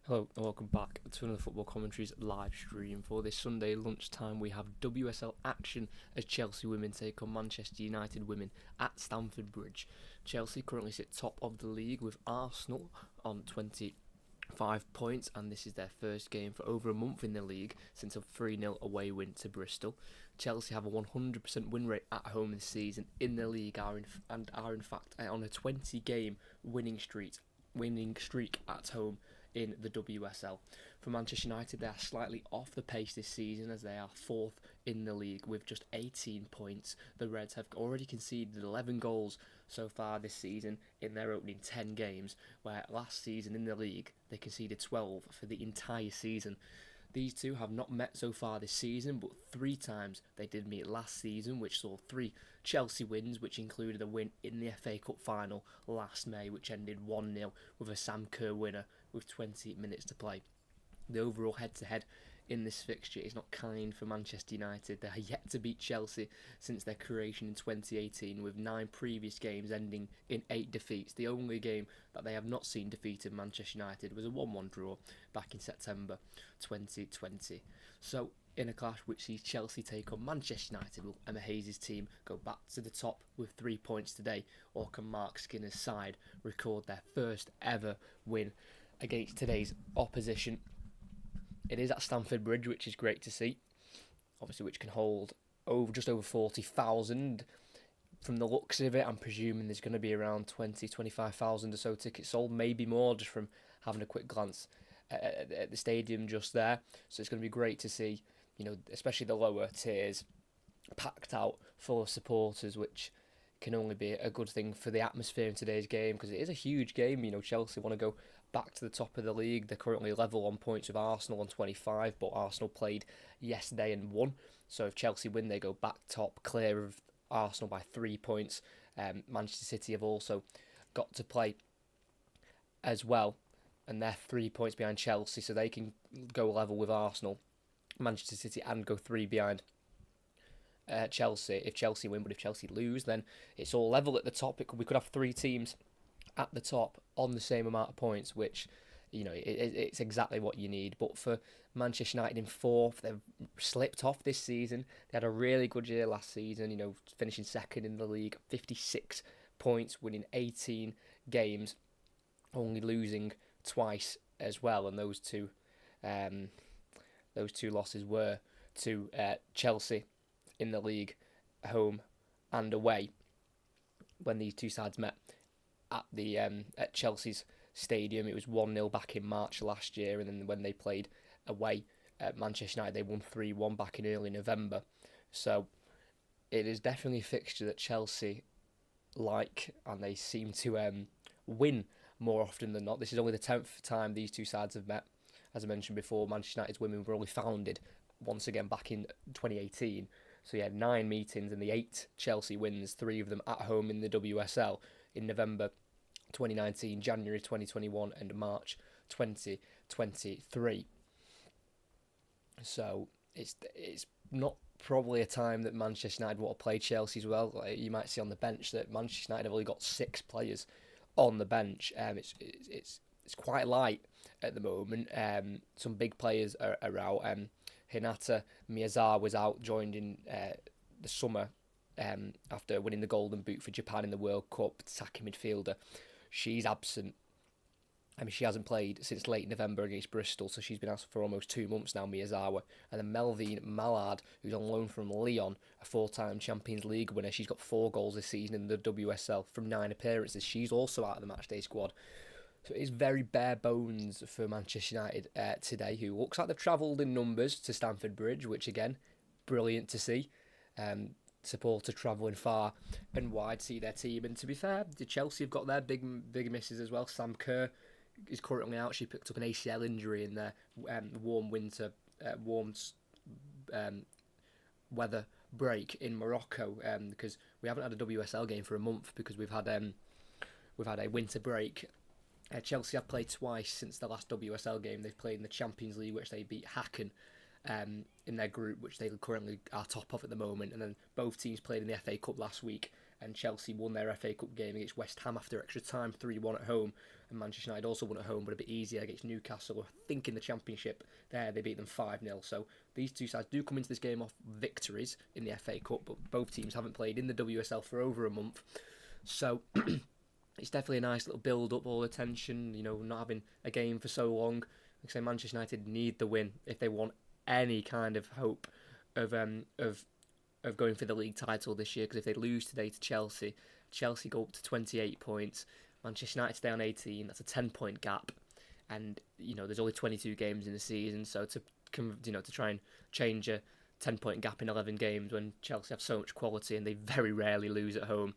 Hello and welcome back to another Football Commentaries live stream. For this Sunday lunchtime, we have WSL action as Chelsea women take on Manchester United women at Stamford Bridge. Chelsea currently sit top of the league with Arsenal on 25 points, and this is their first game for over a month in the league since a 3-0 away win to Bristol. Chelsea have a 100% win rate at home this season in the league and are in fact on a 20-game winning streak at home in the WSL. For Manchester United, they are slightly off the pace this season as they are fourth in the league with just 18 points. The Reds have already conceded 11 goals so far this season in their opening 10 games, where last season in the league they conceded 12 for the entire season. These two have not met so far this season, but 3 times they did meet last season, which saw 3 Chelsea wins, which included a win in the FA Cup final last May, which ended 1-0 with a Sam Kerr winner with 20 minutes to play. The overall head-to-head in this fixture is not kind for Manchester United. They are yet to beat Chelsea since their creation in 2018, with 9 previous games ending in 8 defeats. The only game that they have not seen defeated Manchester United was a 1-1 draw back in September 2020. So, in a clash which sees Chelsea take on Manchester United, will Emma Hayes' team go back to the top with 3 points today, or can Mark Skinner's side record their first ever win against today's opposition? It is at Stamford Bridge, which is great to see, obviously, which can hold just over 40,000. From the looks of it, I'm presuming there's going to be around 25,000 or so tickets sold, maybe more, just from having a quick glance at the stadium just there. So it's going to be great to see, especially the lower tiers packed out full of supporters, which can only be a good thing for the atmosphere in today's game, because it is a huge game. Chelsea want to go back to the top of the league. They're currently level on points with Arsenal on 25, but Arsenal played yesterday and won. So if Chelsea win, they go back top, clear of Arsenal by 3 points. Manchester City have also got to play as well, and they're 3 points behind Chelsea, so they can go level with Arsenal, Manchester City, and go 3 behind Chelsea if Chelsea win. But if Chelsea lose, then it's all level at the top. We could have 3 teams at the top on the same amount of points, which it's exactly what you need. But for Manchester United in 4th, they've slipped off this season. They had a really good year last season, finishing 2nd in the league, 56 points, winning 18 games, only losing twice as well, and those two losses were to Chelsea in the league, home and away, when these two sides met at Chelsea's stadium. It was 1-0 back in March last year, and then when they played away at Manchester United, they won 3-1 back in early November. So it is definitely a fixture that Chelsea like, and they seem to win more often than not. This is only the 10th time these two sides have met. As I mentioned before, Manchester United's women were only founded once again back in 2018. So you had 9 meetings, and the 8 Chelsea wins, 3 of them at home in the WSL in November 2019, January 2021, and March 2023. So it's not probably a time that Manchester United want to play Chelsea as well. You might see on the bench that Manchester United have only got 6 players on the bench. It's quite light at the moment. Some big players are out. Hinata Miyazawa was out, joined in the summer after winning the Golden Boot for Japan in the World Cup, attacking midfielder. She's absent. She hasn't played since late November against Bristol, so she's been out for almost 2 months now, Miyazawa. And then Melvine Mallard, who's on loan from Lyon, a 4-time Champions League winner. She's got 4 goals this season in the WSL from 9 appearances. She's also out of the matchday squad. So it's very bare bones for Manchester United today, who looks like they've travelled in numbers to Stamford Bridge, which again, brilliant to see. Supporter travelling far and wide to see their team. And to be fair, the Chelsea have got their big misses as well. Sam Kerr is currently out. She picked up an ACL injury in their warm weather break in Morocco, because we haven't had a WSL game for a month because we've had a winter break. Chelsea have played twice since the last WSL game. They've played in the Champions League, which they beat Hacken in their group, which they currently are top of at the moment. And then both teams played in the FA Cup last week and Chelsea won their FA Cup game against West Ham after extra time, 3-1 at home, and Manchester United also won at home, but a bit easier against Newcastle. I think in the Championship there they beat them 5-0, so these two sides do come into this game off victories in the FA Cup, but both teams haven't played in the WSL for over a month, so it's definitely a nice little build-up, all the tension, not having a game for so long. Like I say, Manchester United need the win if they want any kind of hope of going for the league title this year, because if they lose today to Chelsea go up to 28 points, Manchester United stay on 18, that's a 10-point gap, and there's only 22 games in the season, so to try and change a 10-point gap in 11 games when Chelsea have so much quality and they very rarely lose at home,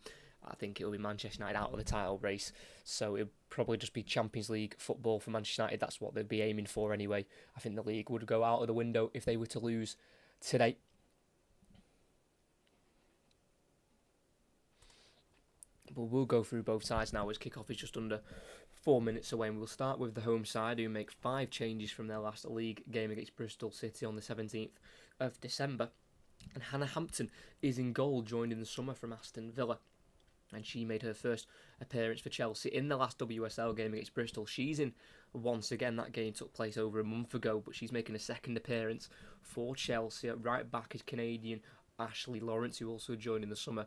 I think it'll be Manchester United out of the title race. So it'll probably just be Champions League football for Manchester United. That's what they'd be aiming for anyway. I think the league would go out of the window if they were to lose today. But we'll go through both sides now as kickoff is just under 4 minutes away, and we'll start with the home side, who make 5 changes from their last league game against Bristol City on the 17th of December. And Hannah Hampton is in goal, joined in the summer from Aston Villa. And she made her first appearance for Chelsea in the last WSL game against Bristol. She's in once again. That game took place over a month ago, but she's making a second appearance for Chelsea. Right back is Canadian Ashley Lawrence, who also joined in the summer,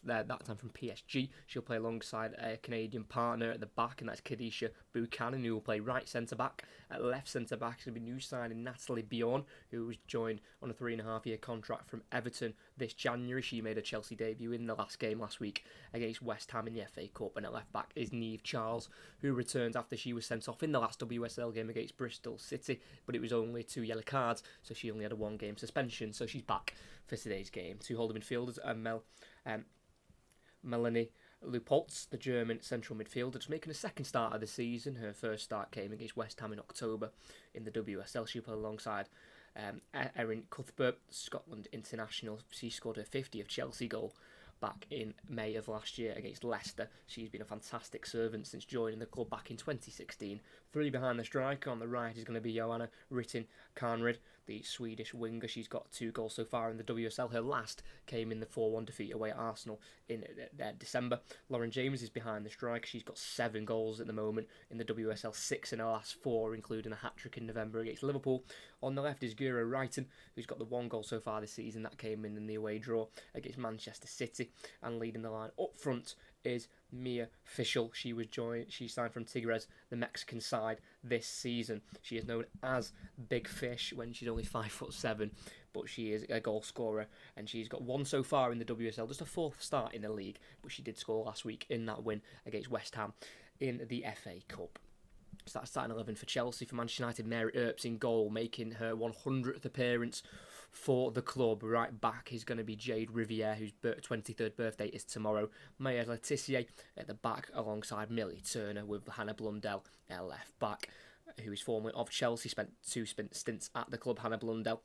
that time from PSG. She'll play alongside a Canadian partner at the back, and that's Kadisha Buchanan, who will play right centre-back. At left centre-back is going to be new signing Natalie Bjorn, who was joined on a 3.5-year contract from Everton this January. She made a Chelsea debut in the last game last week against West Ham in the FA Cup. And at left back is Niamh Charles, who returns after she was sent off in the last WSL game against Bristol City, but it was only 2 yellow cards, so she only had a 1-game suspension, so she's back for today's game. 2 holding midfielders are Melanie Leupolz, the German central midfielder, just making a second start of the season. Her first start came against West Ham in October in the WSL. She played alongside Erin Cuthbert, Scotland international. She scored her 50th Chelsea goal back in May of last year against Leicester. She's been a fantastic servant since joining the club back in 2016. 3 behind the striker. On the right is going to be Johanna Rytting Kaneryd, the Swedish winger. She's got 2 goals so far in the WSL. Her last came in the 4-1 defeat away at Arsenal in December. Lauren James is behind the striker. She's got 7 goals at the moment in the WSL, 6 in her last 4, including a hat-trick in November against Liverpool. On the left is Guro Reiten, who's got the 1 goal so far this season. That came in the away draw against Manchester City. And leading the line up front is Mia Fischel. She signed from Tigres, the Mexican side, this season. She is known as Big Fish when she's only 5'7", but she is a goal scorer, and she's got 1 so far in the WSL, just a 4th start in the league, but she did score last week in that win against West Ham in the FA Cup. So that's starting 11 for Chelsea. For Manchester United, Mary Earps in goal, making her 100th appearance for the club. Right back is going to be Jade Riviere, whose 23rd birthday is tomorrow. Maya Letitia at the back alongside Millie Turner, with Hannah Blundell at left back, who is formerly of Chelsea, spent 2 stints at the club, Hannah Blundell.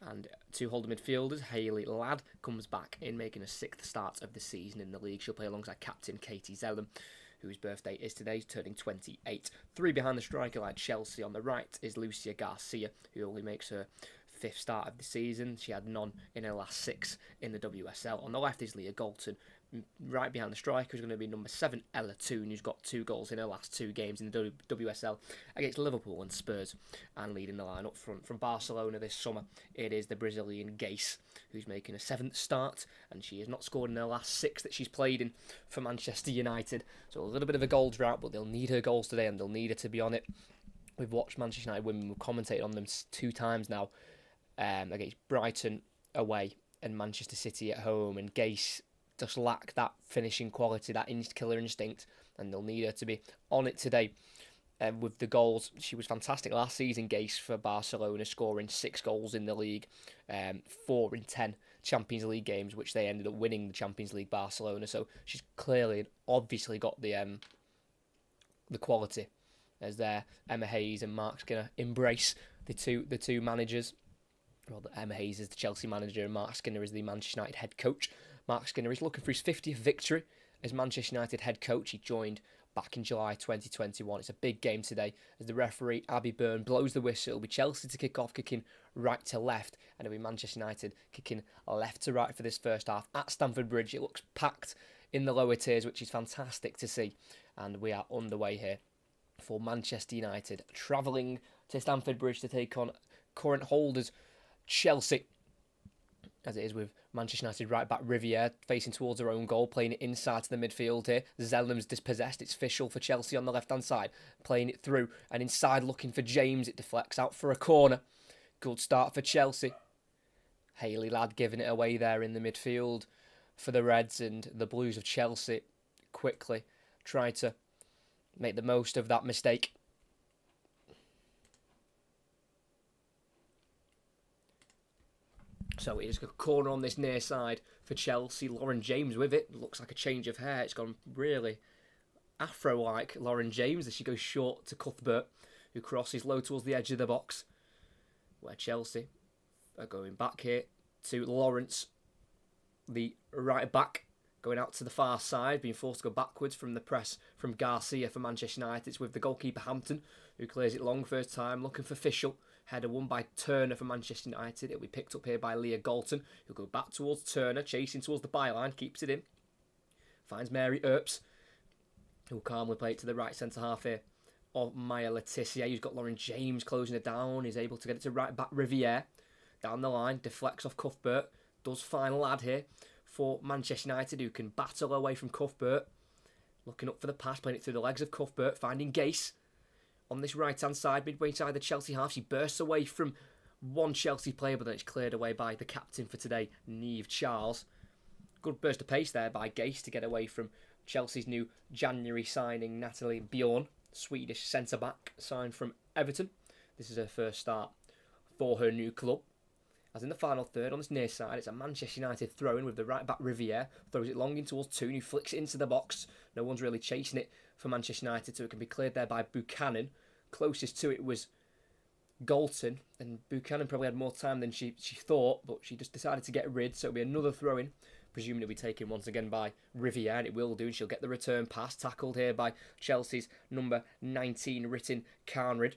And 2 holding midfielders, Hayley Ladd comes back in, making a 6th start of the season in the league. She'll play alongside captain Katie Zellum, whose birthday is today, turning 28. 3 behind the striker like Chelsea. On the right is Lucia Garcia, who only makes her 5th start of the season. She had none in her last 6 in the WSL. On the left is Leah Galton. Right behind the striker is going to be number 7, Ella Toon, who's got 2 goals in her last 2 games in the WSL against Liverpool and Spurs. And leading the line up front from Barcelona this summer, it is the Brazilian Gais, who's making a 7th start, and she has not scored in her last 6 that she's played in for Manchester United. So a little bit of a goal drought, but they'll need her goals today, and they'll need her to be on it. We've watched Manchester United women, we've commentated on them 2 times now, against Brighton away and Manchester City at home, and Gais just lack that finishing quality, that killer instinct, and they'll need her to be on it today. With the goals, she was fantastic last season, Gais, for Barcelona, scoring 6 goals in the league, 4 in 10 Champions League games, which they ended up winning the Champions League, Barcelona. So she's clearly and obviously got the quality, as there Emma Hayes and Mark Skinner embrace the two managers. Well, Emma Hayes is the Chelsea manager and Mark Skinner is the Manchester United head coach. Mark Skinner is looking for his 50th victory as Manchester United head coach. He joined back in July 2021. It's a big game today as the referee, Abby Byrne, blows the whistle. It'll be Chelsea to kick off, kicking right to left, and it'll be Manchester United kicking left to right for this first half at Stamford Bridge. It looks packed in the lower tiers, which is fantastic to see. And we are underway here for Manchester United, travelling to Stamford Bridge to take on current holders Chelsea, as it is with Manchester United right back Riviere facing towards their own goal, playing it inside to the midfield here. Zellam's dispossessed. It's Fischl for Chelsea on the left-hand side, playing it through and inside looking for James. It deflects out for a corner. Good start for Chelsea. Haley Ladd giving it away there in the midfield for the Reds, and the Blues of Chelsea quickly try to make the most of that mistake. So it is a corner on this near side for Chelsea. Lauren James with it. Looks like a change of hair. It's gone really afro-like. Lauren James as she goes short to Cuthbert, who crosses low towards the edge of the box, where Chelsea are going back here to Lawrence, the right back, going out to the far side, being forced to go backwards from the press from Garcia for Manchester United. It's with the goalkeeper Hampton, who clears it long first time, looking for Fischl. Header won by Turner for Manchester United. It'll be picked up here by Leah Galton, who'll go back towards Turner, chasing towards the byline, keeps it in. Finds Mary Earps, who'll calmly play it to the right centre-half here of Maya Letizia, who's got Lauren James closing it down. He's able to get it to right back Riviere. Down the line, deflects off Cuthbert. Does find Ladd here for Manchester United, who can battle away from Cuthbert. Looking up for the pass, playing it through the legs of Cuthbert, finding Gase on this right-hand side, midway side of the Chelsea half. She bursts away from one Chelsea player, but then it's cleared away by the captain for today, Niamh Charles. Good burst of pace there by Gase to get away from Chelsea's new January signing, Natalie Bjorn, Swedish centre-back, signed from Everton. This is her first start for her new club. As in the final third, on this near side, it's a Manchester United throw-in with the right-back Riviere. Throws it long in towards Toon, who flicks it into the box. No one's really chasing it for Manchester United, so it can be cleared there by Buchanan. Closest to it was Galton, and Buchanan probably had more time than she thought, but she just decided to get rid, so it'll be another throw-in. Presumably it'll be taken once again by Riviere, and it will do, and she'll get the return pass, tackled here by Chelsea's number 19, Ritten Carnrid,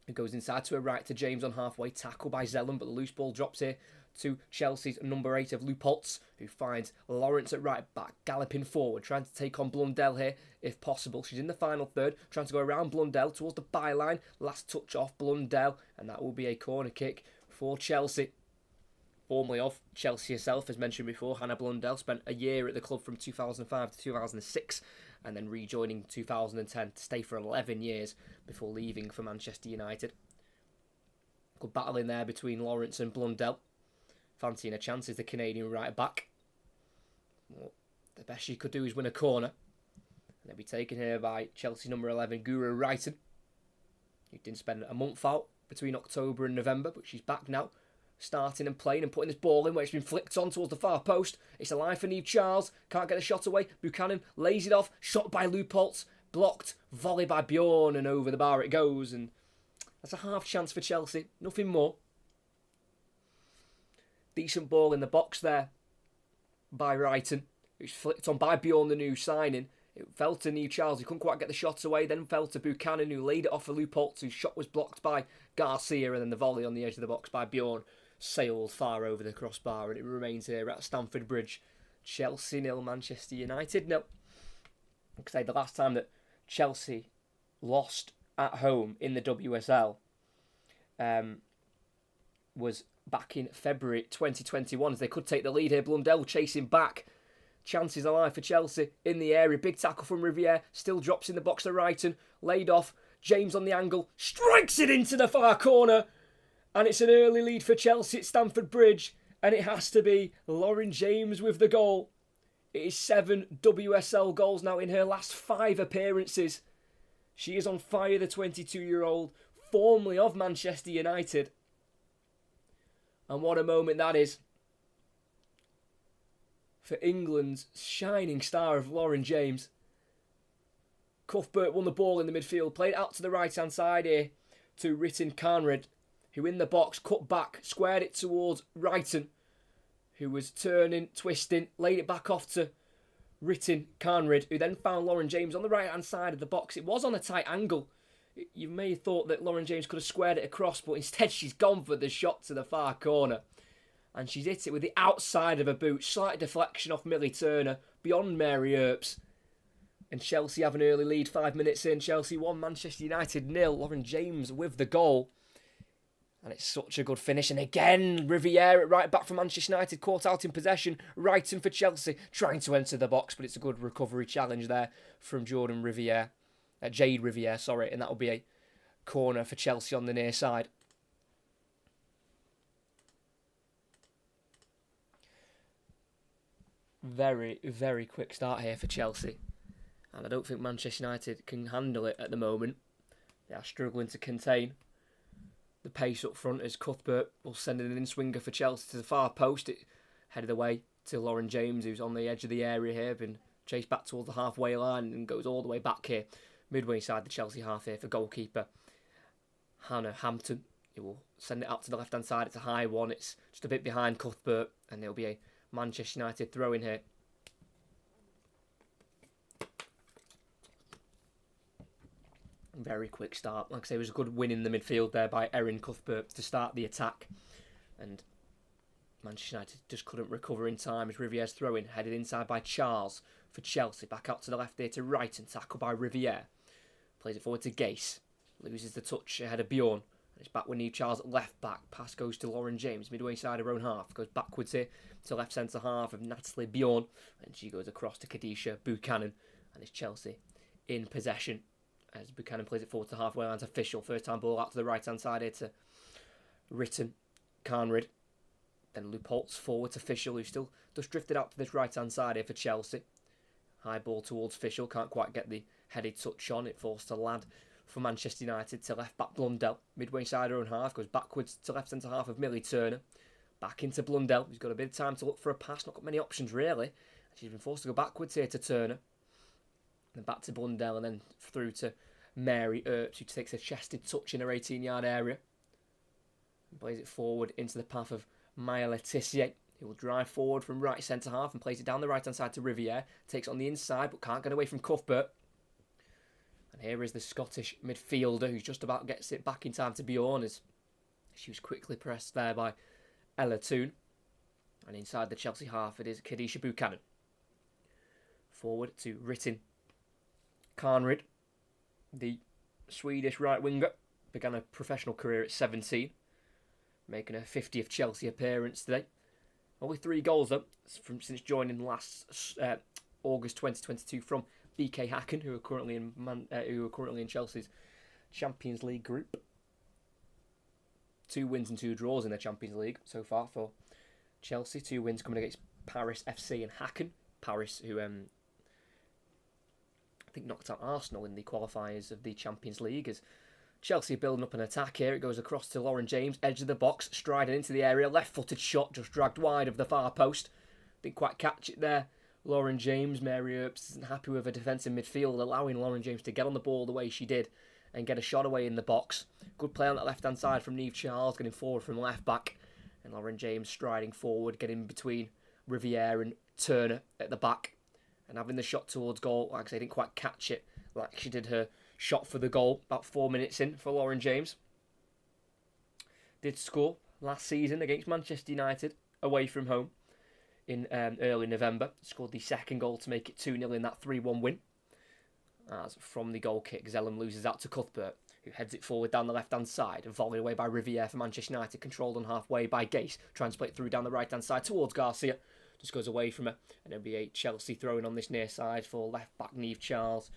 who goes inside to her right to James on halfway, tackled by Zellam, but the loose ball drops here to Chelsea's number 8 of Lupoltz, who finds Lawrence at right back, galloping forward, trying to take on Blundell here, if possible. She's in the final third, trying to go around Blundell towards the byline. Last touch off Blundell, and that will be a corner kick for Chelsea. Formerly of Chelsea herself, as mentioned before, Hannah Blundell spent a year at the club from 2005 to 2006, and then rejoining 2010 to stay for 11 years before leaving for Manchester United. Good battle in there between Lawrence and Blundell. Fancying a chance is the Canadian right back. Well, the best she could do is win a corner. And they'll be taken here by Chelsea number 11, Guru Wrighton, who didn't spend a month out between October and November, but she's back now, starting and playing and putting this ball in where it's been flicked on towards the far post. It's a line for Niamh Charles. Can't get the shot away. Buchanan lays it off. Shot by Lupoltz. Blocked. Volley by Bjorn, and over the bar it goes. And that's a half chance for Chelsea. Nothing more. Decent ball in the box there by Wrighton, who's flicked on by Bjorn, the new signing. It fell to Niamh Charles, who couldn't quite get the shot away, then fell to Buchanan, who laid it off for Lupoltz, whose shot was blocked by Garcia, and then the volley on the edge of the box by Bjorn sailed far over the crossbar, and it remains here at Stamford Bridge. Chelsea 0, Manchester United 0. Like I say, the last time that Chelsea lost at home in the WSL was back in February 2021, as they could take the lead here. Blundell chasing back. Chances alive for Chelsea in the area. Big tackle from Riviere. Still drops in the box to Wrighton. Laid off. James on the angle. Strikes it into the far corner. And it's an early lead for Chelsea at Stamford Bridge. And it has to be Lauren James with the goal. It is 7 WSL goals now in her last 5 appearances. She is on fire, the 22-year-old, formerly of Manchester United. And what a moment that is for England's shining star of Lauren James. Cuthbert won the ball in the midfield, played out to the right-hand side here to Ritten Carnrid, who in the box cut back, squared it towards Wrighton, who was turning, twisting, laid it back off to Ritten Carnrid, who then found Lauren James on the right-hand side of the box. It was on a tight angle. You may have thought that Lauren James could have squared it across, but instead she's gone for the shot to the far corner. And she's hit it with the outside of her boot. Slight deflection off Millie Turner. beyond Mary Earps. And Chelsea have an early lead 5 minutes in. Chelsea 1, Manchester United 0. Lauren James with the goal. And it's such a good finish. And again, Riviere right back from Manchester United, caught out in possession. Wrighton for Chelsea, trying to enter the box, but it's a good recovery challenge there from Jordan Riviere. Jade Riviere, sorry. And that will be a corner for Chelsea on the near side. Very, very quick start here for Chelsea. And I don't think Manchester United can handle it at the moment. They are struggling to contain the pace up front as Cuthbert will send an in-swinger for Chelsea to the far post. It headed away to Lauren James, who's on the edge of the area here, been chased back towards the halfway line and goes all the way back here, midway side the Chelsea half here for goalkeeper Hannah Hampton. He will send it out to the left-hand side. It's a high one. It's just a bit behind Cuthbert, and there'll be a Manchester United throw in here. Very quick start. Like I say, it was a good win in the midfield there by Erin Cuthbert to start the attack. And Manchester United just couldn't recover in time as Riviere's throw-in headed inside by Charles for Chelsea. Back out to the left there to Wright and tackled by Riviere. Plays it forward to Gase. Loses the touch ahead of Bjorn. And it's back with Neve Charles at left back. Pass goes to Lauren James, midway side of her own half. Goes backwards here to left centre half of Natalie Bjorn. And she goes across to Kadisha Buchanan. And it's Chelsea in possession as Buchanan plays it forward to halfway line to Official. First time ball out to the right hand side here to Ritten Carnrid. Then Lupoltz forward to Official, who still just drifted out to this right hand side here for Chelsea. High ball towards Official, can't quite get the headed touch on. It falls to Ladd for Manchester United to left back Blundell. Midway side her own half, goes backwards to left centre half of Millie Turner. Back into Blundell, who's got a bit of time to look for a pass, not got many options really. She's been forced to go backwards here to Turner. Then back to Blundell and then through to Mary Earps, who takes a chested touch in her 18-yard area. And plays it forward into the path of Maya Letitia. He will drive forward from right centre half and plays it down the right hand side to Riviere. Takes on the inside but can't get away from Cuthbert. And here is the Scottish midfielder who's just about gets it back in time to Bjorn as she was quickly pressed there by Ella Toon. And inside the Chelsea half it is Kadisha Buchanan. Forward to Ritten Carnrid, the Swedish right winger, began a professional career at 17, making her 50th Chelsea appearance today. Only 3 goals though since joining last August 2022 from BK Häcken, who are currently in Chelsea's Champions League group. 2 wins and 2 draws in the Champions League so far for Chelsea. 2 wins coming against Paris FC and Häcken. Paris, who I think knocked out Arsenal in the qualifiers of the Champions League. As Chelsea are building up an attack here, it goes across to Lauren James, edge of the box, striding into the area, left-footed shot, just dragged wide of the far post. Didn't quite catch it there. Lauren James, Mary Earps isn't happy with her defensive midfield, allowing Lauren James to get on the ball the way she did and get a shot away in the box. Good play on that left-hand side from Neve Charles, getting forward from left back. And Lauren James striding forward, getting between Riviere and Turner at the back. And having the shot towards goal, like I say, didn't quite catch it like she did her shot for the goal about 4 minutes in for Lauren James. Did score last season against Manchester United away from home in early November. Scored the second goal to make it 2-0 in that 3-1 win. As from the goal kick, Zellum loses out to Cuthbert, who heads it forward down the left-hand side and volleyed away by Riviere for Manchester United, controlled on halfway by Gase, trying to play it through down the right-hand side towards Garcia. Just goes away from her, and it'll be a Chelsea throwing on this near side for left back Neve Charles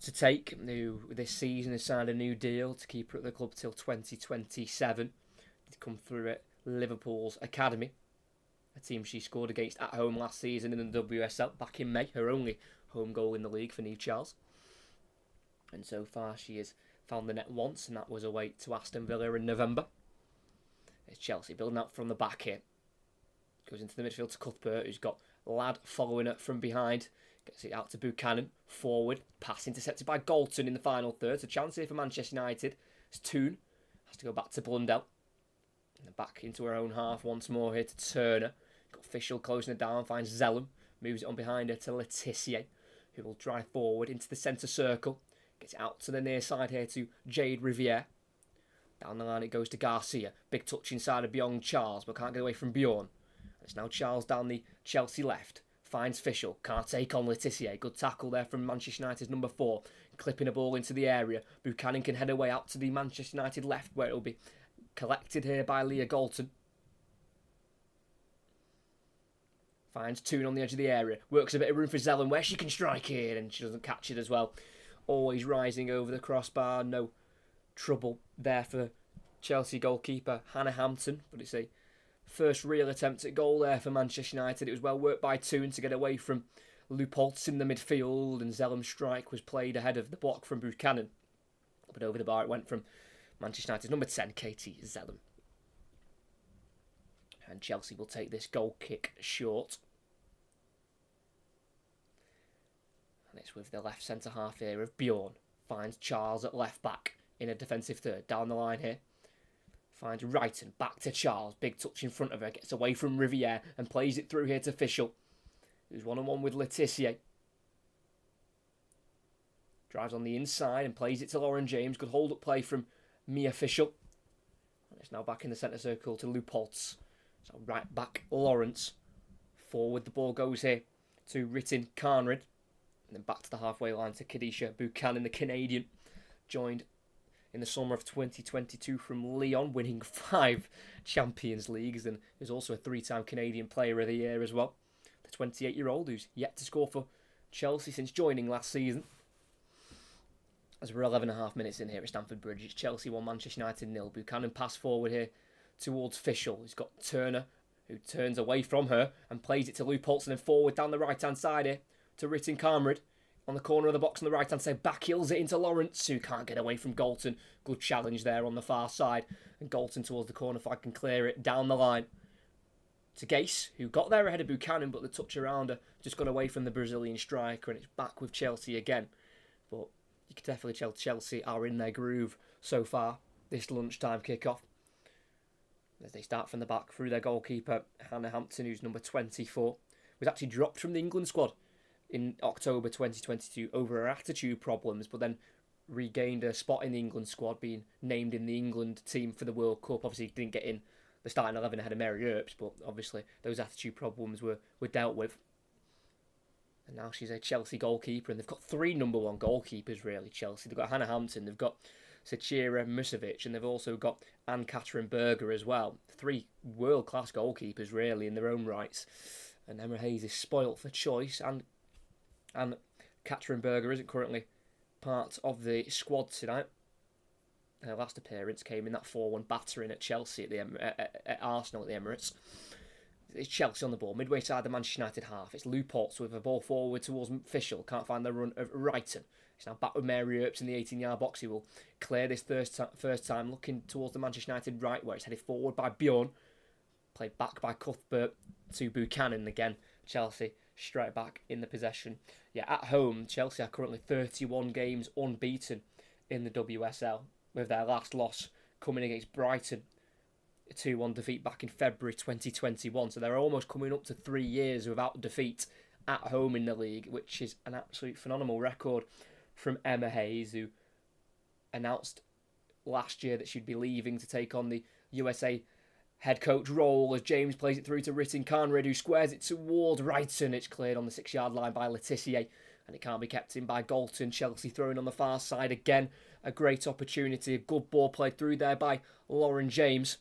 to take. Who this season has signed a new deal to keep her at the club till 2027. Did come through at Liverpool's academy, a team she scored against at home last season in the WSL back in May, her only home goal in the league for Neve Charles. And so far she has found the net once, and that was away to Aston Villa in November. It's Chelsea building up from the back here. Goes into the midfield to Cuthbert, who's got Ladd following it from behind. Gets it out to Buchanan, forward. Pass intercepted by Galton in the final third. So chance here for Manchester United. It's Toon. Has to go back to Blundell. And back into her own half once more here to Turner. Got Official closing it down, finds Zellum. Moves it on behind her to Letitia, who will drive forward into the centre circle. Gets it out to the near side here to Jade Riviere. Down the line it goes to Garcia. Big touch inside of Bjorn Charles, but can't get away from Bjorn. It's now Charles down the Chelsea left. finds Fischel, can't take on Letitia. Good tackle there from Manchester United's number 4, clipping a ball into the area. Buchanan can head away out to the Manchester United left, where it will be collected here by Leah Galton. Finds Toon on the edge of the area, works a bit of room for Zellum, where she can strike it, and she doesn't catch it as well. Always rising over the crossbar, no trouble there for Chelsea goalkeeper Hannah Hampton, but it's a first real attempt at goal there for Manchester United. It was well worked by Toon to get away from Leupolz in the midfield, and Zellum's strike was played ahead of the block from Buchanan. But over the bar it went from Manchester United's number 10, Katie Zellum. And Chelsea will take this goal kick short. And it's with the left centre half here of Bjorn. Finds Charles at left back in a defensive third. Down the line here. Finds Wrighton, back to Charles. Big touch in front of her. Gets away from Riviere and plays it through here to Fischel, who's one-on-one with Letitia. Drives on the inside and plays it to Lauren James. Good hold-up play from Mia Fischel. And it's now back in the centre circle to Leupolz. So right back Lawrence. Forward the ball goes here to Ritin Carnred. And then back to the halfway line to Kadisha Buchanan, the Canadian. Joined in the summer of 2022 from Lyon, winning 5 Champions Leagues, and is also a 3-time Canadian Player of the Year as well. The 28-year-old who's yet to score for Chelsea since joining last season. As we're 11.5 minutes in here at Stamford Bridge, it's Chelsea 1, Manchester United 0. Buchanan pass forward here towards Fischel. He's got Turner, who turns away from her and plays it to Leupolz, and then forward down the right-hand side here to Ritin Carnred. On the corner of the box on the right-hand side, back heels it into Lawrence, who can't get away from Galton. Good challenge there on the far side. And Galton towards the corner flag can clear it down the line to Gase, who got there ahead of Buchanan, but the touch around her just got away from the Brazilian striker, and it's back with Chelsea again. But you can definitely tell Chelsea are in their groove so far, this lunchtime kick-off. As they start from the back through their goalkeeper, Hannah Hampton, who's number 24, was actually dropped from the England squad in October 2022 over her attitude problems, but then regained a spot in the England squad, being named in the England team for the World Cup. Obviously didn't get in the starting 11 ahead of Mary Earps, but obviously those attitude problems were dealt with. And now she's a Chelsea goalkeeper, and they've got 3 number 1 goalkeepers really, Chelsea. They've got Hannah Hampton, they've got Sachira Musovic, and they've also got Anne-Catherine Berger as well. 3 world-class goalkeepers really in their own rights. And Emma Hayes is spoilt for choice, and Catherine Berger isn't currently part of the squad tonight. Her last appearance came in that 4-1 battering at Chelsea at Arsenal at the Emirates. It's Chelsea on the ball, midway side the Manchester United half. It's Leupolz with a ball forward towards Fischel. Can't find the run of Wrighton. It's now back with Mary Earps in the 18-yard box. He will clear this first time, looking towards the Manchester United right, where it's headed forward by Bjorn. Played back by Cuthbert to Buchanan again. Chelsea straight back in the possession. Yeah, at home, Chelsea are currently 31 games unbeaten in the WSL, with their last loss coming against Brighton, a 2-1 defeat back in February 2021. So they're almost coming up to 3 years without defeat at home in the league, which is an absolute phenomenal record from Emma Hayes, who announced last year that she'd be leaving to take on the USA head coach role as James plays it through to Ritin Carnred, who squares it toward Wrighton. It's cleared on the 6-yard line by Letitia, and it can't be kept in by Galton. Chelsea throwing on the far side again. A great opportunity. A good ball played through there by Lauren James,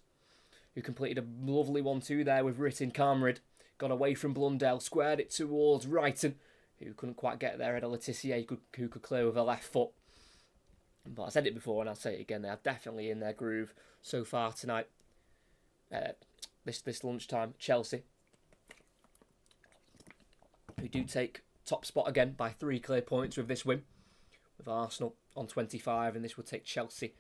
who completed a lovely 1-2 there with Ritin Carnred. Got away from Blundell, squared it towards Wrighton, who couldn't quite get there. At Letitia, who could clear with her left foot. But I said it before and I'll say it again, they are definitely in their groove so far tonight. This lunchtime, Chelsea, who do take top spot again by 3 clear points with this win, with Arsenal on 25, and this will take Chelsea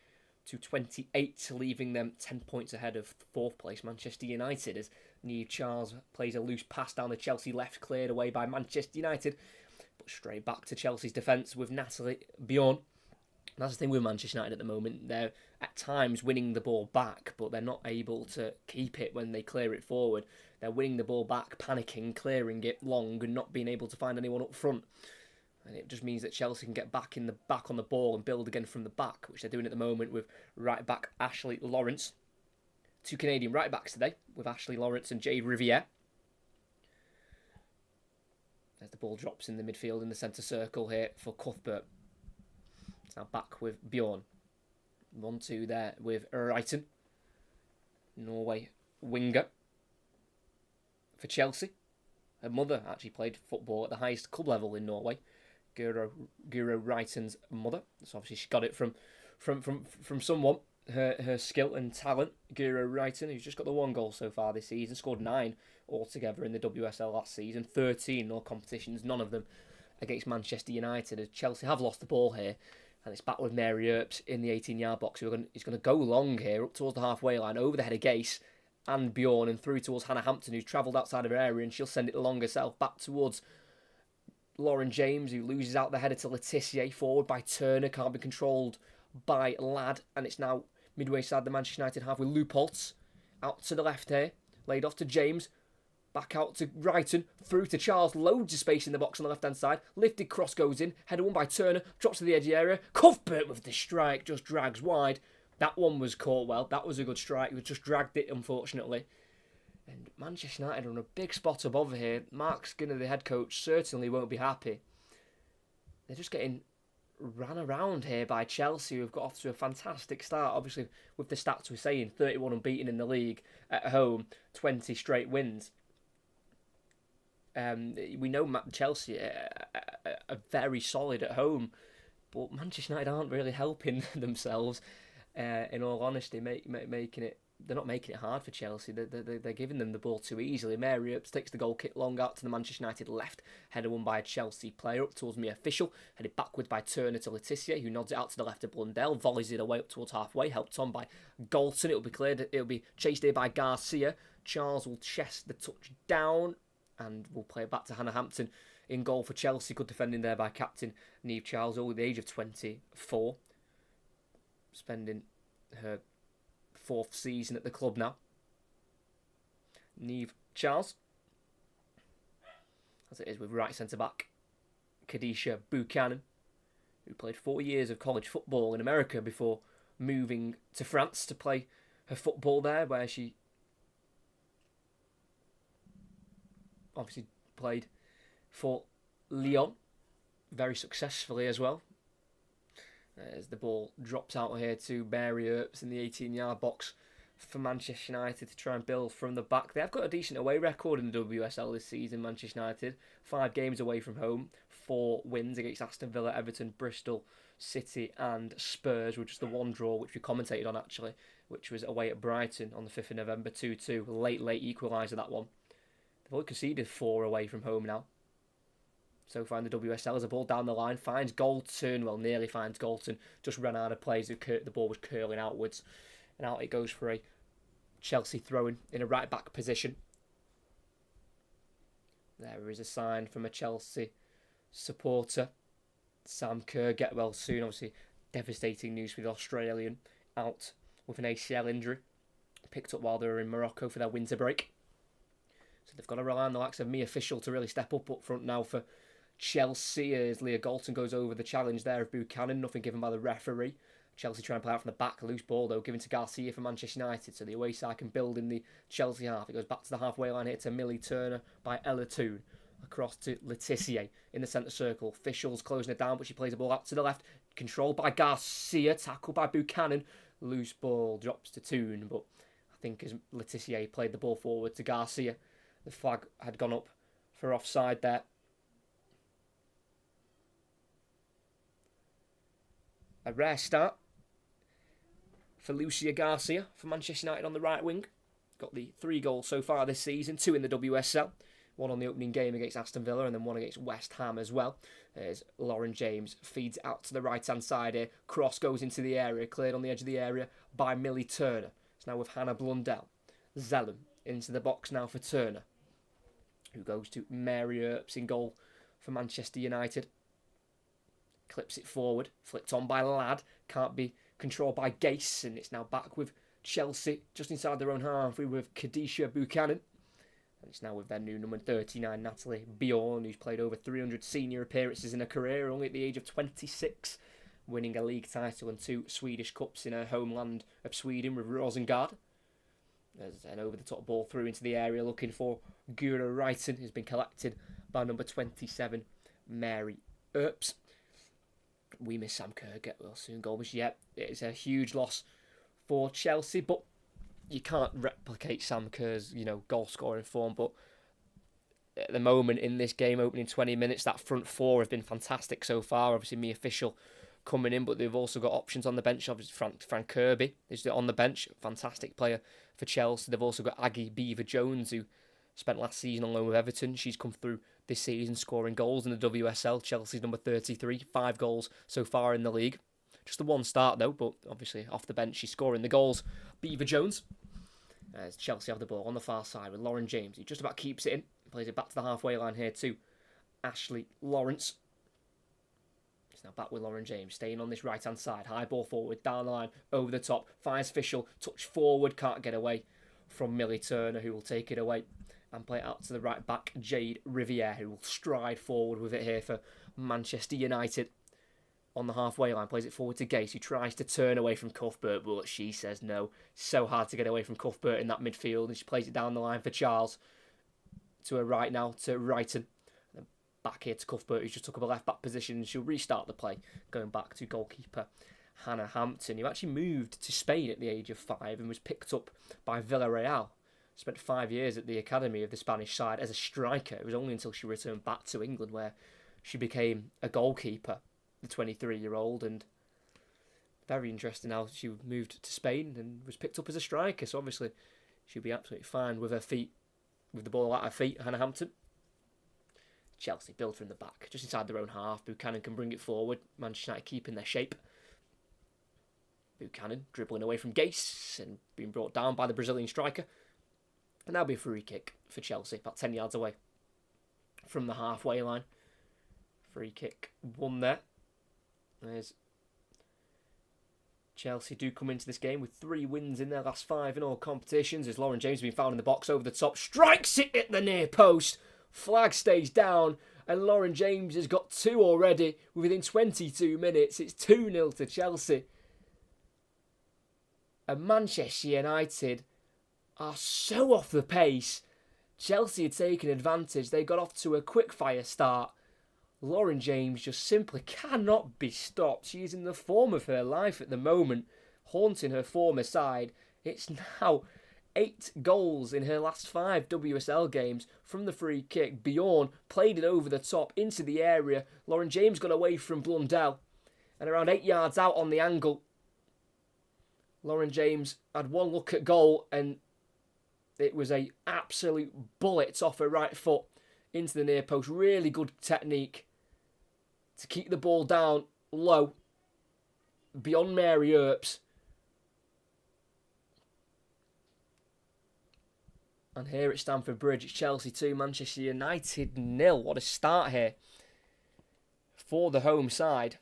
to 28, leaving them 10 points ahead of 4th place Manchester United, as Niamh Charles plays a loose pass down the Chelsea left, cleared away by Manchester United, but straight back to Chelsea's defence with Natalie Bjorn. And that's the thing with Manchester United at the moment. They're at times winning the ball back, but they're not able to keep it when they clear it forward. They're winning the ball back, panicking, clearing it long, and not being able to find anyone up front. And it just means that Chelsea can get back on the ball and build again from the back, which they're doing at the moment with right back Ashley Lawrence. 2 Canadian right backs today, with Ashley Lawrence and Jade Riviere. As the ball drops in the midfield in the centre circle here for Cuthbert. It's now back with Bjorn. 1-2 there with Reiten. Norway winger for Chelsea. Her mother actually played football at the highest club level in Norway. Guro Reiten's mother. So obviously she got it from someone. Her skill and talent. Guro Reiten, who's just got the 1 goal so far this season, scored 9 altogether in the WSL last season. 13 in all competitions, none of them against Manchester United. As Chelsea have lost the ball here, and it's back with Mary Earps in the 18-yard box. He's going to go long here, up towards the halfway line, over the head of Gase and Bjorn, and through towards Hannah Hampton, who's travelled outside of her area, and she'll send it along herself, back towards Lauren James, who loses out the header to Laetitia, forward by Turner, can't be controlled by Ladd, and it's now midway side the Manchester United half with Leupolz, out to the left here, laid off to James, back out to Reiten, through to Charles, loads of space in the box on the left-hand side, lifted cross goes in, header won by Turner, drops to the edge of the area, Cuthbert with the strike, just drags wide. That one was caught well, that was a good strike, we just dragged it unfortunately. And Manchester United are on a big spot above here. Mark Skinner, the head coach, certainly won't be happy. They're just getting ran around here by Chelsea, who've got off to a fantastic start. Obviously, with the stats we're saying, 31 unbeaten in the league at home, 20 straight wins. We know Chelsea are very solid at home, but Manchester United aren't really helping themselves. In all honesty, making it. They're not making it hard for Chelsea. They're giving them the ball too easily. Mary Earps takes the goal kick long out to the Manchester United left. Header won by a Chelsea player up towards Mia Official. Headed backwards by Turner to Laetitia, who nods it out to the left of Blundell. Volleys it away up towards halfway. Helped on by Galton. It'll be cleared. It'll be chased here by Garcia. Charles will chest the touch down and will play it back to Hannah Hampton in goal for Chelsea. Good defending there by captain Niamh Charles, only the age of 24. Spending her 4th season at the club now. Niamh Charles, as it is with right centre-back Kadisha Buchanan, who played 4 years of college football in America before moving to France to play her football there, where she obviously played for Lyon very successfully as well. As the ball drops out here to Mary Earps in the 18-yard box for Manchester United to try and build from the back. They have got a decent away record in the WSL this season, Manchester United. 5 games away from home, 4 wins against Aston Villa, Everton, Bristol City and Spurs, which was the 1 draw which we commentated on actually, which was away at Brighton on the 5th of November, 2-2. Late equaliser that one. They've only conceded 4 away from home now. So far in the WSL, as a ball down the line, finds Galton, well, nearly finds Galton, just ran out of plays, the ball was curling outwards, and out it goes for a Chelsea throw-in a right-back position. There is a sign from a Chelsea supporter. Sam Kerr, get well soon, obviously devastating news for the Australian, out with an ACL injury, picked up while they were in Morocco for their winter break. So they've got to rely on the likes of Mia Official to really step up front now for Chelsea, as Leah Galton goes over the challenge there of Buchanan, nothing given by the referee. Chelsea try and play out from the back, loose ball though, given to Garcia for Manchester United, so the away side can build in the Chelsea half. It goes back to the halfway line here to Millie Turner by Ella Toon, across to Laetitia in the centre circle. Officials closing it down, but she plays the ball out to the left, controlled by Garcia, tackled by Buchanan, loose ball drops to Toon, but I think as Laetitia played the ball forward to Garcia, the flag had gone up for offside there. A rare start for Lucia Garcia for Manchester United on the right wing. Got the 3 goals so far this season, 2 in the WSL. 1 on the opening game against Aston Villa and then 1 against West Ham as well. As Lauren James feeds out to the right-hand side here. Cross goes into the area, cleared on the edge of the area by Millie Turner. It's now with Hannah Blundell. Zellum into the box now for Turner, who goes to Mary Earps in goal for Manchester United. Clips it forward, flicked on by Ladd, can't be controlled by Gase, and it's now back with Chelsea just inside their own half with Kadisha Buchanan. And it's now with their new number 39, Natalie Bjorn, who's played over 300 senior appearances in her career, only at the age of 26, winning a league title and 2 Swedish Cups in her homeland of Sweden with Rosengard. There's an over-the-top ball through into the area looking for Guro Reiten, who's been collected by number 27, Mary Earps. We miss Sam Kerr, get well soon, Goldbush. Yep, it's a huge loss for Chelsea, but you can't replicate Sam Kerr's, goal scoring form. But at the moment in this game, opening 20 minutes, that front four have been fantastic so far. Obviously, me official coming in, but they've also got options on the bench. Obviously, Frank Kirby is on the bench, fantastic player for Chelsea. They've also got Aggie Beaver-Jones, who spent last season on loan with Everton. She's come through this season scoring goals in the WSL. Chelsea's number 33, 5 goals so far in the league. Just the one start though, but obviously off the bench she's scoring the goals. Beaver-Jones, as Chelsea have the ball on the far side with Lauren James, who just about keeps it in. Plays it back to the halfway line here to Ashley Lawrence. He's now back with Lauren James, staying on this right-hand side. High ball forward, down the line, over the top. Finds Fischel, touch forward, can't get away from Millie Turner, who will take it away and play it out to the right back, Jade Riviere, who will stride forward with it here for Manchester United. On the halfway line, plays it forward to Gase, who tries to turn away from Cuthbert, but she says no. So hard to get away from Cuthbert in that midfield, and she plays it down the line for Charles. To her right now, to Wrighton. And back here to Cuthbert, who just took up a left-back position, and she'll restart the play, going back to goalkeeper Hannah Hampton, who actually moved to Spain at the age of 5 and was picked up by Villarreal. Spent 5 years at the academy of the Spanish side as a striker. It was only until she returned back to England where she became a goalkeeper, the 23-year-old, and very interesting how she moved to Spain and was picked up as a striker. So obviously she'll be absolutely fine with her feet, with the ball at her feet, Hannah Hampton. Chelsea build from the back, just inside their own half. Buchanan can bring it forward. Manchester United keeping their shape. Buchanan dribbling away from Gase and being brought down by the Brazilian striker. And that'll be a free kick for Chelsea, about 10 yards away from the halfway line. Free kick won there. There's Chelsea do come into this game with 3 wins in their last 5 in all competitions, as Lauren James has been found in the box over the top, strikes it at the near post, flag stays down, and Lauren James has got 2 already within 22 minutes. It's 2-0 to Chelsea. And Manchester United are so off the pace. Chelsea had taken advantage. They got off to a quick fire start. Lauren James just simply cannot be stopped. She is in the form of her life at the moment, haunting her former side. It's now 8 goals in her last 5 WSL games from the free kick. Bjorn played it over the top into the area. Lauren James got away from Blundell, and around 8 yards out on the angle, Lauren James had one look at goal, and it was an absolute bullet off her right foot into the near post. Really good technique to keep the ball down low beyond Mary Earps. And here at Stamford Bridge, it's Chelsea 2, Manchester United 0. What a start here for the home side.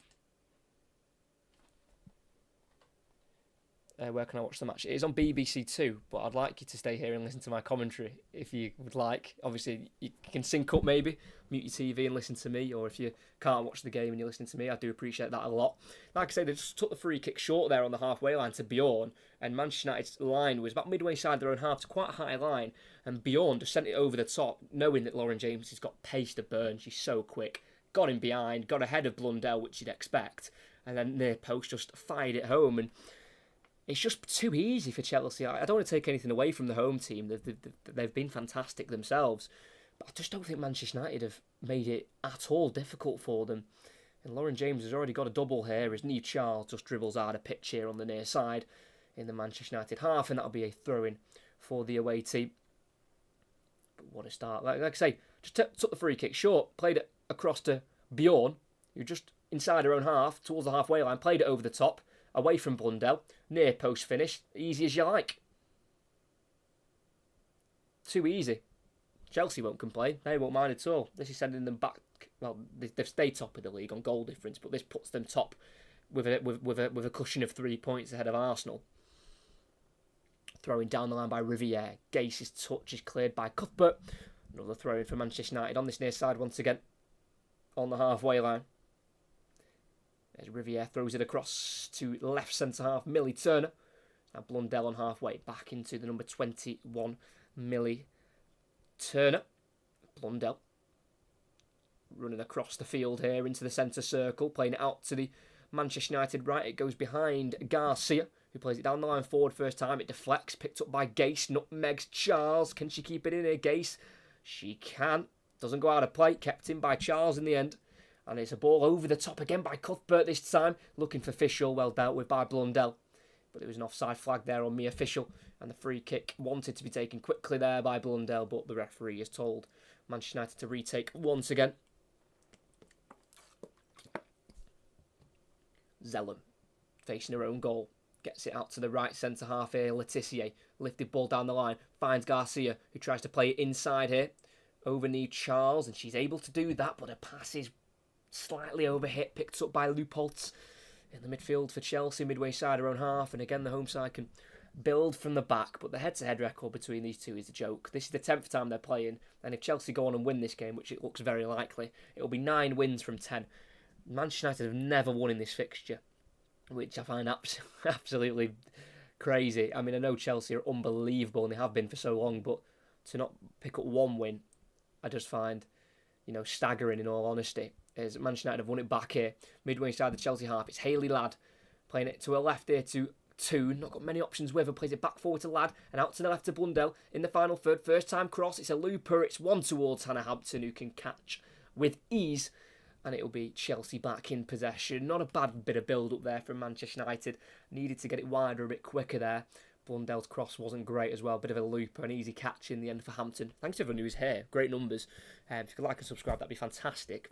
Where can I watch the match? It is on BBC Two, but I'd like you to stay here and listen to my commentary if you would like. Obviously, you can sync up maybe, mute your TV and listen to me, or if you can't watch the game and you're listening to me, I do appreciate that a lot. Like I said, they just took the free kick short there on the halfway line to Bjorn, and Manchester United's line was about midway side their own half to quite a high line, and Bjorn just sent it over the top, knowing that Lauren James has got pace to burn. She's so quick. Got him behind, got ahead of Blundell, which you'd expect, and then near post just fired it home, and it's just too easy for Chelsea. I don't want to take anything away from the home team. They've been fantastic themselves. But I just don't think Manchester United have made it at all difficult for them. And Lauren James has already got a double here as Niamh Charles just dribbles out a pitch here on the near side in the Manchester United half. And that'll be a throw-in for the away team. But what a start. Like I say, just took the free kick short, played it across to Bjorn, who just inside her own half, towards the halfway line, played it over the top, away from Blundell, near post finish, easy as you like. Too easy. Chelsea won't complain, they won't mind at all. This is sending them back, well, they've stayed top of the league on goal difference, but this puts them top with a cushion of 3 points ahead of Arsenal. Throwing down the line by Riviere, Gase's touch is cleared by Cuthbert. Another throw in for Manchester United on this near side once again, on the halfway line. As Riviere throws it across to left centre-half, Millie Turner. Now Blundell on halfway, back into the number 21, Millie Turner. Blundell running across the field here into the centre circle, playing it out to the Manchester United right. It goes behind Garcia, who plays it down the line forward first time. It deflects, picked up by Gase, nutmegs Charles. Can she keep it in here, Gase? She can. Doesn't go out of play, kept in by Charles in the end. And it's a ball over the top again by Cuthbert this time. Looking for Fischel, well dealt with by Blundell. But there was an offside flag there on Mia Fischel. And the free kick wanted to be taken quickly there by Blundell, but the referee has told Manchester United to retake once again. Zellum, facing her own goal. Gets it out to the right centre half here. Letitia, lifted ball down the line. Finds Garcia, who tries to play it inside here. Overknee Charles, and she's able to do that, but her pass is slightly overhit. Picked up by Leupolz in the midfield for Chelsea, midway side her own half. And again, the home side can build from the back, but the head-to-head record between these two is a joke. This is the 10th time they're playing, and if Chelsea go on and win this game, which it looks very likely, it'll be 9 wins from 10. Manchester United have never won in this fixture, which I find absolutely crazy. I mean, I know Chelsea are unbelievable, and they have been for so long, but to not pick up one win, I just find, staggering in all honesty. As Manchester United have won it back here, midway inside the Chelsea half. It's Hayley Ladd playing it to her left here to Toon. Not got many options with her. Plays it back forward to Ladd and out to the left to Blundell in the final third. First time cross. It's a looper. It's one towards Hannah Hampton, who can catch with ease. And it'll be Chelsea back in possession. Not a bad bit of build-up there from Manchester United. Needed to get it wider a bit quicker there. Blundell's cross wasn't great as well. Bit of a looper, an easy catch in the end for Hampton. Thanks to everyone who's here. Great numbers. If you could like and subscribe, that'd be fantastic.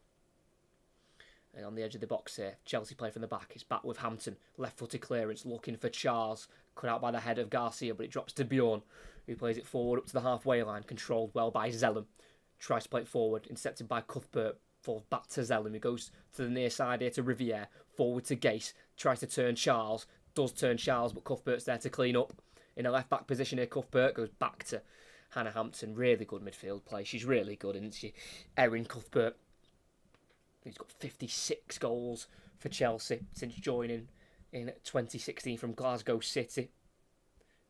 And on the edge of the box here, Chelsea play from the back. It's back with Hampton. Left-footed clearance, looking for Charles. Cut out by the head of Garcia, but it drops to Bjorn, who plays it forward up to the halfway line. Controlled well by Zellum. Tries to play it forward, intercepted by Cuthbert. Falls back to Zellum, who goes to the near side here to Riviere. Forward to Gase. Tries to turn Charles. Does turn Charles, but Cuthbert's there to clean up. In a left-back position here, Cuthbert goes back to Hannah Hampton. Really good midfield play. She's really good, isn't she? Erin Cuthbert. He's got 56 goals for Chelsea since joining in 2016 from Glasgow City.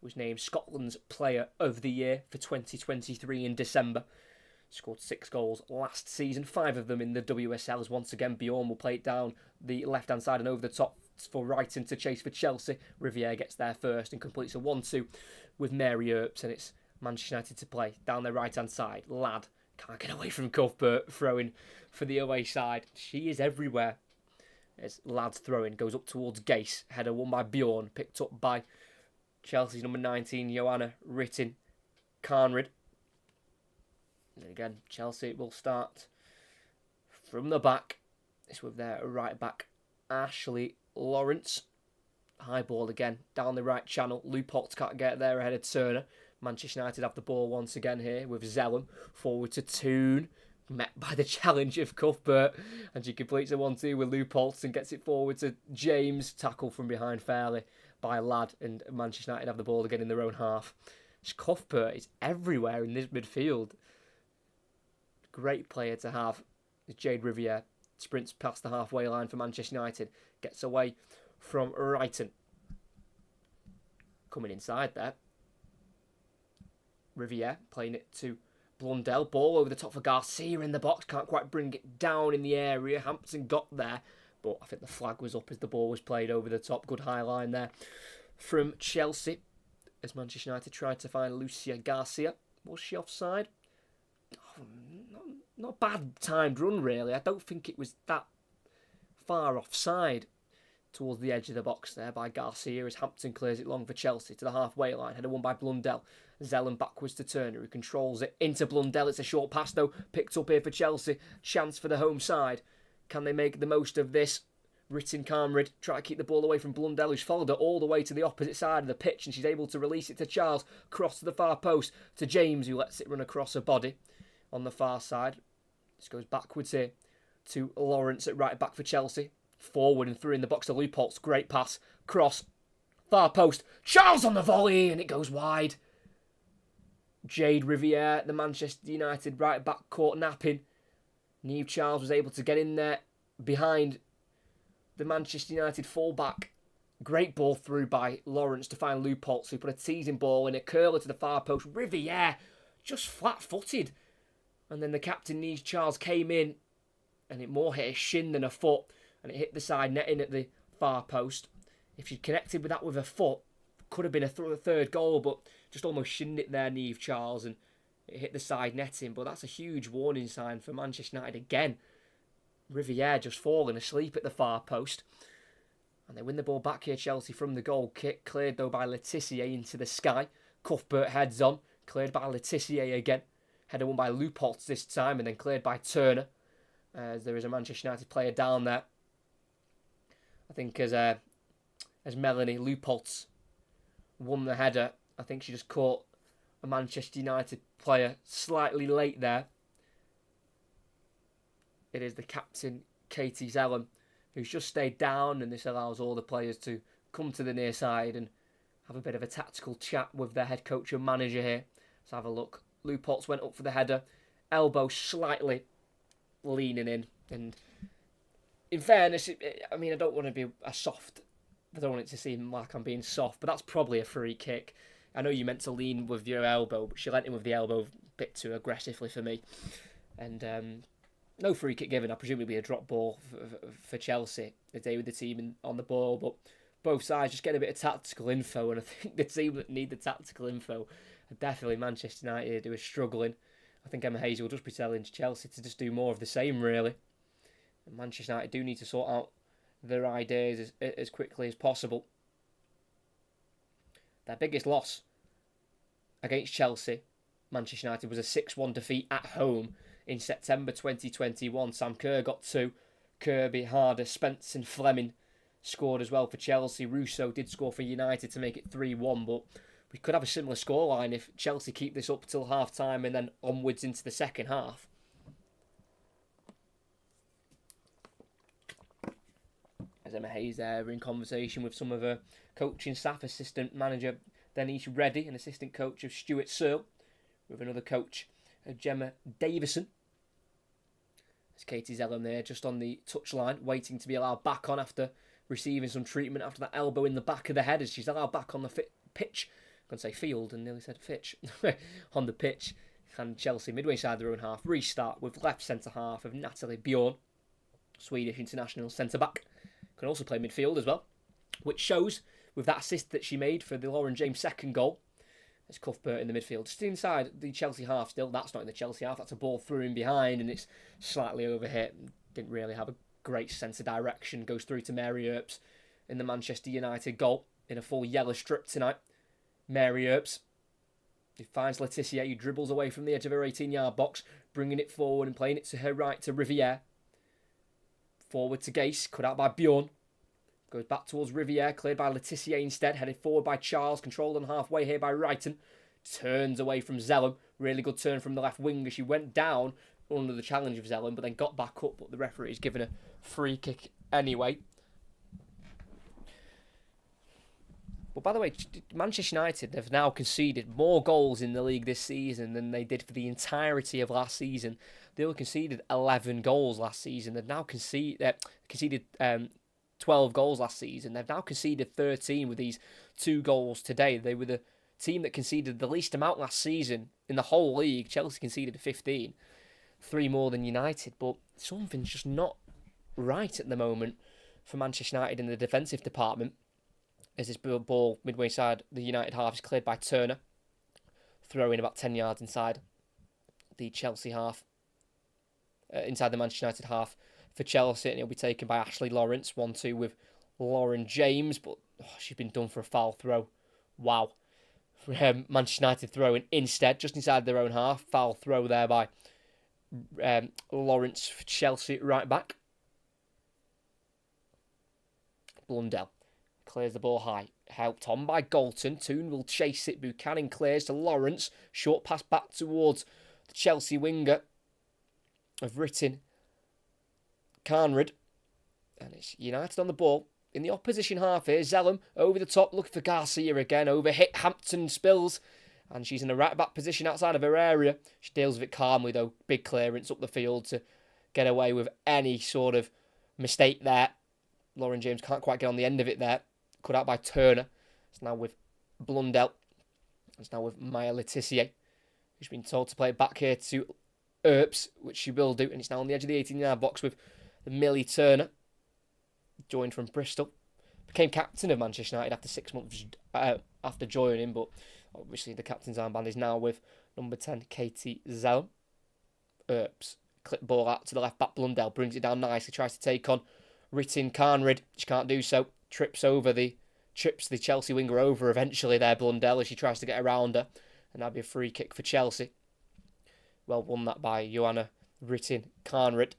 Was named Scotland's Player of the Year for 2023 in December. Scored 6 goals last season, 5 of them in the WSLs. Once again, Bjorn will play it down the left-hand side and over the top for Wrighton to chase for Chelsea. Riviere gets there first and completes a 1-2 with Mary Earps, and it's Manchester United to play down their right-hand side. Ladd can't get away from Cuthbert, throwing for the away side. She is everywhere. As Ladd's throwing goes up towards Gase. Header won by Bjorn, picked up by Chelsea's number 19, Joanna Ritten Carnrid. And again, Chelsea will start from the back. It's with their right back, Ashley Lawrence. High ball again, down the right channel. Leupolz can't get there ahead of Turner. Manchester United have the ball once again here with Zellum. Forward to Toon. Met by the challenge of Cuthbert. And she completes a 1-2 with Leupolz and gets it forward to James. Tackle from behind fairly by Ladd. And Manchester United have the ball again in their own half. Cuthbert is everywhere in this midfield. Great player to have. Jade Riviere sprints past the halfway line for Manchester United. Gets away from Wrighton. Coming inside there. Riviere playing it to Blundell. Ball over the top for Garcia in the box. Can't quite bring it down in the area. Hampton got there, but I think the flag was up as the ball was played over the top. Good high line there from Chelsea as Manchester United tried to find Lucia Garcia. Was she offside? Oh, not bad timed run, really. I don't think it was that far offside. Towards the edge of the box there by Garcia as Hampton clears it long for Chelsea to the halfway line. Header won by Blundell. Zellum backwards to Turner, who controls it into Blundell. It's a short pass though, picked up here for Chelsea. Chance for the home side. Can they make the most of this? Ritten Carnrid try to keep the ball away from Blundell, who's followed her all the way to the opposite side of the pitch, and she's able to release it to Charles. Cross to the far post to James, who lets it run across her body on the far side. This goes backwards here to Lawrence at right back for Chelsea. Forward and through in the box to Leupolz. Great pass. Cross. Far post. Charles on the volley, and it goes wide. Jade Riviere, the Manchester United right back, caught napping. Niamh Charles was able to get in there behind the Manchester United fullback. Great ball through by Lawrence to find Leupolz, who put a teasing ball in a curler to the far post. Riviere just flat-footed. And then the captain, Niamh Charles, came in and it more hit a shin than a foot, and it hit the side netting at the far post. If she'd connected with that with her foot, could have been a third goal, but just almost shinned it there, Niamh Charles, and it hit the side netting. But that's a huge warning sign for Manchester United again. Riviere just falling asleep at the far post. And they win the ball back here, Chelsea, from the goal kick. Cleared, though, by Laetitia into the sky. Cuthbert heads on. Cleared by Laetitia again. Header won by Leupolz this time, and then cleared by Turner. As there is a Manchester United player down there. I think as Melanie Leupolz won the header, I think she just caught a Manchester United player slightly late there. It is the captain, Katie Zellum, who's just stayed down, and this allows all the players to come to the near side and have a bit of a tactical chat with their head coach and manager here. Let's have a look. Leupolz went up for the header, elbow slightly leaning in, and in fairness, I mean, I don't want to be I don't want it to seem like I'm being soft, but that's probably a free kick. I know you meant to lean with your elbow, but she leant in with the elbow a bit too aggressively for me. And no free kick given. I presume it'll be a drop ball for Chelsea the day with the team on the ball, but both sides just get a bit of tactical info, and I think the team that need the tactical info are definitely Manchester United, who are struggling. I think Emma Hayes will just be telling Chelsea to just do more of the same, really. And Manchester United do need to sort out their ideas as quickly as possible. Their biggest loss against Chelsea, Manchester United, was a 6-1 defeat at home in September 2021. Sam Kerr got 2. Kirby, Harder, Spence and Fleming scored as well for Chelsea. Russo did score for United to make it 3-1, but we could have a similar scoreline if Chelsea keep this up till half-time and then onwards into the second half. As Emma Hayes there in conversation with some of her coaching staff, assistant manager Denise Reddy and assistant coach of Stuart Searle, with another coach, Gemma Davison. There's Katie Zellum there just on the touchline, waiting to be allowed back on after receiving some treatment after that elbow in the back of the head, as she's allowed back on the pitch. I'm going to say field and nearly said pitch. On the pitch. And Chelsea midway inside their own half restart with left centre half of Natalie Bjorn, Swedish international centre back. Can also play midfield as well, which shows with that assist that she made for the Lauren James second goal. It's Cuthbert in the midfield, just inside the Chelsea half still. That's not in the Chelsea half, that's a ball through in behind, and it's slightly overhit. Didn't really have a great sense of direction. Goes through to Mary Earps in the Manchester United goal in a full yellow strip tonight. Mary Earps, he finds Laetitia, who dribbles away from the edge of her 18-yard box, bringing it forward and playing it to her right to Riviere. Forward to Gase, cut out by Bjorn. Goes back towards Riviere, cleared by Laetitia instead. Headed forward by Charles, controlled on halfway here by Wrighton. Turns away from Zellum. Really good turn from the left wing as she went down under the challenge of Zellum, but then got back up. But the referee's given a free kick anyway. But by the way, Manchester United have now conceded more goals in the league this season than they did for the entirety of last season. They only conceded 11 goals last season. They've now conceded 12 goals last season. They've now conceded 13 with these 2 goals today. They were the team that conceded the least amount last season in the whole league. Chelsea conceded 15, 3 more than United. But something's just not right at the moment for Manchester United in the defensive department. As this ball midway inside the United half is cleared by Turner. Throw in about 10 yards inside the Chelsea half. Inside the Manchester United half for Chelsea, and it'll be taken by Ashley Lawrence. 1-2 with Lauren James, but she's been done for a foul throw. Wow. Manchester United throwing instead, just inside their own half. Foul throw there by Lawrence for Chelsea right back. Blundell clears the ball high. Helped on by Galton. Toon will chase it. Buchanan clears to Lawrence. Short pass back towards the Chelsea winger of Written. Carnrad. And it's United on the ball. In the opposition half here, Zellum over the top, looking for Garcia again. Overhit Hampton Spills. And she's in a right back position outside of her area. She deals with it calmly though. Big clearance up the field to get away with any sort of mistake there. Lauren James can't quite get on the end of it there. Cut out by Turner. It's now with Blundell. It's now with Maya Letitia, who's been told to play it back here to Earps, which she will do, and it's now on the edge of the 18-yard box with Millie Turner, joined from Bristol. Became captain of Manchester United after 6 months after joining, but obviously the captain's armband is now with number 10, Katie Zellum. Earps, clip ball out to the left back, Blundell brings it down nicely, tries to take on Ritin Carnrid. She can't do so, trips the Chelsea winger over eventually there, Blundell, as she tries to get around her, and that'd be a free kick for Chelsea. Well won that by Joanna Ritin Carnrid,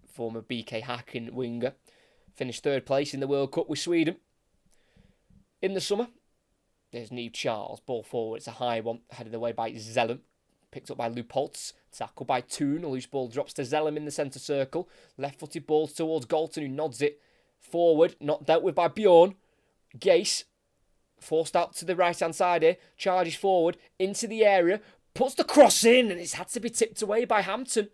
former BK Häcken winger. Finished third place in the World Cup with Sweden. In the summer, there's Neve Charles, ball forward, it's a high one, headed away by Zellum. Picked up by Leupolz, tackled by Toon, a loose ball drops to Zellum in the centre circle. Left-footed ball towards Galton, who nods it forward, not dealt with by Bjorn. Gase, forced out to the right-hand side here, charges forward into the area, puts the cross in, and it's had to be tipped away by Hampton.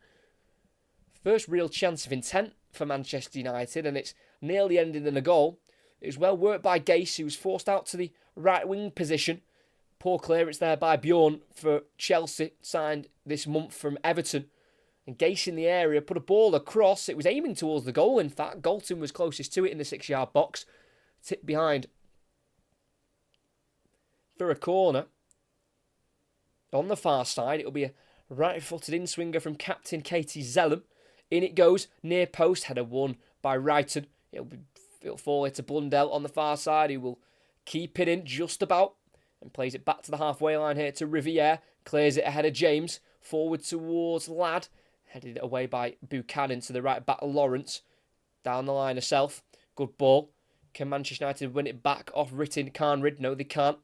First real chance of intent for Manchester United, and it's nearly ended in a goal. It was well worked by Gase, who was forced out to the right wing position. Poor clearance there by Bjorn for Chelsea, signed this month from Everton. And Gase in the area put a ball across. It was aiming towards the goal, in fact. Galton was closest to it in the 6-yard box. Tipped behind for a corner. On the far side, it'll be a right-footed in-swinger from captain Katie Zellum. In it goes, near post, header won by Wrighton. It'll fall into Blundell on the far side, who will keep it in just about and plays it back to the halfway line here to Riviere. Clears it ahead of James. Forward towards Ladd. Headed away by Buchanan to the right back Lawrence. Down the line herself. Good ball. Can Manchester United win it back off Ritin Carnrid? No, they can't.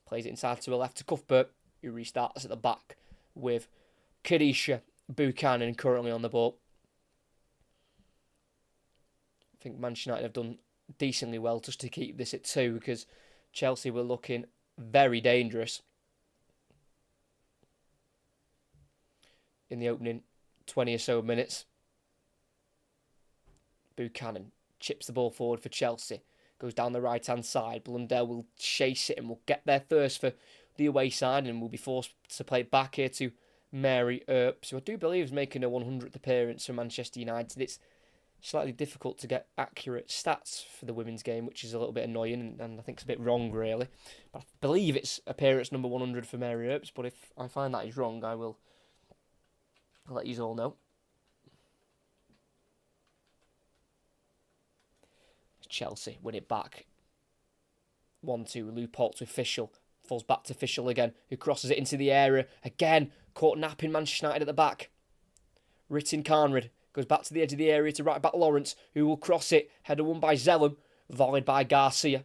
Plays it inside to a left to Cuthbert, who restarts at the back with Kadisha Buchanan currently on the ball. I think Manchester United have done decently well just to keep this at 2, because Chelsea were looking very dangerous in the opening 20 or so minutes. Buchanan chips the ball forward for Chelsea. Goes down the right-hand side. Blundell will chase it and will get there first for the away side and will be forced to play back here to Mary Earps, who I do believe is making her 100th appearance for Manchester United. It's slightly difficult to get accurate stats for the women's game, which is a little bit annoying and I think it's a bit wrong, really. But I believe it's appearance number 100 for Mary Earps, but if I find that is wrong, I'll let you all know. Chelsea win it back. 1-2, Leupolz with Fischl. Falls back to Fischl again, who crosses it into the area. Again, caught napping Manchester United at the back. Ritin Carnrid goes back to the edge of the area to right back Lawrence, who will cross it. Header won by Zellum, volleyed by Garcia.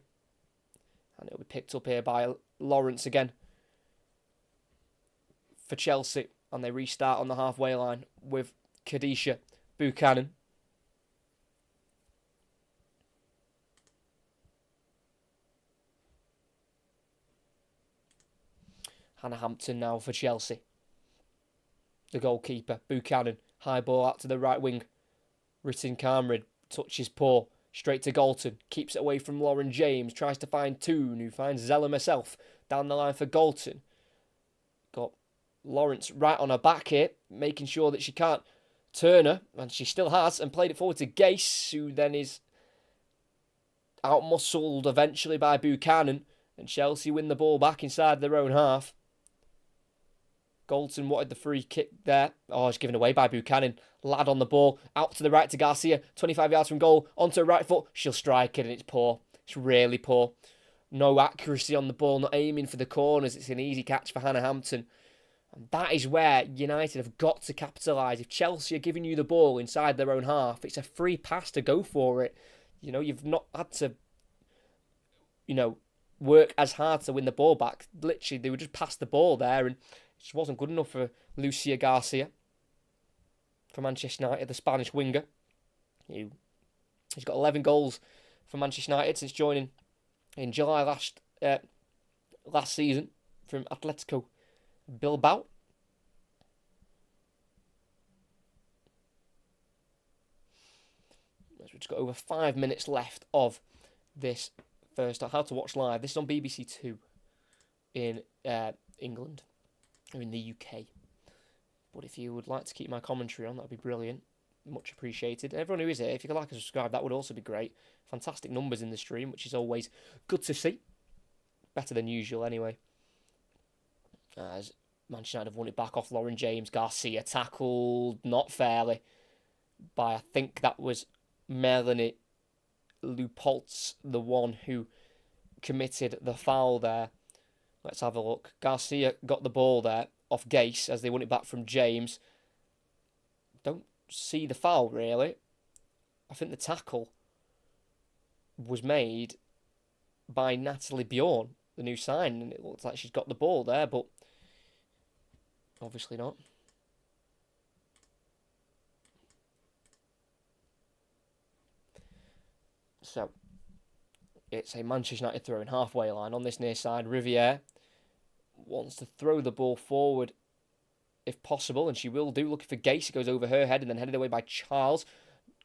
And it'll be picked up here by Lawrence again for Chelsea. And they restart on the halfway line with Kadisha Buchanan. Hannah Hampton now for Chelsea. The goalkeeper, Buchanan. High ball out to the right wing. Ritin Carnrid touches poor. Straight to Galton. Keeps it away from Lauren James. Tries to find Toon, who finds Zellum herself. Down the line for Galton. Got Lawrence right on her back here, making sure that she can't turn her. And she still has. And played it forward to Gase, who then is out-muscled eventually by Buchanan. And Chelsea win the ball back inside their own half. Galton wanted the free kick there. Oh, it's given away by Buchanan. Ladd on the ball. Out to the right to Garcia. 25 yards from goal. Onto her right foot. She'll strike it and it's poor. It's really poor. No accuracy on the ball. Not aiming for the corners. It's an easy catch for Hannah Hampton. And that is where United have got to capitalise. If Chelsea are giving you the ball inside their own half, it's a free pass to go for it. You know, you've not had to, work as hard to win the ball back. Literally, they would just pass the ball there and it just wasn't good enough for Lucia Garcia for Manchester United, the Spanish winger. He's got 11 goals for Manchester United since joining in July last season from Atletico Bilbao. We've just got over 5 minutes left of this first. How to watch live. This is on BBC Two in England, or in the UK. But if you would like to keep my commentary on, that would be brilliant. Much appreciated. Everyone who is here, if you could like and subscribe, that would also be great. Fantastic numbers in the stream, which is always good to see. Better than usual, anyway. As Manchester United have won it back off Lauren James. Garcia tackled, not fairly, by, I think that was Melanie Lupoltz, the one who committed the foul there. Let's have a look. Garcia got the ball there off Gase as they won it back from James. Don't see the foul, really. I think the tackle was made by Natalie Bjorn, the new sign, and it looks like she's got the ball there, but obviously not. So, it's a Manchester United throwing halfway line on this near side. Riviere wants to throw the ball forward if possible, and she will do, looking for Gase. It goes over her head and then headed away by Charles.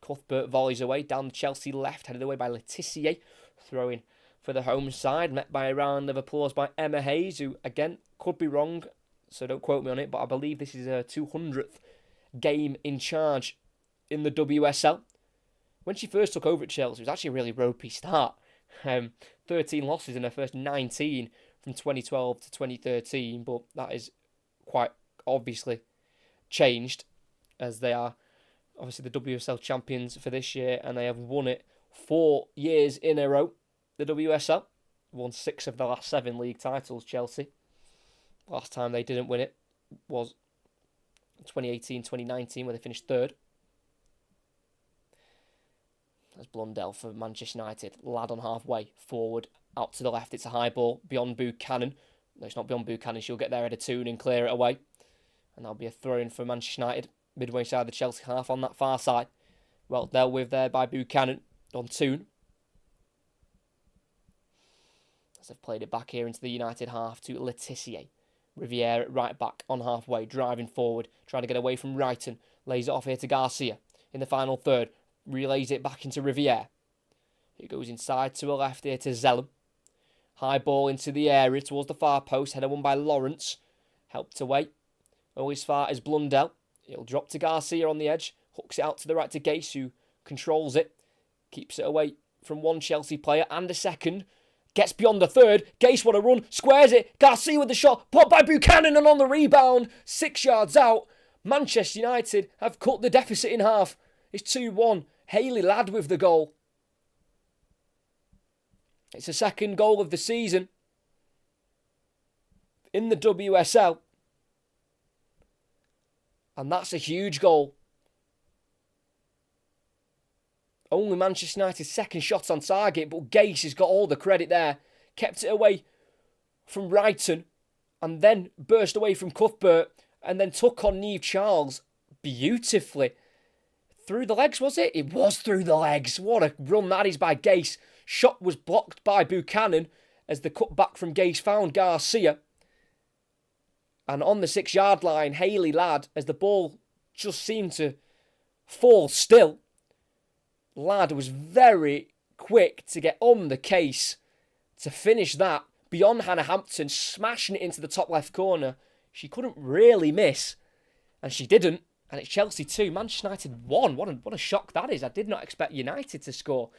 Cuthbert volleys away down the Chelsea left, headed away by Letitia, throwing for the home side, met by a round of applause by Emma Hayes, who, again, could be wrong, so don't quote me on it, but I believe this is her 200th game in charge in the WSL. When she first took over at Chelsea, it was actually a really ropey start. 13 losses in her first 19 from 2012 to 2013, but that is quite obviously changed, as they are obviously the WSL champions for this year, and they have won it 4 years in a row. The WSL won 6 of the last 7 league titles, Chelsea. Last time they didn't win it was 2018-2019, where they finished 3rd. That's Blundell for Manchester United. Lad on halfway, forward, out to the left. It's a high ball beyond Buchanan. No, it's not beyond Buchanan. She'll get there at a Toon and clear it away. And that'll be a throw-in for Manchester United. Midway side of the Chelsea half on that far side. Well dealt with there by Buchanan on Toon. As they've played it back here into the United half to Letitia. Riviere at right back on halfway, driving forward, trying to get away from Wrighton. Lays it off here to Garcia in the final third. Relays it back into Riviere. It goes inside to a left here to Zellum. High ball into the area towards the far post. Header won by Lawrence. Helped away. Only as far as Blundell. It'll drop to Garcia on the edge. Hooks it out to the right to Gase, who controls it. Keeps it away from one Chelsea player and a second. Gets beyond the third. Gase want to run. Squares it. Garcia with the shot. Popped by Buchanan, and on the rebound. 6 yards out. Manchester United have cut the deficit in half. It's 2-1. Hayley Ladd with the goal. It's the second goal of the season in the WSL. And that's a huge goal. Only Manchester United's second shot on target, but Gase has got all the credit there. Kept it away from Wrighton and then burst away from Cuthbert and then took on Niamh Charles beautifully. Through the legs, was it? It was through the legs. What a run that is by Gase. Shot was blocked by Buchanan as the cutback from Gase found Garcia. And on the 6 yard line, Hayley Ladd, as the ball just seemed to fall still, Ladd was very quick to get on the case to finish that beyond Hannah Hampton, smashing it into the top left corner. She couldn't really miss, and she didn't. And it's Chelsea 2, Manchester United 1. What a shock that is. I did not expect United to score.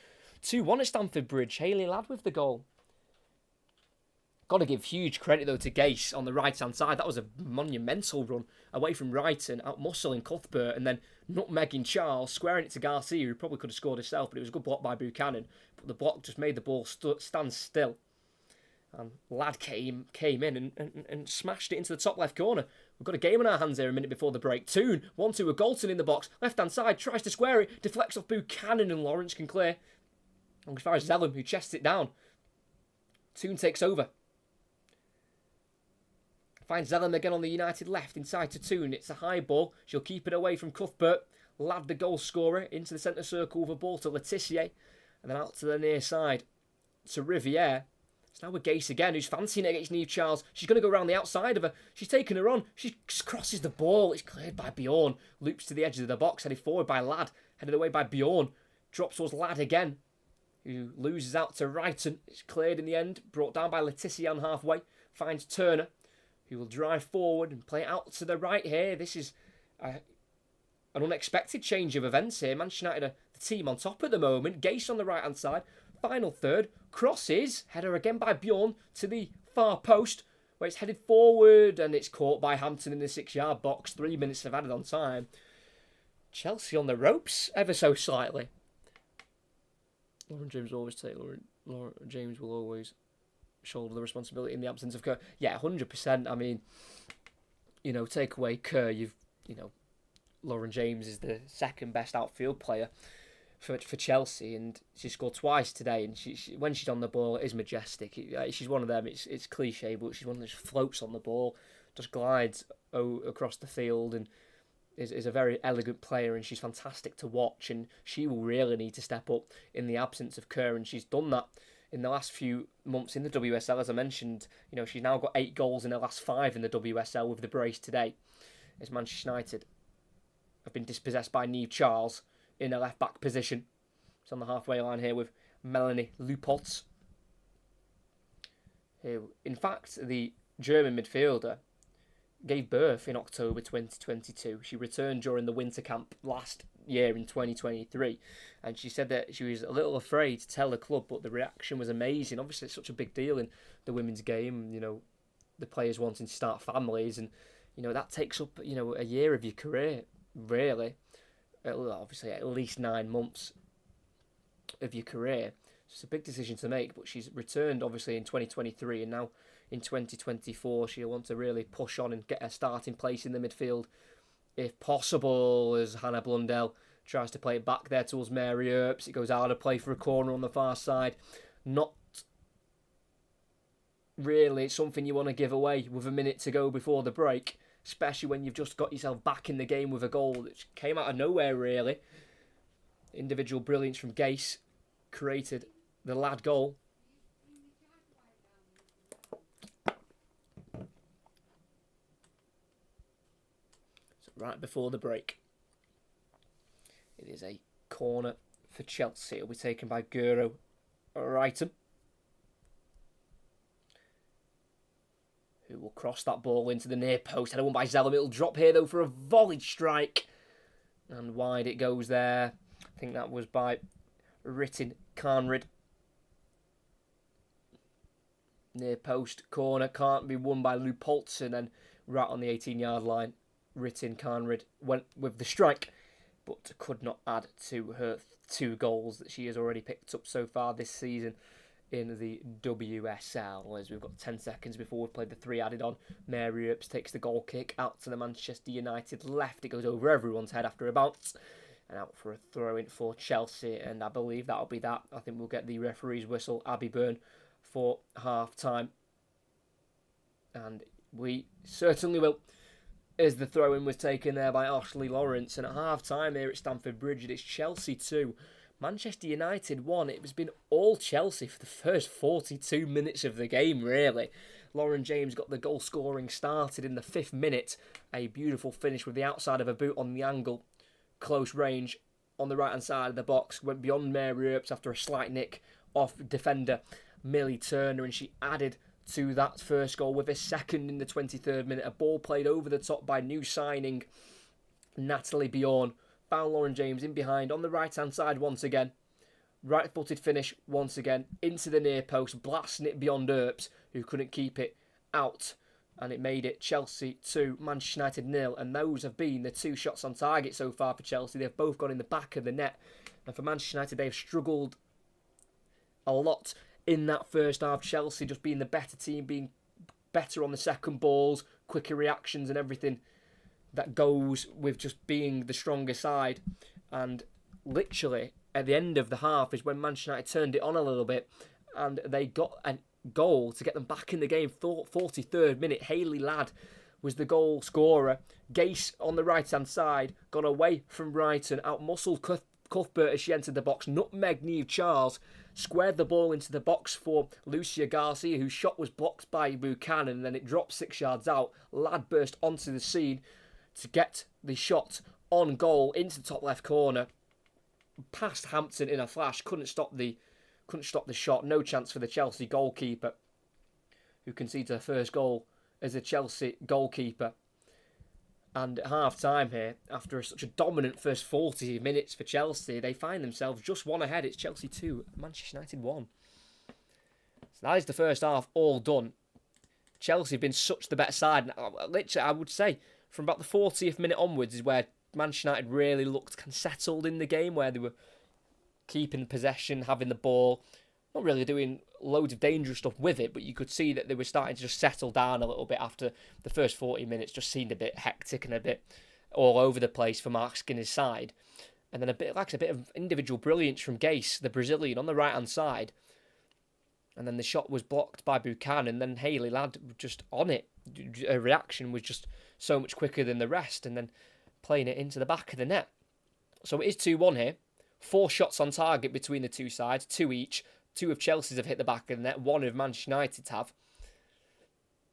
2-1 at Stamford Bridge. Hayley Ladd with the goal. Got to give huge credit, though, to Gase on the right-hand side. That was a monumental run away from Wrighton, out-muscling Cuthbert, and then nutmegging Charles, squaring it to Garcia, who probably could have scored himself, but it was a good block by Buchanan. But the block just made the ball stand still. And Ladd came in and smashed it into the top left corner. We've got a game on our hands here a minute before the break. Toon, 1-2 with Galton in the box. Left-hand side, tries to square it, deflects off Buchanan, and Lawrence can clear. And as far as Zellum, who chests it down. Toon takes over. Finds Zellum again on the United left, inside to Toon. It's a high ball. She'll keep it away from Cuthbert. Ladd, the goal scorer, into the centre circle with a ball to Letitia. And then out to the near side to Riviere. It's now with Gase again, who's fancying it against Niamh Charles. She's going to go around the outside of her. She's taken her on. She crosses the ball. It's cleared by Bjorn. Loops to the edge of the box, headed forward by Ladd. Headed away by Bjorn. Drops towards Ladd again, who loses out to Wrighton. It's cleared in the end. Brought down by Letitia on halfway. Finds Turner, who will drive forward and play it out to the right here. This is an unexpected change of events here. Manchester United are the team on top at the moment. Gase on the right-hand side. Final third. Crosses. Header again by Bjorn to the far post, where it's headed forward and it's caught by Hampton in the 6-yard box. 3 minutes have added on time. Chelsea on the ropes ever so slightly. Lauren James will always take. Lauren James will always shoulder the responsibility in the absence of Kerr. Yeah, 100%. I mean, take away Kerr, Lauren James is the second best outfield player for Chelsea, and she scored twice today. And she when she's on the ball, it is majestic. She's one of them. It's cliche, but she's one that just floats on the ball, just glides across the field, and is a very elegant player. And she's fantastic to watch. And she will really need to step up in the absence of Kerr, and she's done that in the last few months in the WSL. As I mentioned, she's now got 8 goals in her last 5 in the WSL with the brace today. As Manchester United have been dispossessed by Niamh Charles in a left-back position. It's on the halfway line here with Melanie Leupolz. Who, in fact, the German midfielder gave birth in October 2022. She returned during the winter camp last year in 2023, and she said that she was a little afraid to tell the club, but the reaction was amazing. Obviously, it's such a big deal in the women's game, the players wanting to start families, and that takes up a year of your career, really. Obviously at least 9 months of your career. It's a big decision to make, but she's returned obviously in 2023, and now in 2024 she'll want to really push on and get a starting place in the midfield if possible, as Hannah Blundell tries to play it back there towards Mary Earps. It goes out of play for a corner on the far side. Not really something you want to give away with a minute to go before the break, especially when you've just got yourself back in the game with a goal that came out of nowhere, really. Individual brilliance from Gase created the lad goal. So right before the break, it is a corner for Chelsea. It'll be taken by Guro Reiten, who will cross that ball into the near post. Header won by Zellum. It'll drop here, though, for a volleyed strike. And wide it goes there. I think that was by Ritten Carnrid. Near post corner. Can't be won by Leupolz. And then right on the 18-yard line, Ritten Carnrid went with the strike, but could not add to her 2 goals that she has already picked up so far this season in the WSL. As we've got 10 seconds before we've played the 3 added on. Mary Earps takes the goal kick out to the Manchester United left. It goes over everyone's head after a bounce and out for a throw-in for Chelsea, and I believe that'll be that. I think we'll get the referee's whistle, Abby Byrne, for half-time, and we certainly will, as the throw-in was taken there by Ashley Lawrence. And at half-time here at Stamford Bridge, it's Chelsea 2, Manchester United 1. It has been all Chelsea for the first 42 minutes of the game, really. Lauren James got the goal scoring started in the 5th minute. A beautiful finish with the outside of a boot on the angle. Close range on the right-hand side of the box. Went beyond Mary Earps after a slight nick off defender Millie Turner, and she added to that first goal with a second in the 23rd minute. A ball played over the top by new signing Natalie Bjorn. Found Lauren James in behind on the right-hand side once again. Right-footed finish once again into the near post, blasting it beyond Earps, who couldn't keep it out. And it made it Chelsea 2, Manchester United 0. And those have been the 2 shots on target so far for Chelsea. They've both gone in the back of the net. And for Manchester United, they've struggled a lot in that first half. Chelsea just being the better team, being better on the second balls, quicker reactions and everything that goes with just being the stronger side. And literally at the end of the half is when Manchester United turned it on a little bit, and they got a goal to get them back in the game. 43rd minute, Hayley Ladd was the goal scorer. Gase on the right hand side got away from Brighton, out-muscled Cuthbert as she entered the box, nutmegged Niamh Charles, squared the ball into the box for Lucia Garcia, whose shot was blocked by Buchanan, and then it dropped 6 yards out. Ladd burst onto the scene to get the shot on goal into the top left corner, past Hampton in a flash. Couldn't stop the shot. No chance for the Chelsea goalkeeper, who conceded her first goal as a Chelsea goalkeeper. And at half-time here, after such a dominant first 40 minutes for Chelsea, they find themselves just one ahead. It's Chelsea 2, Manchester United 1. So that is the first half all done. Chelsea have been such the better side. Literally, I would say, from about the 40th minute onwards is where Manchester United really looked kind of settled in the game, where they were keeping possession, having the ball, not really doing loads of dangerous stuff with it, but you could see that they were starting to just settle down a little bit after the first 40 minutes. Just seemed a bit hectic and a bit all over the place for Mark Skinner's side. And then a bit of individual brilliance from Gase, the Brazilian, on the right-hand side. And then the shot was blocked by Buchanan, and then Haley Ladd just on it. A reaction was just so much quicker than the rest, and then playing it into the back of the net. So it is 2-1 here. 4 shots on target between the two sides, 2 each. 2 of Chelsea's have hit the back of the net, 1 of Manchester United's have.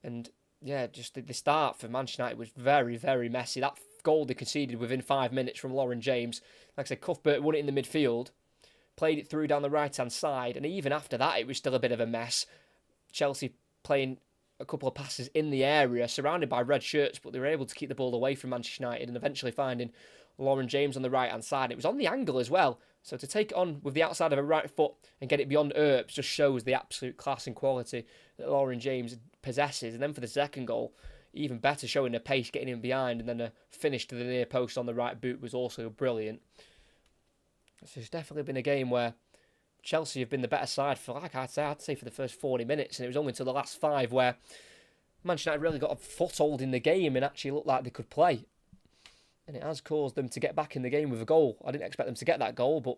And yeah, just the start for Manchester United was very, very messy. That goal they conceded within 5 minutes from Lauren James. Like I said, Cuthbert won it in the midfield, played it through down the right-hand side, and even after that, it was still a bit of a mess. Chelsea playing a couple of passes in the area, surrounded by red shirts, but they were able to keep the ball away from Manchester United and eventually finding Lauren James on the right-hand side. It was on the angle as well, so to take it on with the outside of her right foot and get it beyond Earps just shows the absolute class and quality that Lauren James possesses. And then for the second goal, even better, showing her pace, getting in behind, and then a finish to the near post on the right boot was also brilliant. So it's definitely been a game where Chelsea have been the better side for, like I'd say for the first 40 minutes, and it was only until the last 5 where Manchester United really got a foothold in the game and actually looked like they could play. And it has caused them to get back in the game with a goal. I didn't expect them to get that goal, but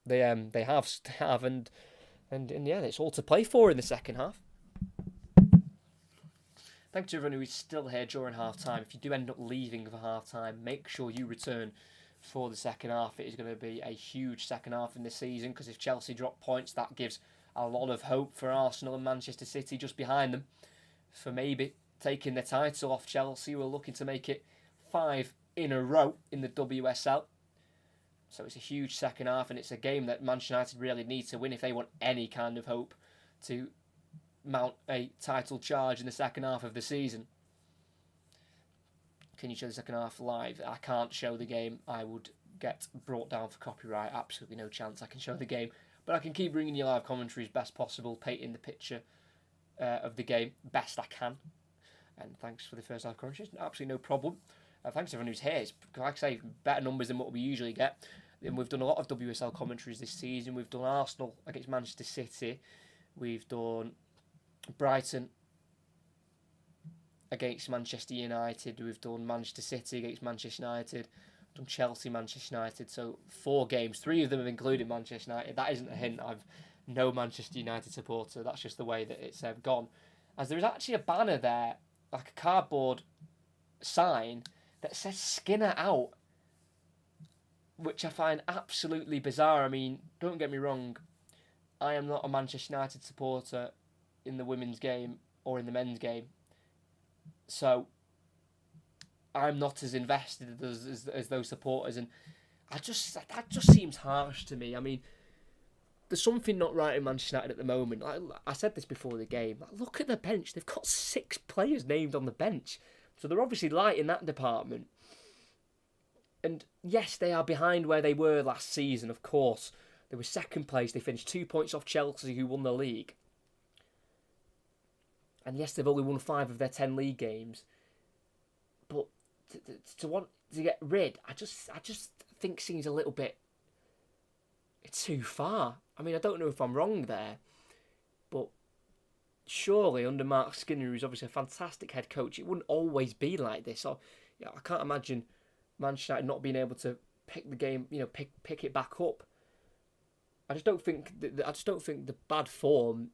they have, and yeah, it's all to play for in the second half. Thanks to everyone who is still here during half-time. If you do end up leaving for half-time, make sure you return for the second half. It is going to be a huge second half in this season, because if Chelsea drop points, that gives a lot of hope for Arsenal and Manchester City just behind them for maybe taking the title off Chelsea, who are looking to make it 5 in a row in the WSL. So it's a huge second half, and it's a game that Manchester United really need to win if they want any kind of hope to mount a title charge in the second half of the season. Can you show the second half live? I can't show the game. I would get brought down for copyright. Absolutely no chance I can show the game. But I can keep bringing you live commentaries best possible, painting the picture of the game best I can. And thanks for the first half commentaries. Absolutely no problem. Thanks to everyone who's here. It's, like I say, better numbers than what we usually get. And we've done a lot of WSL commentaries this season. We've done Arsenal against Manchester City. We've done Brighton against Manchester United. We've done Manchester City against Manchester United. We've done Chelsea, Manchester United. So 4 games. 3 of them have included Manchester United. That isn't a hint. I've no Manchester United supporter. That's just the way that it's gone. As there is actually a banner there, like a cardboard sign, that says Skinner out, which I find absolutely bizarre. I mean, don't get me wrong, I am not a Manchester United supporter in the women's game or in the men's game, so I'm not as invested as those supporters, and that just seems harsh to me. I mean, there's something not right in Manchester United at the moment. I said this before the game. Look at the bench. They've got 6 players named on the bench. So they're obviously light in that department. And yes, they are behind where they were last season, of course. They were second place. They finished 2 points off Chelsea, who won the league. And yes, they've only won 5 of their 10 league games. But to want to get rid, I just think seems a little bit too far. I mean, I don't know if I'm wrong there, but surely under Mark Skinner, who's obviously a fantastic head coach, it wouldn't always be like this. So, I can't imagine Manchester United not being able to pick the game, pick it back up. I just don't think the bad form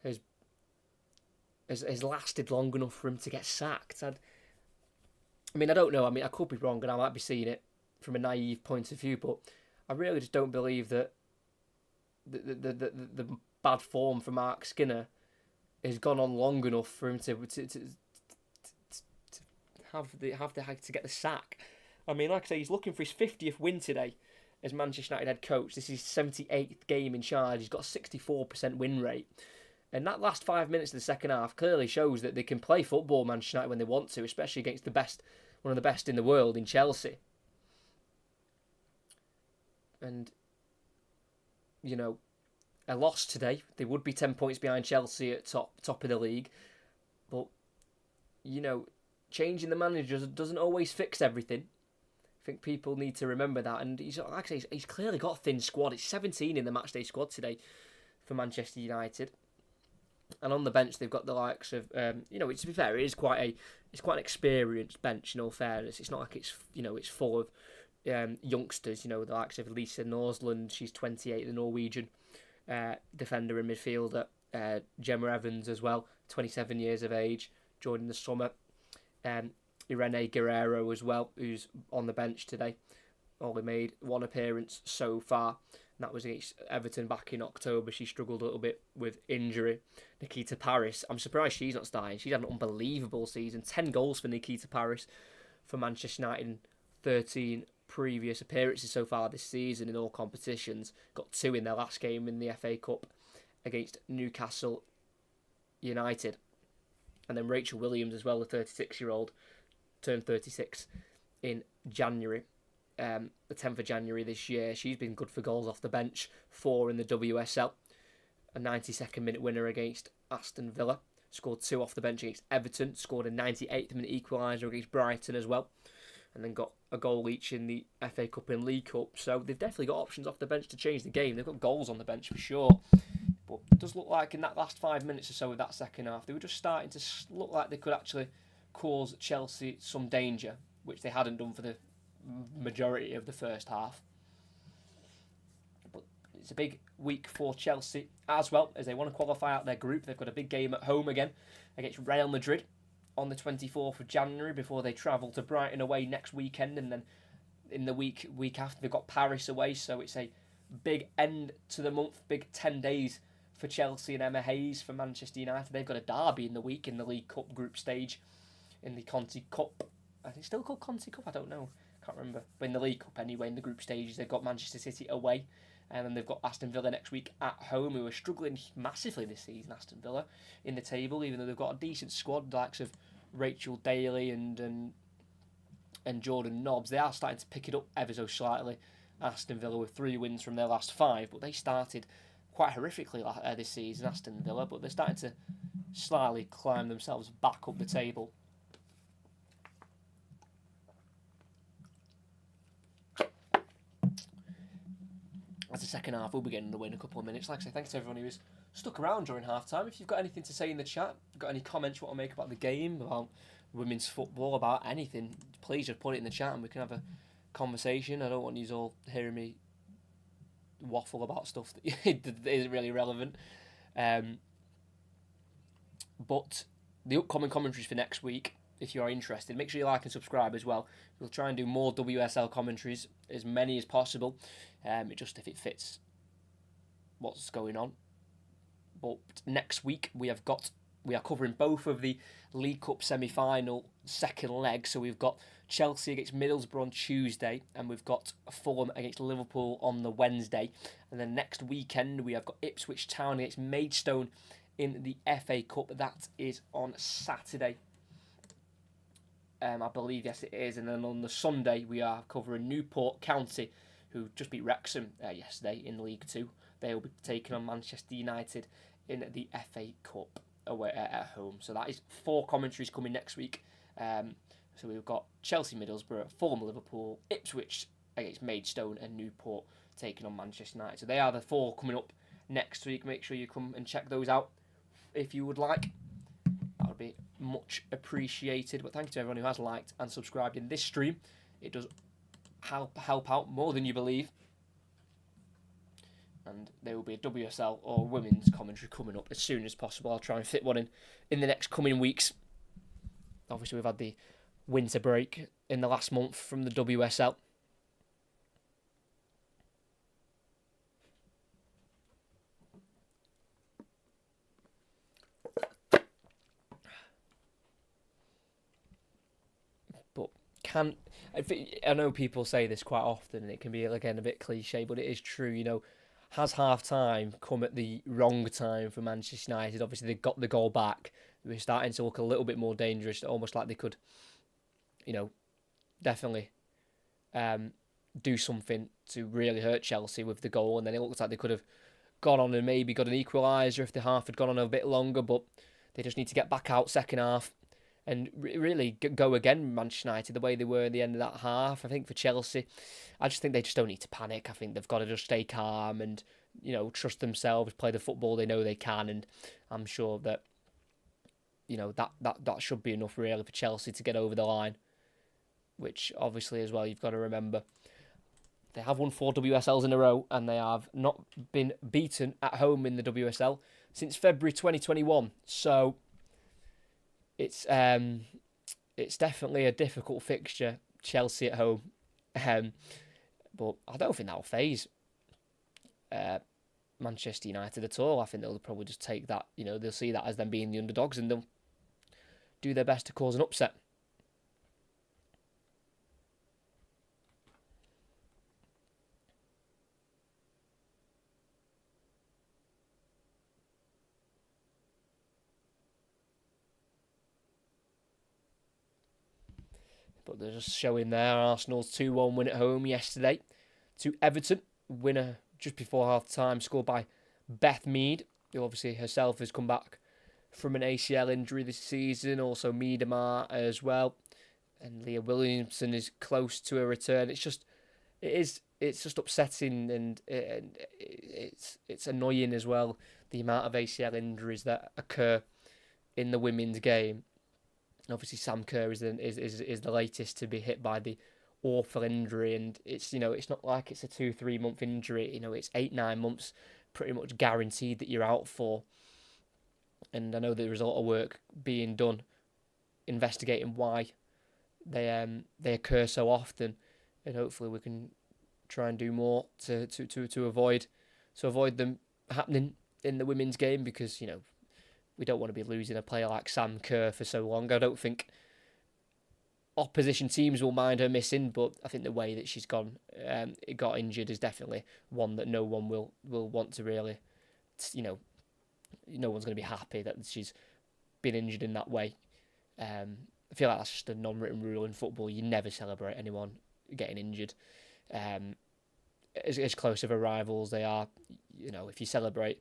has lasted long enough for him to get sacked. I mean, I don't know. I mean, I could be wrong, and I might be seeing it from a naive point of view, but I really just don't believe that the bad form for Mark Skinner has gone on long enough for him to get the sack. I mean, like I say, he's looking for his 50th win today as Manchester United head coach. This is his 78th game in charge. He's got a 64% win rate. And that last 5 minutes of the second half clearly shows that they can play football, Manchester United, when they want to, especially against the best, one of the best in the world in Chelsea. And, you know, a loss today, they would be 10 points behind Chelsea at top of the league. But, you know, changing the manager doesn't always fix everything. I think people need to remember that. And he's, like I say, he's clearly got a thin squad. It's 17 in the matchday squad today for Manchester United. And on the bench, they've got the likes of, you know, to be fair, it's quite an experienced bench, in all fairness. It's not like it's, you know, it's full of youngsters, you know, the likes of Lisa Norsland, she's 28, the Norwegian defender and midfielder. Gemma Evans as well, 27 years of age, joined in the summer. Irene Guerrero as well, who's on the bench today. Only made one appearance so far. And that was against Everton back in October. She struggled a little bit with injury. Nikita Paris, I'm surprised she's not starting. She's had an unbelievable season. 10 goals for Nikita Paris for Manchester United in 13 previous appearances so far this season in all competitions. Got 2 in their last game in the FA Cup against Newcastle United. And then Rachel Williams as well, the 36-year-old, turned 36 in January. The 10th of January this year. She's been good for goals off the bench, 4 in the WSL. A 92nd minute winner against Aston Villa. Scored 2 off the bench against Everton. Scored a 98th minute equaliser against Brighton as well. And then got a goal each in the FA Cup and League Cup. So they've definitely got options off the bench to change the game. They've got goals on the bench for sure. But it does look like in that last 5 minutes or so of that second half, they were just starting to look like they could actually cause Chelsea some danger, which they hadn't done for the majority of the first half. But it's a big week for Chelsea as well, as they want to qualify out their group. They've got a big game at home again against Real Madrid on the 24th of January before they travel to Brighton away next weekend, and then in the week after they've got Paris away. So it's a big end to the month, big 10 days for Chelsea and Emma Hayes for Manchester United. They've got a derby in the week in the League Cup group stage in the Conti Cup. I think it's still called Conti Cup, I don't know, can't remember. But in the League Cup anyway, in the group stages, they've got Manchester City away, and then they've got Aston Villa next week at home, who are struggling massively this season, Aston Villa, in the table, even though they've got a decent squad, the likes of Rachel Daly and Jordan Nobbs. They are starting to pick it up ever so slightly. Aston Villa with 3 wins from their last 5, but they started quite horrifically this season, Aston Villa, but they're starting to slightly climb themselves back up the table. As the second half, we'll be getting the win in a couple of minutes. Like I say, thanks to everyone who was stuck around during half time. If you've got anything to say in the chat, got any comments you want to make about the game, about women's football, about anything, please just put it in the chat and we can have a conversation. I don't want you all hearing me waffle about stuff that isn't really relevant. But the upcoming commentaries for next week, if you are interested, make sure you like and subscribe as well. We'll try and do more WSL commentaries, as many as possible, just if it fits what's going on. But next week we are covering both of the League Cup semi-final second leg. So we've got Chelsea against Middlesbrough on Tuesday, and we've got Fulham against Liverpool on the Wednesday. And then next weekend we have got Ipswich Town against Maidstone in the FA Cup. That is on Saturday. I believe, yes it is. And then on the Sunday we are covering Newport County, who just beat Wrexham yesterday in League 2. They will be taking on Manchester United in the FA Cup away at home. So that is 4 commentaries coming next week. So we've got Chelsea, Middlesbrough, Fulham, Liverpool, Ipswich against Maidstone, and Newport taking on Manchester United. So they are the 4 coming up next week. Make sure you come and check those out if you would like. That would be much appreciated. But thank you to everyone who has liked and subscribed in this stream. It does help out more than you believe. And there will be a WSL or women's commentary coming up as soon as possible. I'll try and fit one in the next coming weeks. Obviously, we've had the winter break in the last month from the WSL. But I know people say this quite often, and it can be, again, a bit cliche, but it is true, you know. has half time come at the wrong time for Manchester United? Obviously, they got the goal back. They were starting to look a little bit more dangerous, almost like they could, definitely do something to really hurt Chelsea with the goal. And then it looks like they could have gone on and maybe got an equaliser if the half had gone on a bit longer, but they just need to get back out second half and really go again, Manchester United, the way they were at the end of that half. I think for Chelsea, I just think they just don't need to panic. I think they've got to just stay calm and, trust themselves, play the football they know they can, and I'm sure that, that should be enough really for Chelsea to get over the line, which obviously as well you've got to remember. They have won 4 WSLs in a row, and they have not been beaten at home in the WSL since February 2021. So it's definitely a difficult fixture, Chelsea at home. But I don't think that'll faze Manchester United at all. I think they'll probably just take that, they'll see that as them being the underdogs, and they'll do their best to cause an upset. But they're just showing there Arsenal's 2-1 win at home yesterday to Everton. Winner just before half-time, scored by Beth Mead, who obviously herself has come back from an ACL injury this season. Also Miedemar as well. And Leah Williamson is close to a return. It's just upsetting, and it's annoying as well, the amount of ACL injuries that occur in the women's game. Obviously, Sam Kerr is the latest to be hit by the awful injury, and it's not like it's a 2-3 month injury. It's 8-9 months, pretty much guaranteed that you're out for. And I know there is a lot of work being done investigating why they occur so often, and hopefully we can try and do more to avoid them happening in the women's game, because we don't want to be losing a player like Sam Kerr for so long. I don't think opposition teams will mind her missing, but I think the way that she's got injured is definitely one that no one will want to really, no one's going to be happy that she's been injured in that way. I feel like that's just a non-written rule in football. You never celebrate anyone getting injured. As close of a rival as they are, if you celebrate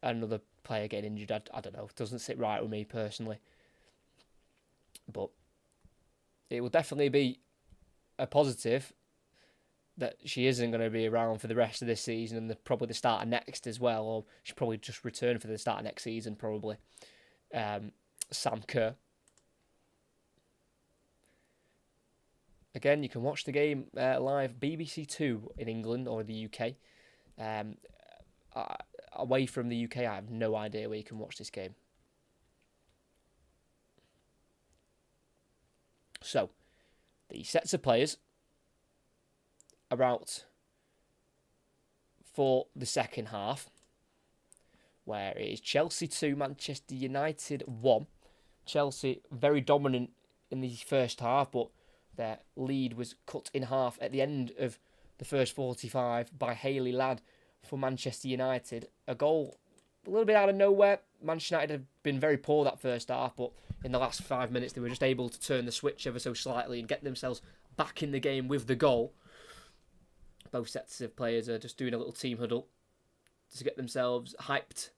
another player getting injured, I don't know, it doesn't sit right with me personally. But it will definitely be a positive that she isn't going to be around for the rest of this season, and probably the start of next as well, or she'll probably just return for the start of next season, probably. Sam Kerr. Again, you can watch the game live, BBC Two in England or the UK. Away from the UK, I have no idea where you can watch this game. So, the sets of players are out for the second half, where it is Chelsea 2, Manchester United 1. Chelsea very dominant in the first half, but their lead was cut in half at the end of the first 45 by Hayley Ladd for Manchester United. A goal a little bit out of nowhere. Manchester United have been very poor that first half, but in the last 5 minutes they were just able to turn the switch ever so slightly and get themselves back in the game with the goal. Both sets of players are just doing a little team huddle to get themselves hyped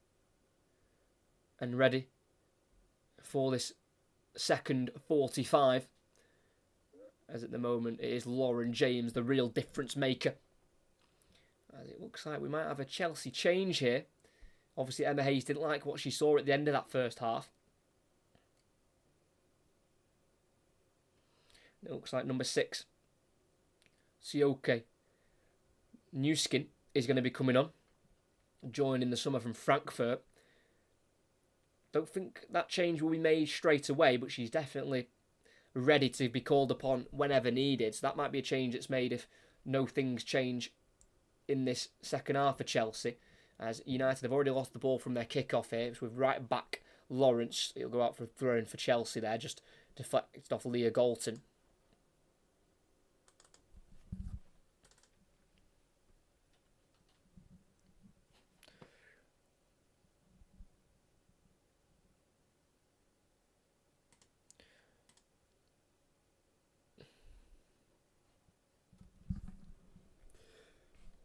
and ready for this second 45. As at the moment it is Lauren James, the real difference maker. As it looks like we might have a Chelsea change here. Obviously Emma Hayes didn't like what she saw at the end of that first half. It looks like number 6, Sioke Newskin, is going to be coming on, joined in the summer from Frankfurt. Don't think that change will be made straight away, but she's definitely ready to be called upon whenever needed. So that might be a change that's made if no things change in this second half for Chelsea, as United have already lost the ball from their kick-off here. It's with right back Lawrence. It'll go out for a throw-in for Chelsea there, just deflected off Leah Galton.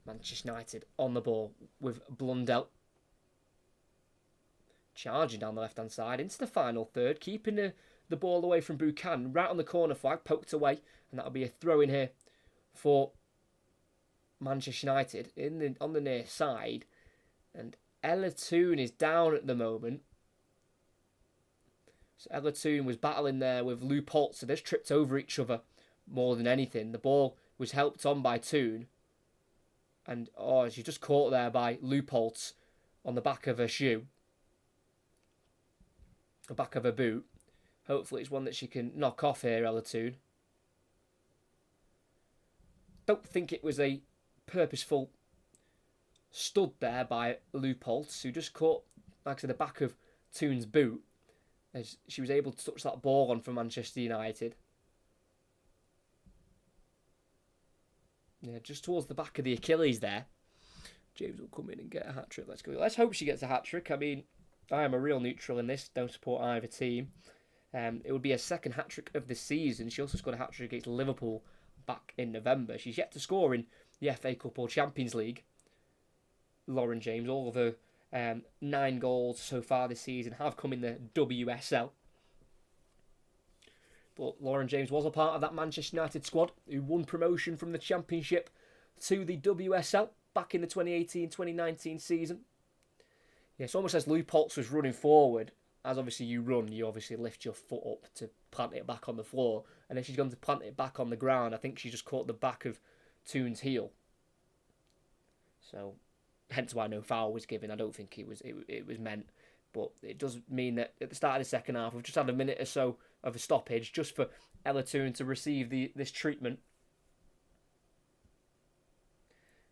Manchester United on the ball with Blundell. Charging down the left-hand side into the final third, keeping the ball away from Buchanan, right on the corner flag, poked away, and that'll be a throw in here for Manchester United on the near side. And Ella Toon is down at the moment. So Ella Toon was battling there with Lou Polt, so they just tripped over each other more than anything. The ball was helped on by Toon. And, she's just caught there by Lou Polt on the back of her shoe. The back of her boot. Hopefully it's one that she can knock off here, Ella Toon. Don't think it was a purposeful stud there by Lou Polt, who just caught, like I said, the back of Toon's boot as she was able to touch that ball on for Manchester United. Yeah, just towards the back of the Achilles there. James will come in and get a hat-trick. Let's go. Let's hope she gets a hat-trick. I mean, I am a real neutral in this. Don't support either team. It would be a second hat-trick of the season. She also scored a hat-trick against Liverpool back in November. She's yet to score in the FA Cup or Champions League. Lauren James, all of her 9 goals so far this season have come in the WSL. But Lauren James was a part of that Manchester United squad who won promotion from the Championship to the WSL back in the 2018-2019 season. Yeah, it's almost as Lou Potts was running forward. As obviously you run, you obviously lift your foot up to plant it back on the floor. And then she's gone to plant it back on the ground. I think she just caught the back of Toon's heel. So, hence why no foul was given. I don't think it was meant. But it does mean that at the start of the second half, we've just had a minute or so of a stoppage just for Ella Toon to receive this treatment.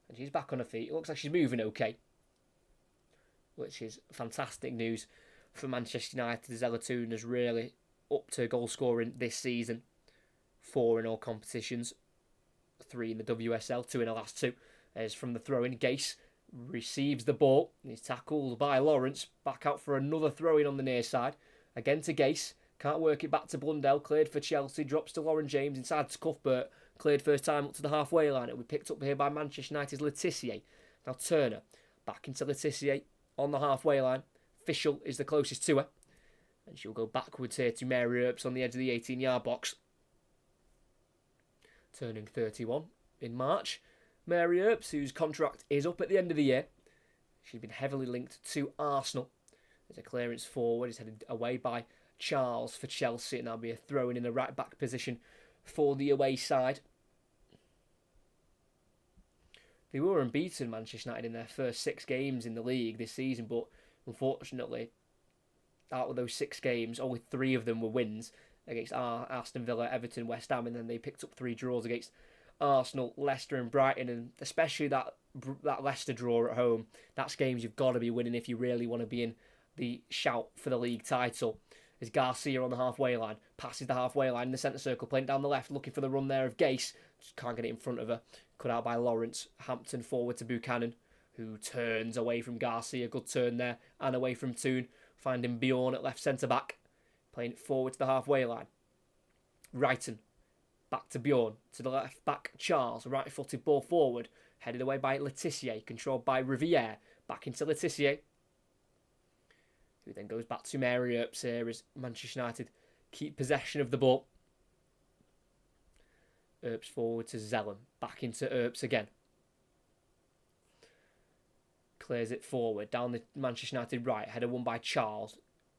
And she's back on her feet. It looks like she's moving okay. Which is fantastic news for Manchester United, as Ella Toon is really up to goal scoring this season. 4 in all competitions. 3 in the WSL, 2 in the last 2. As from the throw-in, Gase receives the ball. He's tackled by Lawrence. Back out for another throw-in on the near side. Again to Gase. Can't work it back to Blundell. Cleared for Chelsea. Drops to Lauren James. Inside to Cuthbert. Cleared first time up to the halfway line. It'll be picked up here by Manchester United's Letitia. Now Turner. Back into Letitia on the halfway line. Fischel is the closest to her. And she'll go backwards here to Mary Earps on the edge of the 18-yard box. Turning 31 in March. Mary Earps, whose contract is up at the end of the year. She's been heavily linked to Arsenal. There's a clearance forward. He's headed away by Charles for Chelsea. And that'll be a throw-in in the right-back position for the away side. They were unbeaten, Manchester United, in their first 6 games in the league this season. But unfortunately, out of those 6 games, only 3 of them were wins against Aston Villa, Everton, West Ham. And then they picked up 3 draws against Arsenal, Leicester and Brighton, and especially that Leicester draw at home. That's games you've got to be winning if you really want to be in the shout for the league title. As Garcia on the halfway line, passes the halfway line in the centre circle, playing down the left, looking for the run there of Gase. Just can't get it in front of her. Cut out by Lawrence. Hampton forward to Buchanan, who turns away from Garcia. Good turn there, and away from Toon. Finding Bjorn at left centre back, playing it forward to the halfway line. Wrighton. Back to Bjorn, to the left back Charles, right-footed ball forward, headed away by Letitia, controlled by Riviere, back into Letitia, who then goes back to Mary Earps here as Manchester United keep possession of the ball. Earps forward to Zelen, back into Earps again. Clears it forward, down the Manchester United right, header won by Charles,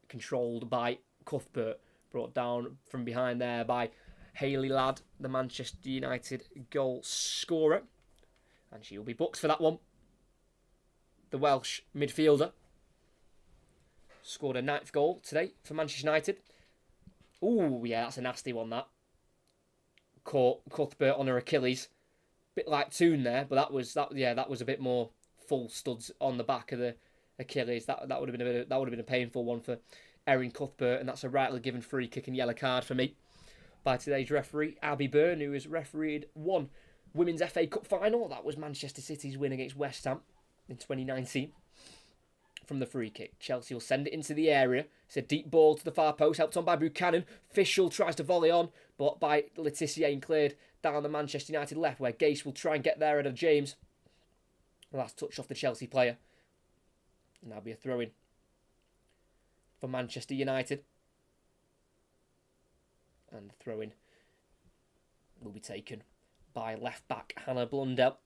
controlled by Cuthbert, brought down from behind there by Hayley Ladd, the Manchester United goal scorer. And she will be booked for that one. The Welsh midfielder scored a 9th goal today for Manchester United. Ooh, yeah, that's a nasty one, that. Caught Cuthbert on her Achilles. Bit like Toon there, but that was a bit more full studs on the back of the Achilles. That would have been a painful one for Erin Cuthbert, and that's a rightly given free kick and yellow card for me by today's referee, Abby Byrne, who has refereed one Women's FA Cup final. That was Manchester City's win against West Ham in 2019. From the free kick, Chelsea will send it into the area. It's a deep ball to the far post, helped on by Buchanan. Fischel tries to volley on, but by Letitia and cleared down the Manchester United left, where Gase will try and get there at a James. Last touch off the Chelsea player. And that'll be a throw-in for Manchester United. And the throw-in will be taken by left-back Hannah Blundell.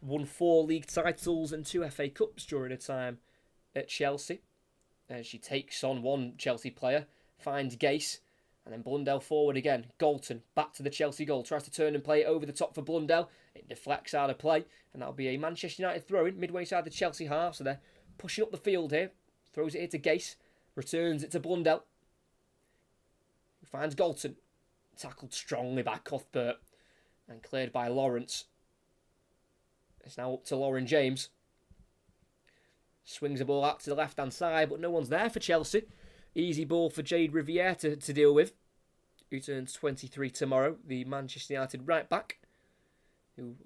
Won 4 league titles and 2 FA Cups during her time at Chelsea. And she takes on one Chelsea player, finds Gase, and then Blundell forward again. Galton back to the Chelsea goal, tries to turn and play it over the top for Blundell. It deflects out of play, and that'll be a Manchester United throw-in midway side the Chelsea half. So they're pushing up the field here. Throws it here to Gase, returns it to Blundell. Finds Galton, tackled strongly by Cuthbert, and cleared by Lawrence. It's now up to Lauren James. Swings the ball out to the left-hand side, but no one's there for Chelsea. Easy ball for Jade Riviere to deal with, who turns 23 tomorrow, the Manchester United right-back, who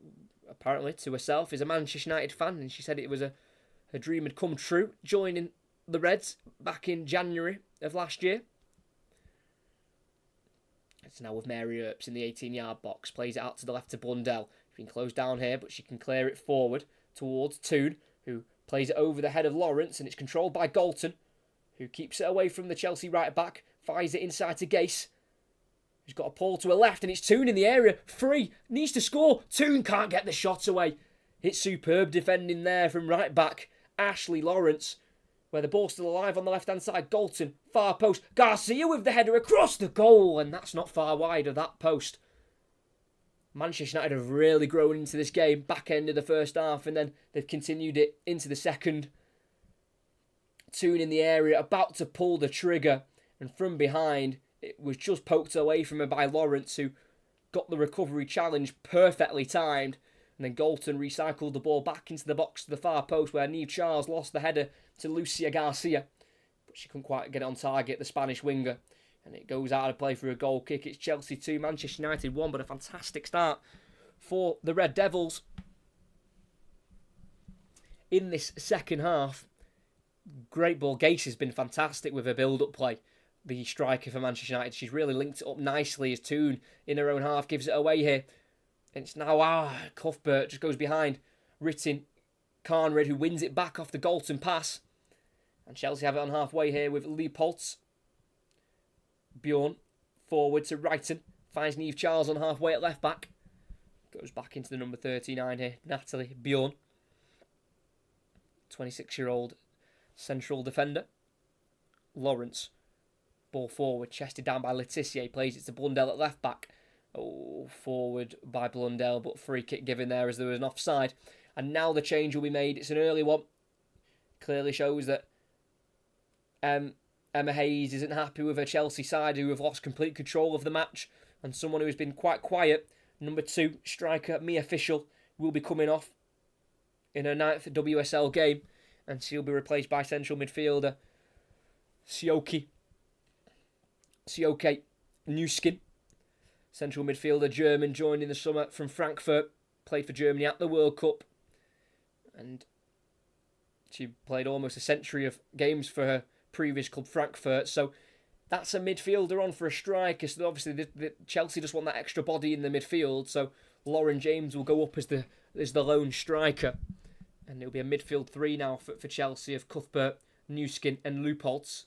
apparently to herself is a Manchester United fan, and she said it was her dream had come true, joining the Reds back in January of last year. It's now with Mary Earps in the 18-yard box, plays it out to the left to Blundell. Been closed down here, but she can clear it forward towards Toon, who plays it over the head of Lawrence, and it's controlled by Galton, who keeps it away from the Chelsea right-back, fires it inside to Gase, who's got a pull to her left, and it's Toon in the area, free, needs to score. Toon can't get the shot away. It's superb defending there from right-back Ashley Lawrence, where the ball's still alive on the left-hand side. Galton, far post, Garcia with the header across the goal, and that's not far wide of that post. Manchester United have really grown into this game, back end of the first half, and then they've continued it into the second. Toon in the area, about to pull the trigger, and from behind, it was just poked away from her by Lawrence, who got the recovery challenge perfectly timed, and then Galton recycled the ball back into the box to the far post, where Niamh Charles lost the header to Lucia Garcia, but she couldn't quite get it on target, the Spanish winger. And it goes out of play for a goal kick. It's Chelsea 2, Manchester United 1, but a fantastic start for the Red Devils. In this second half, great ball. Gase has been fantastic with her build-up play. The striker for Manchester United. She's really linked it up nicely as Toon in her own half gives it away here. And it's now, Cuthbert just goes behind. Rittin, Carnred, who wins it back off the Galton pass. And Chelsea have it on halfway here with Leupolz. Bjorn, forward to Wrighton, finds Niamh Charles on halfway at left back. Goes back into the number 39 here, Natalie Bjorn. 26-year-old central defender. Lawrence, ball forward, chested down by Letitia, plays it to Blundell at left back. Forward by Blundell, but free kick given there as there was an offside. And now the change will be made. It's an early one. Clearly shows that Emma Hayes isn't happy with her Chelsea side, who have lost complete control of the match, and someone who has been quite quiet. Number 2 striker Mia Fischel will be coming off in her 9th WSL game, and she'll be replaced by central midfielder Sioke Newskin. Central midfielder German, joined in the summer from Frankfurt, played for Germany at the World Cup, and she played almost a century of games for her previous club Frankfurt. So that's a midfielder on for a striker. So obviously the Chelsea just want that extra body in the midfield. So Lauren James will go up as the lone striker, and it'll be a midfield 3 now for Chelsea of Cuthbert, Newskin and Leupolz.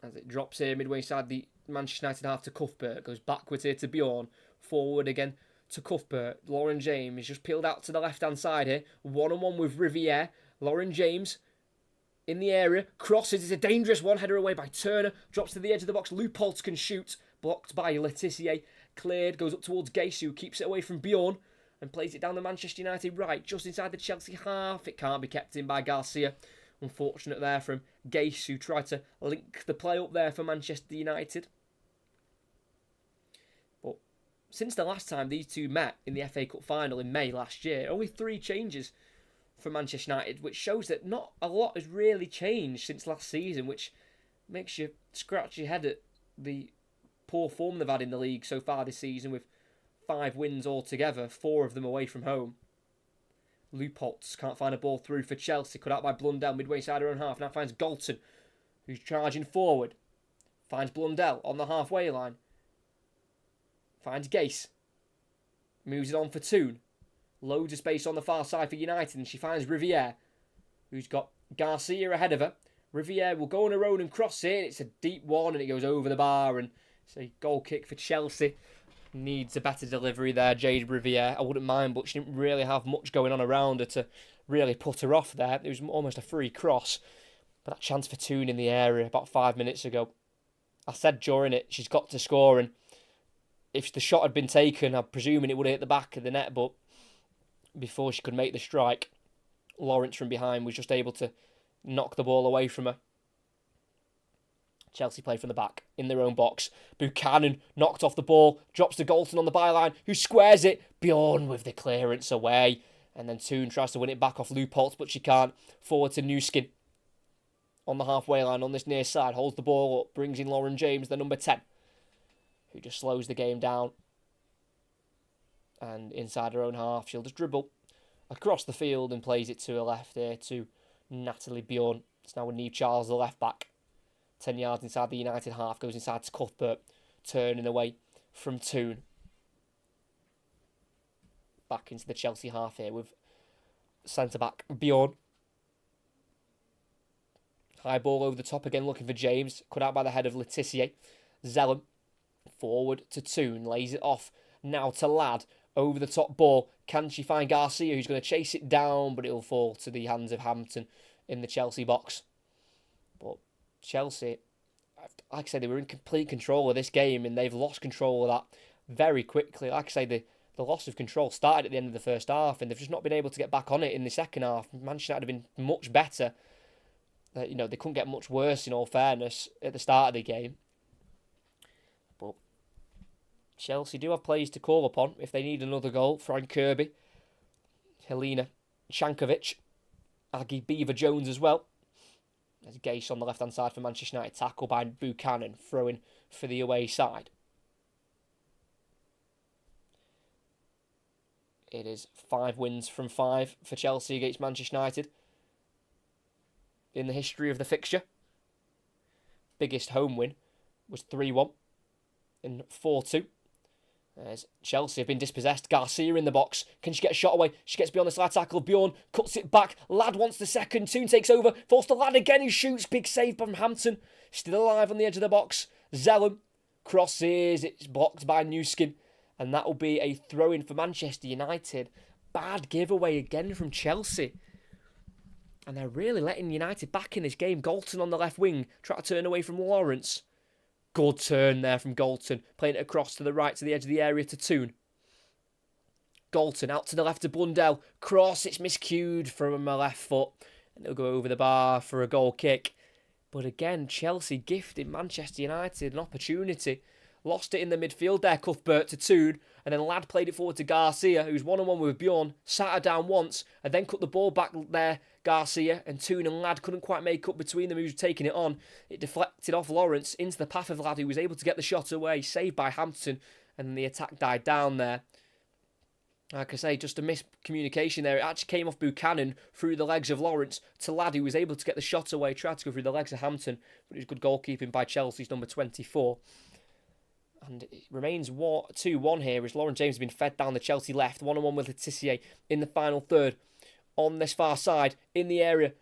As it drops here midway side the Manchester United half to Cuthbert, goes backwards here to Bjorn, forward again to Cuthbert. Lauren James just peeled out to the left hand side here, 1-on-1 with Riviere. Lauren James in the area, crosses, it's a dangerous one, header away by Turner, drops to the edge of the box, Leupolz can shoot, blocked by Letitia, cleared, goes up towards Gase, who keeps it away from Bjorn, and plays it down the Manchester United right, just inside the Chelsea half. It can't be kept in by Garcia. Unfortunate there from Gase, who tried to link the play up there for Manchester United. But since the last time these two met in the FA Cup final in May last year, only 3 changes for Manchester United, which shows that not a lot has really changed since last season, which makes you scratch your head at the poor form they've had in the league so far this season, with 5 wins altogether, 4 of them away from home. Leupolz can't find a ball through for Chelsea, cut out by Blundell midway side her own half, now finds Galton, who's charging forward, finds Blundell on the halfway line, finds Gase, moves it on for Toon. Loads of space on the far side for United, and she finds Riviere, who's got Garcia ahead of her. Riviere will go on her own and cross it. It's a deep one, and it goes over the bar, and it's a goal kick for Chelsea. Needs a better delivery there, Jade Riviere. I wouldn't mind, but she didn't really have much going on around her to really put her off there. It was almost a free cross. But that chance for Toon in the area about 5 minutes ago. I said during it, she's got to score, and if the shot had been taken, I'm presuming it would have hit the back of the net, but before she could make the strike, Lawrence from behind was just able to knock the ball away from her. Chelsea play from the back, in their own box. Buchanan knocked off the ball, drops to Galton on the byline, who squares it. Bjorn with the clearance away. And then Toon tries to win it back off Lupoltz, but she can't. Forward to Newskin. On the halfway line, on this near side, holds the ball up, brings in Lauren James, the number 10, who just slows the game down. And inside her own half, she'll just dribble across the field and plays it to her left here to Natalie Bjorn. It's now with Neve Charles, the left back. 10 yards inside the United half, goes inside to Cuthbert, turning away from Toon. Back into the Chelsea half here with centre-back Bjorn. High ball over the top again, looking for James. Cut out by the head of Letitia. Zellum forward to Toon, lays it off now to Ladd. Over the top ball. Can she find Garcia, who's going to chase it down, but it'll fall to the hands of Hampton in the Chelsea box. But Chelsea, like I said, they were in complete control of this game, and they've lost control of that very quickly. Like I say, the loss of control started at the end of the first half, and they've just not been able to get back on it in the second half. Manchester United have been much better. They couldn't get much worse, in all fairness, at the start of the game. But Chelsea do have players to call upon if they need another goal. Frank Kirby, Helena Shankovic, Aggie Beaver-Jones as well. There's Gase on the left-hand side for Manchester United. Tackle by Buchanan, throwing for the away side. It is 5 wins from 5 for Chelsea against Manchester United in the history of the fixture. Biggest home win was 3-1 and 4-2. As Chelsea have been dispossessed. Garcia in the box. Can she get a shot away? She gets beyond the slide tackle. Bjorn cuts it back. Ladd wants the second. Toon takes over. Falls to Ladd again, who shoots. Big save from Hampton. Still alive on the edge of the box. Zellum crosses. It's blocked by Newskin. And that will be a throw-in for Manchester United. Bad giveaway again from Chelsea. And they're really letting United back in this game. Galton on the left wing. Try to turn away from Lawrence. Good turn there from Galton. Playing it across to the right to the edge of the area to Toon. Galton out to the left to Blundell. Cross, it's miscued from a left foot. And it'll go over the bar for a goal kick. But again, Chelsea gifted Manchester United an opportunity. Lost it in the midfield there, Cuthbert to Toon. And then Ladd played it forward to Garcia, who's one-on-one with Bjorn. Sat her down once, and then cut the ball back there. Garcia and Toon and Ladd couldn't quite make up between them who's taking it on. It deflected off Lawrence into the path of Ladd, who was able to get the shot away. Saved by Hampton, and then the attack died down there. Like I say, just a miscommunication there. It actually came off Buchanan through the legs of Lawrence to Ladd, who was able to get the shot away. Tried to go through the legs of Hampton, but it was good goalkeeping by Chelsea's number 24. And it remains 2-1 here as Lauren James has been fed down the Chelsea left. 1-on-1 with Letitia in the final third. On this far side, in the area,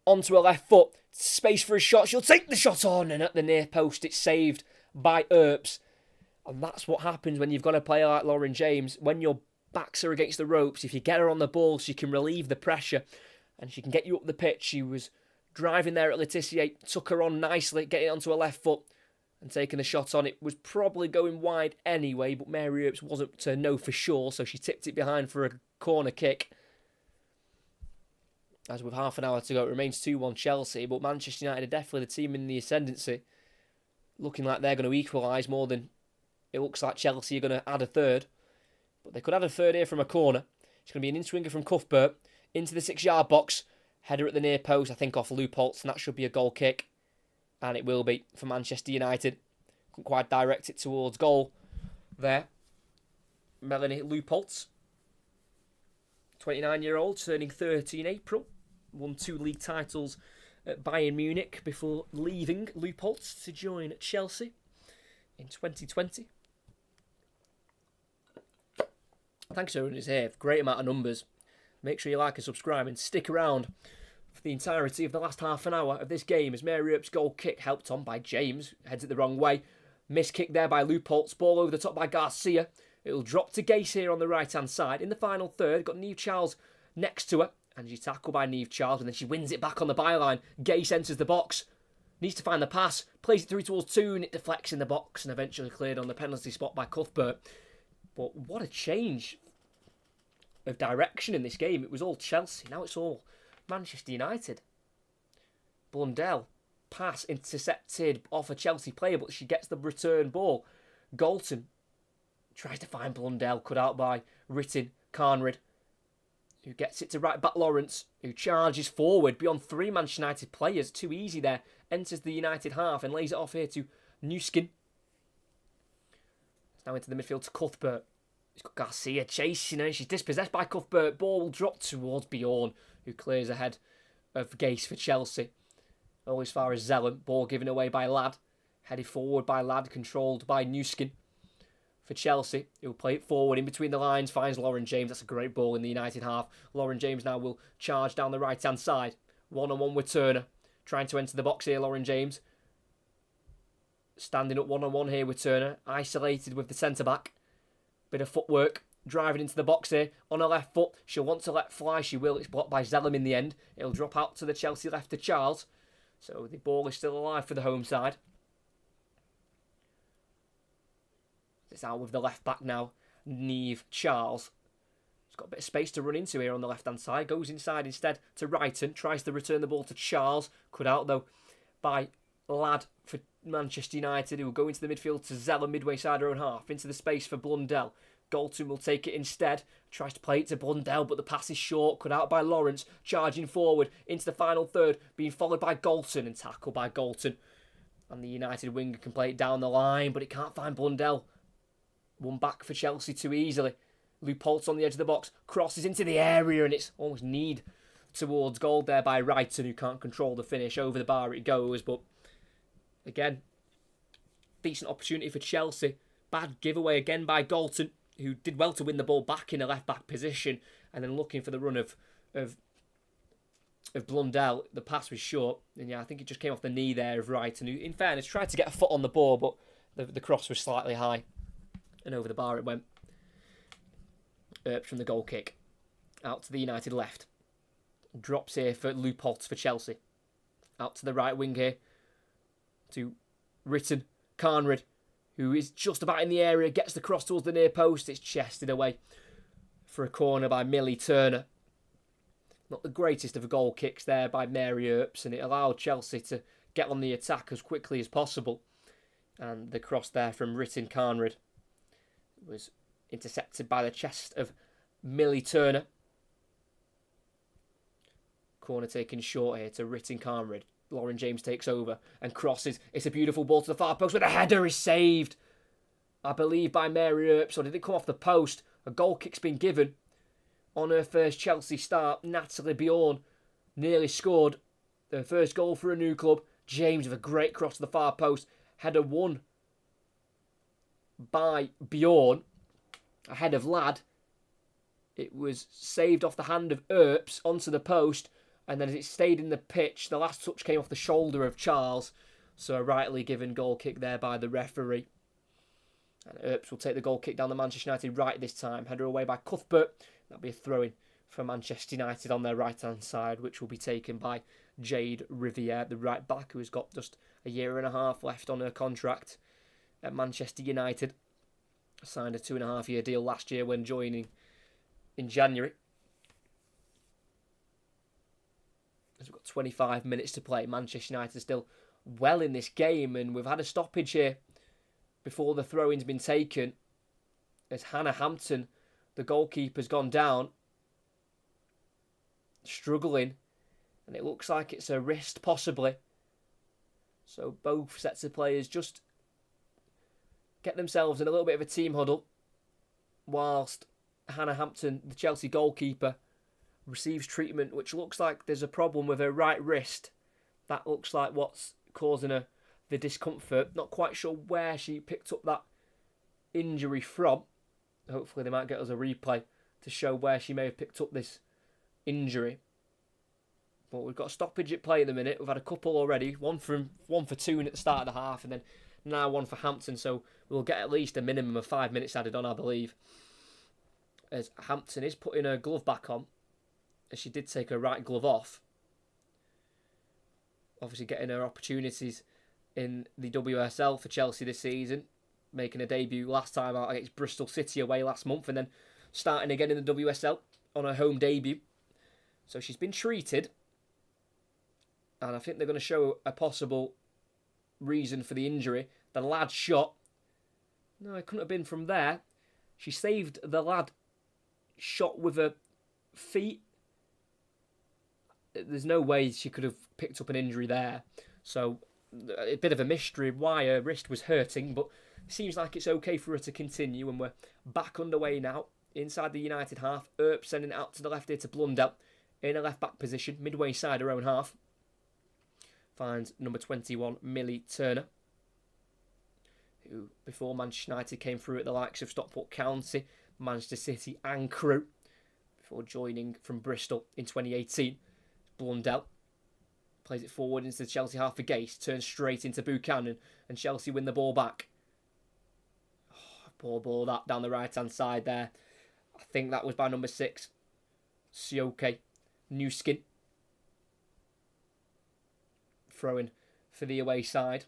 onto her left foot. Space for a shot. She'll take the shot on, and at the near post, it's saved by Earps. And that's what happens when you've got a player like Lauren James. When your backs are against the ropes, if you get her on the ball, she can relieve the pressure. And she can get you up the pitch. She was driving there at Letitia. Took her on nicely, getting onto her left foot. And taking the shot on. It was probably going wide anyway, but Mary Earps wasn't to know for sure, so she tipped it behind for a corner kick. As with half an hour to go, it remains 2-1 Chelsea, but Manchester United are definitely the team in the ascendancy. Looking like they're going to equalise more than it looks like Chelsea are going to add a third. But they could add a third here from a corner. It's going to be an in-swinger from Cuthbert into the 6-yard box. Header at the near post, I think off Lupoltz, and that should be a goal kick. And it will be for Manchester United. Couldn't quite direct it towards goal there. Melanie Lupoltz, 29-year-old, turning 30 in April. Won 2 league titles at Bayern Munich before leaving Lupoltz to join Chelsea in 2020. Thanks everyone who's here. Great amount of numbers. Make sure you like and subscribe and stick around for the entirety of the last half an hour of this game as Mary Earp's goal kick helped on by James. Heads it the wrong way. Missed kick there by Leupoltz. Ball over the top by Garcia. It'll drop to Gase here on the right-hand side. In the final third, got Niamh Charles next to her. And she's tackled by Niamh Charles, and then she wins it back on the byline. Gase enters the box. Needs to find the pass. Plays it through towards Toon. It deflects in the box and eventually cleared on the penalty spot by Cuthbert. But what a change of direction in this game. It was all Chelsea. Now it's all Manchester United. Blundell. Pass intercepted off a Chelsea player, but she gets the return ball. Galton tries to find Blundell, cut out by Ritten Carnrid, who gets it to right back Lawrence, who charges forward beyond 3 Manchester United players. Too easy there. Enters the United half and lays it off here to Newskin. It's now into the midfield to Cuthbert. He's got Garcia chasing her. She's dispossessed by Cuthbert. Ball will drop towards Bjorn, who clears ahead of Gase for Chelsea. All as far as Zellum. Ball given away by Ladd. Headed forward by Ladd, controlled by Newskin. For Chelsea, he'll play it forward in between the lines, finds Lauren James. That's a great ball in the United half. Lauren James now will charge down the right-hand side. One-on-one with Turner. Trying to enter the box here, Lauren James. Standing up one-on-one here with Turner. Isolated with the centre-back. Bit of footwork. Driving into the box here on her left foot. She'll want to let fly. She will. It's blocked by Zellum in the end. It'll drop out to the Chelsea left to Charles. So the ball is still alive for the home side. It's out with the left back now. Niamh Charles. He's got a bit of space to run into here on the left-hand side. Goes inside instead to Wrighton. Tries to return the ball to Charles. Cut out, though, by Ladd for Manchester United, who will go into the midfield to Zella midway side her own half. Into the space for Blundell. Galton will take it instead. Tries to play it to Blundell, but the pass is short. Cut out by Lawrence. Charging forward into the final third. Being followed by Galton and tackled by Galton. And the United winger can play it down the line, but it can't find Blundell. One back for Chelsea too easily. Leupoltz on the edge of the box. Crosses into the area and it's almost need towards goal there by Wrighton, who can't control the finish. Over the bar it goes, but again, decent opportunity for Chelsea. Bad giveaway again by Galton, who did well to win the ball back in a left-back position and then looking for the run of Blundell. The pass was short, and yeah, I think it just came off the knee there of Wrighton, who, in fairness, tried to get a foot on the ball, but the cross was slightly high. And over the bar it went. Earps from the goal kick. Out to the United left. Drops here for Leupoltz for Chelsea. Out to the right wing here. To Ritten Carnrid, who is just about in the area. Gets the cross towards the near post. It's chested away for a corner by Millie Turner. Not the greatest of goal kicks there by Mary Earps. And it allowed Chelsea to get on the attack as quickly as possible. And the cross there from Ritten Carnrid was intercepted by the chest of Millie Turner. Corner taken short here to Ritten Carnrid. Lauren James takes over and crosses. It's a beautiful ball to the far post, but the header is saved, I believe, by Mary Earps. Or did it come off the post? A goal kick's been given on her first Chelsea start. Natalie Bjorn nearly scored her first goal for a new club. James with a great cross to the far post. Header won by Bjorn ahead of Ladd. It was saved off the hand of Earps onto the post, and then as it stayed in the pitch, the last touch came off the shoulder of Charles. So a rightly given goal kick there by the referee. And Earps will take the goal kick down the Manchester United right this time. Header away by Cuthbert. That'll be a throw-in for Manchester United on their right-hand side, which will be taken by Jade Riviere, the right back, who has got just a year and a half left on her contract at Manchester United. Signed a 2.5-year deal last year when joining in January. As we've got 25 minutes to play, Manchester United are still well in this game, and we've had a stoppage here before the throw-in's been taken, as Hannah Hampton, the goalkeeper's gone down, struggling, and it looks like it's a wrist possibly. So both sets of players just get themselves in a little bit of a team huddle, whilst Hannah Hampton, the Chelsea goalkeeper, receives treatment, which looks like there's a problem with her right wrist. That looks like what's causing her the discomfort. Not quite sure where she picked up that injury from. Hopefully they might get us a replay to show where she may have picked up this injury. But we've got a stoppage at play at the minute. We've had a couple already. One for Toon at the start of the half, and then now one for Hampton. So we'll get at least a minimum of 5 minutes added on, I believe. As Hampton is putting her glove back on, as she did take her right glove off. Obviously getting her opportunities in the WSL for Chelsea this season. Making a debut last time out against Bristol City away last month, and then starting again in the WSL on her home debut. So she's been treated, and I think they're going to show a possible reason for the injury. The lad shot. No, it couldn't have been from there. She saved the lad shot with her feet. There's no way she could have picked up an injury there. So a bit of a mystery why her wrist was hurting, but it seems like it's okay for her to continue, and we're back underway now inside the United half. Earp sending it out to the left here to Blundell in a left back position, midway side her own half. Finds number 21, Millie Turner, who before Manchester United came through at the likes of Stockport County, Manchester City and Crewe, before joining from Bristol in 2018. Blundell plays it forward into the Chelsea half for Gase, turns straight into Buchanan, and Chelsea win the ball back. Poor ball that down the right hand side there. I think that was by number 6, Sioke Newskin. Throwing for the away side.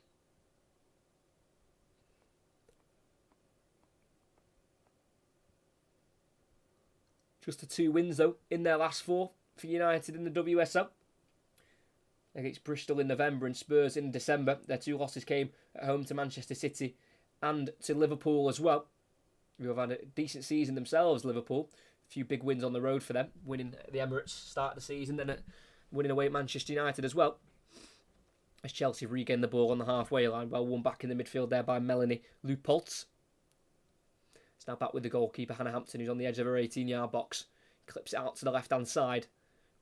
Just the 2 wins though in their last 4 for United in the WSL. Against Bristol in November and Spurs in December. Their 2 losses came at home to Manchester City and to Liverpool as well, who have had a decent season themselves, Liverpool. A few big wins on the road for them, winning at the Emirates start of the season, then winning away at Manchester United as well. As Chelsea regained the ball on the halfway line, well won back in the midfield there by Melanie Leupolz. It's now back with the goalkeeper Hannah Hampton, who's on the edge of her 18-yard box. Clips it out to the left-hand side,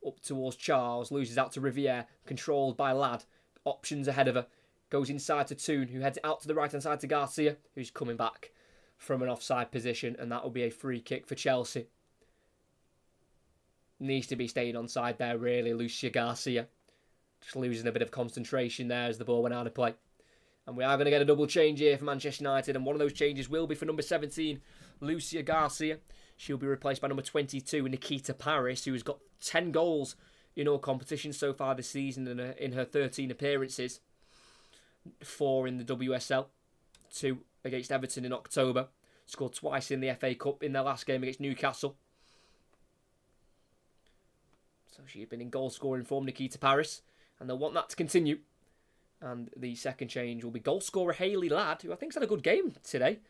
up towards Charles, loses out to Riviere, controlled by Ladd. Options ahead of her. Goes inside to Toon, who heads it out to the right-hand side to Garcia, who's coming back from an offside position, and that will be a free kick for Chelsea. Needs to be staying on side there, really, Lucia Garcia. Just losing a bit of concentration there as the ball went out of play. And we are going to get a double change here for Manchester United, and one of those changes will be for number 17, Lucia Garcia. She'll be replaced by number 22, Nikita Paris, who has got 10 goals in all competitions so far this season in her 13 appearances. 4 in the WSL, 2 against Everton in October. Scored twice in the FA Cup in their last game against Newcastle. So she's been in goal scoring form, Nikita Paris, and they'll want that to continue. And the second change will be goal scorer Hayley Ladd, who I think's had a good game today,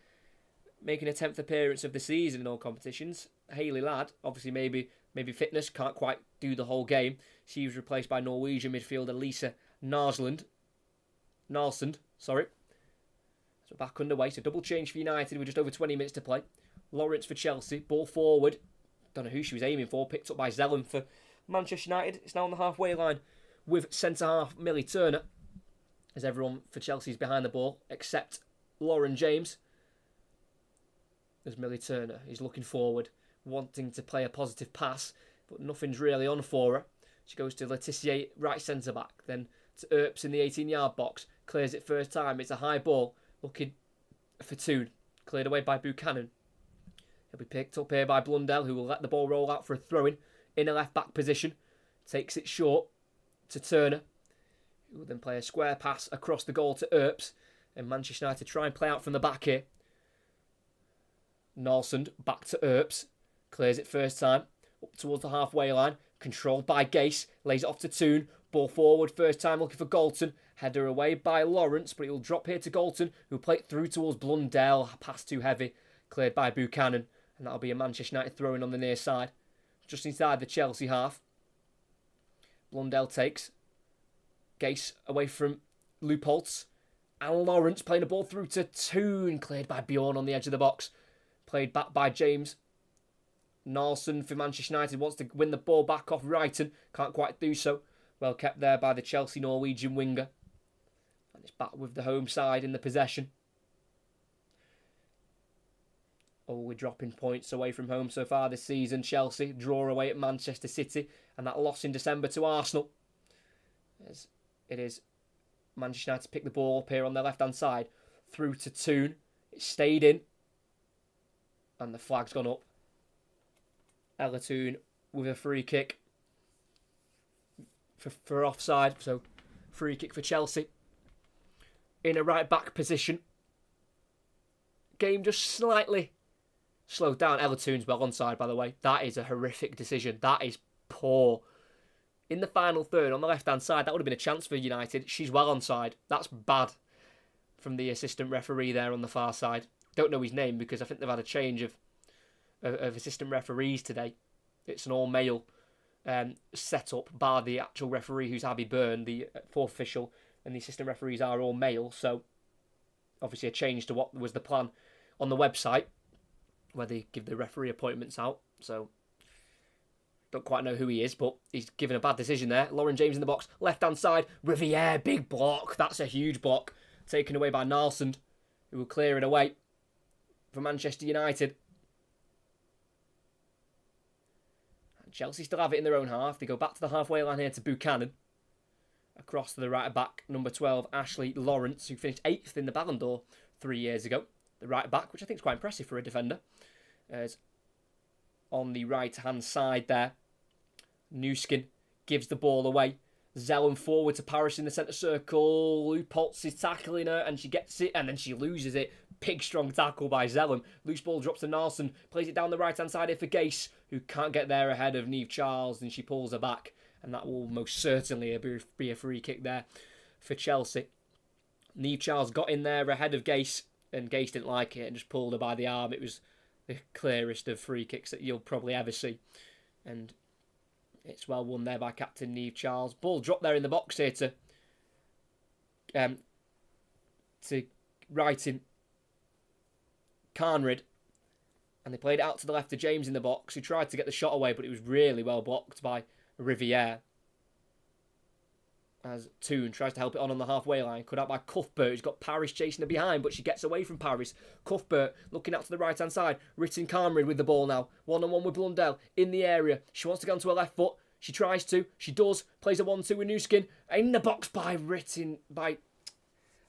making a 10th appearance of the season in all competitions. Hayley Ladd, obviously maybe fitness, can't quite do the whole game. She was replaced by Norwegian midfielder Lisa Nalsund, sorry. So back underway. So double change for United with just over 20 minutes to play. Lawrence for Chelsea. Ball forward. Don't know who she was aiming for. Picked up by Zellum for Manchester United. It's now on the halfway line with centre-half Millie Turner. As everyone for Chelsea is behind the ball, except Lauren James. As Millie Turner is looking forward, wanting to play a positive pass, but nothing's really on for her. She goes to Letitia, right centre-back. Then to Earps in the 18-yard box. Clears it first time. It's a high ball. Looking for Toon. Cleared away by Buchanan. He'll be picked up here by Blundell, who will let the ball roll out for a throw-in a left-back position. Takes it short to Turner, who will then play a square pass across the goal to Earps. And Manchester United try and play out from the back here. Nalsund back to Earps. Clears it first time. Up towards the halfway line. Controlled by Gase. Lays it off to Toon. Ball forward first time looking for Galton. Header away by Lawrence, but it will drop here to Galton, who'll play it through towards Blundell. Pass too heavy. Cleared by Buchanan. And that'll be a Manchester United throw-in on the near side. Just inside the Chelsea half. Blundell takes. Gase away from Leupolz. And Lawrence playing the ball through to Toon. Cleared by Bjorn on the edge of the box. Played back by James. Nalsson for Manchester United wants to win the ball back off Wrighton. Can't quite do so. Well kept there by the Chelsea Norwegian winger. And it's back with the home side in the possession. Oh, we're dropping points away from home so far this season. Chelsea draw away at Manchester City, and that loss in December to Arsenal. As it is, Manchester United pick the ball up here on their left-hand side, through to Toon. It stayed in, and the flag's gone up. Ella Toon with a free kick for offside, so free kick for Chelsea. In a right-back position. Game just slightly slowed down. Ella Toon's well onside, by the way. That is a horrific decision. That is poor. In the final third, on the left-hand side, that would have been a chance for United. She's well onside. That's bad from the assistant referee there on the far side. Don't know his name because I think they've had a change of assistant referees today. It's an all-male set-up, bar the actual referee, who's Abby Byrne, the fourth official, and the assistant referees are all male. So, obviously a change to what was the plan on the website, where they give the referee appointments out. So, don't quite know who he is, but he's given a bad decision there. Lauren James in the box, left-hand side. Riviere, big block. That's a huge block. Taken away by Nalsund, who will clear it away for Manchester United. And Chelsea still have it in their own half. They go back to the halfway line here to Buchanan. Across to the right-back, number 12, Ashley Lawrence, who finished 8th in the Ballon d'Or 3 years ago. The right-back, which I think is quite impressive for a defender. As on the right-hand side there, Newskin gives the ball away. Zellum forward to Paris in the centre circle. Lupoltz is tackling her and she gets it and then she loses it. Big strong tackle by Zellum. Loose ball drops to Nalsson. Plays it down the right-hand side here for Gase, who can't get there ahead of Niamh Charles, and she pulls her back. And that will most certainly be a free kick there for Chelsea. Niamh Charles got in there ahead of Gase, and Gase didn't like it and just pulled her by the arm. It was the clearest of free kicks that you'll probably ever see. And it's well won there by captain Niamh Charles. Ball dropped there in the box here to Wrighton Carnrid. And they played it out to the left to James in the box, who tried to get the shot away, but it was really well blocked by Riviere. As Toon tries to help it on the halfway line. Cut out by Cuthbert, who's got Paris chasing her behind, but she gets away from Paris. Cuthbert looking out to the right-hand side. Written Carnrid with the ball now. One-on-one with Blundell in the area. She wants to go onto her left foot. She tries to. She does. Plays a 1-2 with Newskin. In the box by Written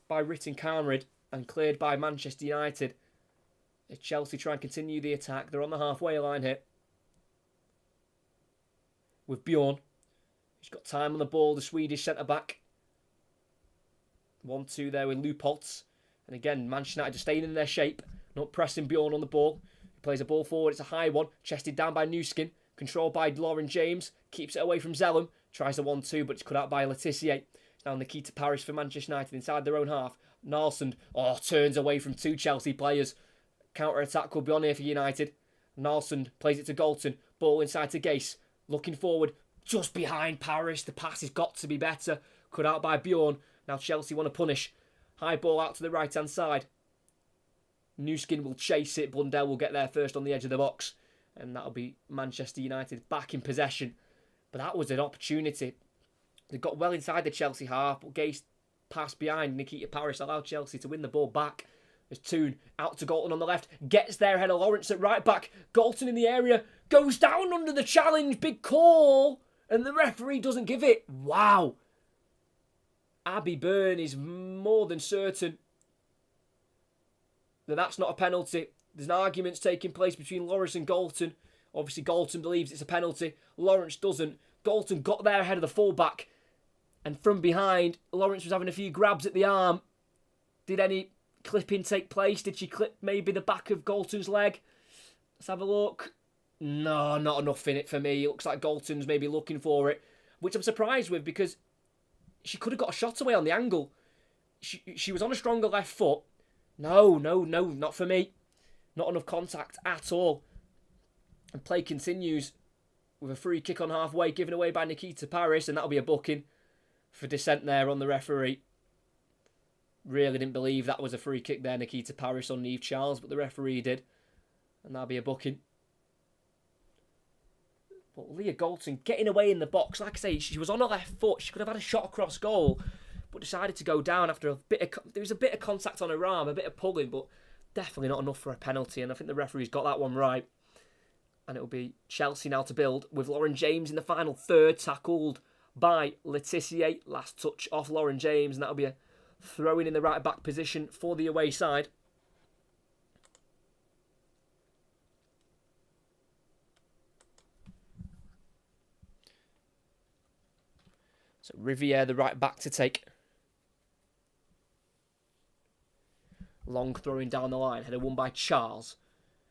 Carnrid and cleared by Manchester United. As Chelsea try and continue the attack. They're on the halfway line here. With Bjorn. He's got time on the ball, the Swedish centre-back. 1-2 there with Lupoltz. And again, Manchester United just staying in their shape. Not pressing Bjorn on the ball. He plays a ball forward. It's a high one. Chested down by Newskin. Controlled by Lauren James. Keeps it away from Zellum. Tries a 1-2, but it's cut out by Letitia. It's now Nikita Paris for Manchester United inside their own half. Nalsund, turns away from two Chelsea players. Counter-attack could be on here for United. Nalsund plays it to Galton. Ball inside to Gase. Looking forward. Just behind Paris. The pass has got to be better. Cut out by Bjorn. Now Chelsea want to punish. High ball out to the right-hand side. Newskin will chase it. Blundell will get there first on the edge of the box. And that'll be Manchester United back in possession. But that was an opportunity. They got well inside the Chelsea half, but Gase passed behind. Nikita Paris allowed Chelsea to win the ball back. As Toon out to Galton on the left. Gets there ahead of Lawrence at right back. Galton in the area. Goes down under the challenge. Big call. And the referee doesn't give it. Wow. Abby Byrne is more than certain that that's not a penalty. There's an argument taking place between Lawrence and Galton. Obviously, Galton believes it's a penalty. Lawrence doesn't. Galton got there ahead of the fullback. And from behind, Lawrence was having a few grabs at the arm. Did any clipping take place? Did she clip maybe the back of Galton's leg? Let's have a look. No, not enough in it for me. It looks like Galton's maybe looking for it, which I'm surprised with because she could have got a shot away on the angle. She was on a stronger left foot. No, not for me. Not enough contact at all. And play continues with a free kick on halfway, given away by Nikita Paris, and that'll be a booking for dissent there on the referee. Really didn't believe that was a free kick there, Nikita Paris on Niamh Charles, but the referee did. And that'll be a booking. But Leah Galton getting away in the box. Like I say, she was on her left foot. She could have had a shot across goal, but decided to go down after there was a bit of contact on her arm, a bit of pulling, but definitely not enough for a penalty, and I think the referee's got that one right. And it'll be Chelsea now to build with Lauren James in the final third, tackled by Letitia. Last touch off Lauren James, and that'll be a throw in the right back position for the away side. So Riviere, the right back to take. Long throwing down the line, header won by Charles.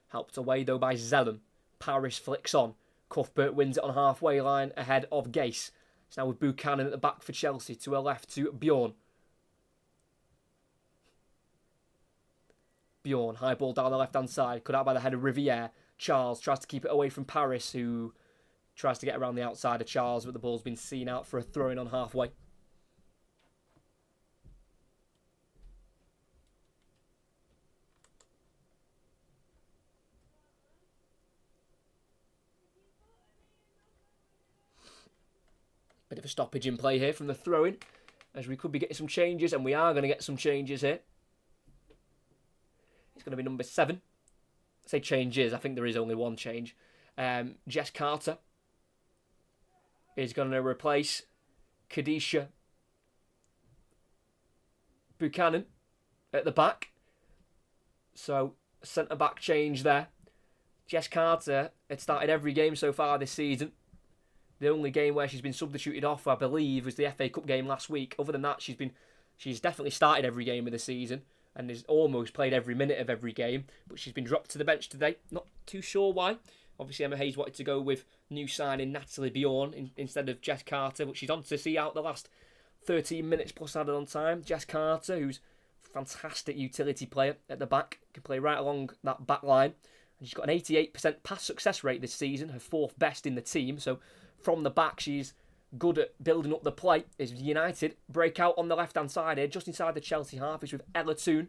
Helped away though by Zellum. Paris flicks on. Cuthbert wins it on halfway line ahead of Gase. It's now with Buchanan at the back for Chelsea. To her left to Bjorn. Bjorn, high ball down the left-hand side. Cut out by the head of Riviere. Charles tries to keep it away from Paris, who tries to get around the outside of Charles, but the ball's been seen out for a throw-in on halfway. Bit of a stoppage in play here from the throw-in, as we could be getting some changes, and we are going to get some changes here. It's going to be number 7. I say changes, I think there is only one change. Jess Carter is going to replace Kadisha Buchanan at the back. So, centre-back change there. Jess Carter had started every game so far this season. The only game where she's been substituted off, I believe, was the FA Cup game last week. Other than that, she's definitely started every game of the season and has almost played every minute of every game. But she's been dropped to the bench today. Not too sure why. Obviously, Emma Hayes wanted to go with new signing Natalie Bjorn instead of Jess Carter, but she's on to see out the last 13 minutes plus added on time. Jess Carter, who's a fantastic utility player at the back, can play right along that back line. And she's got an 88% pass success rate this season, her 4th best in the team. So from the back, she's good at building up the play. As United break out on the left-hand side here, just inside the Chelsea half, is with Ella Toon.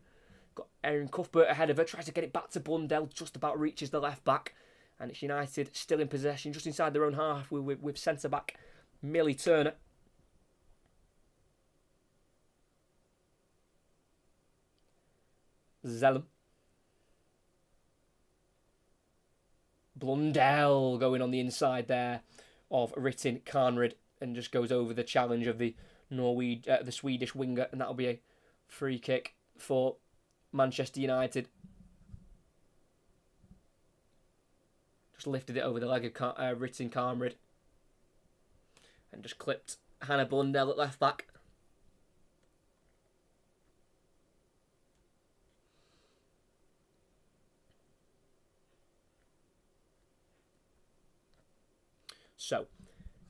Got Erin Cuthbert ahead of her, tries to get it back to Blundell, just about reaches the left back. And it's United still in possession, just inside their own half, with centre-back Millie Turner. Zellum. Blundell going on the inside there of Ritten Karnrud, and just goes over the challenge of the Swedish winger, and that'll be a free kick for Manchester United. Just lifted it over the leg of Ritten Karnrud and just clipped Hannah Blundell at left back. So,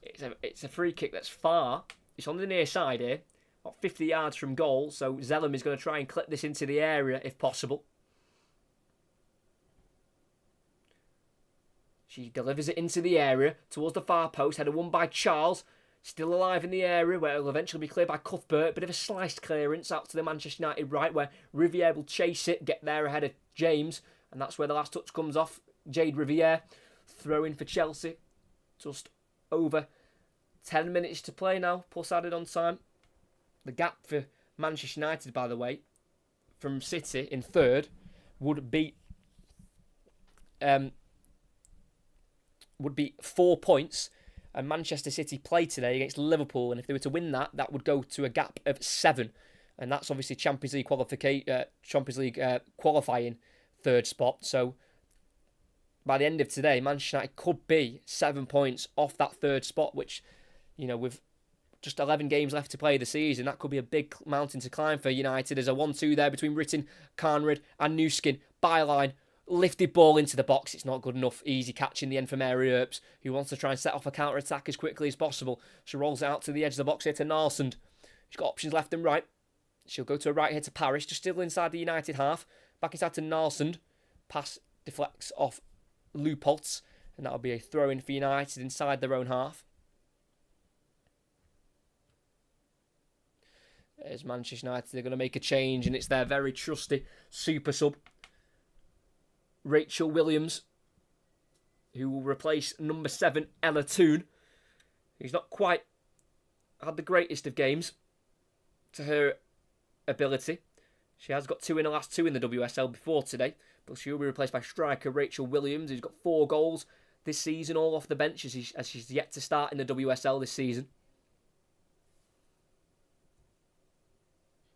it's a free kick that's far. It's on the near side here, about 50 yards from goal. So Zellum is going to try and clip this into the area if possible. She delivers it into the area towards the far post. Header won by Charles. Still alive in the area where it'll eventually be cleared by Cuthbert. Bit of a sliced clearance out to the Manchester United right, where Riviere will chase it, get there ahead of James. And that's where the last touch comes off. Jade Riviere throwing for Chelsea. Just over 10 minutes to play now, plus added on time. The gap for Manchester United, by the way, from City in third, would be 4 points. And Manchester City play today against Liverpool, and if they were to win that, that would go to a gap of 7. And that's obviously Champions League qualifying third spot. So by the end of today, Manchester United could be 7 points off that third spot, which, with just 11 games left to play the season, that could be a big mountain to climb for United. There's a 1-2 there between Ritten, Karnrud and Newskin. Byline, lifted ball into the box. It's not good enough. Easy catch in the end for Mary Earps, who wants to try and set off a counter-attack as quickly as possible. She rolls it out to the edge of the box here to Nalsund. She's got options left and right. She'll go to her right here to Paris, just still inside the United half. Back inside to Nalsund. Pass deflects off Lupoltz, and that'll be a throw-in for United inside their own half. As Manchester United, they're going to make a change, and it's their very trusty super sub, Rachel Williams, who will replace number 7, Ella Toon, who's not quite had the greatest of games to her ability. She has got 2 in the last 2 in the WSL before today, but she will be replaced by striker Rachel Williams, who's got 4 goals this season, all off the bench, as she's yet to start in the WSL this season.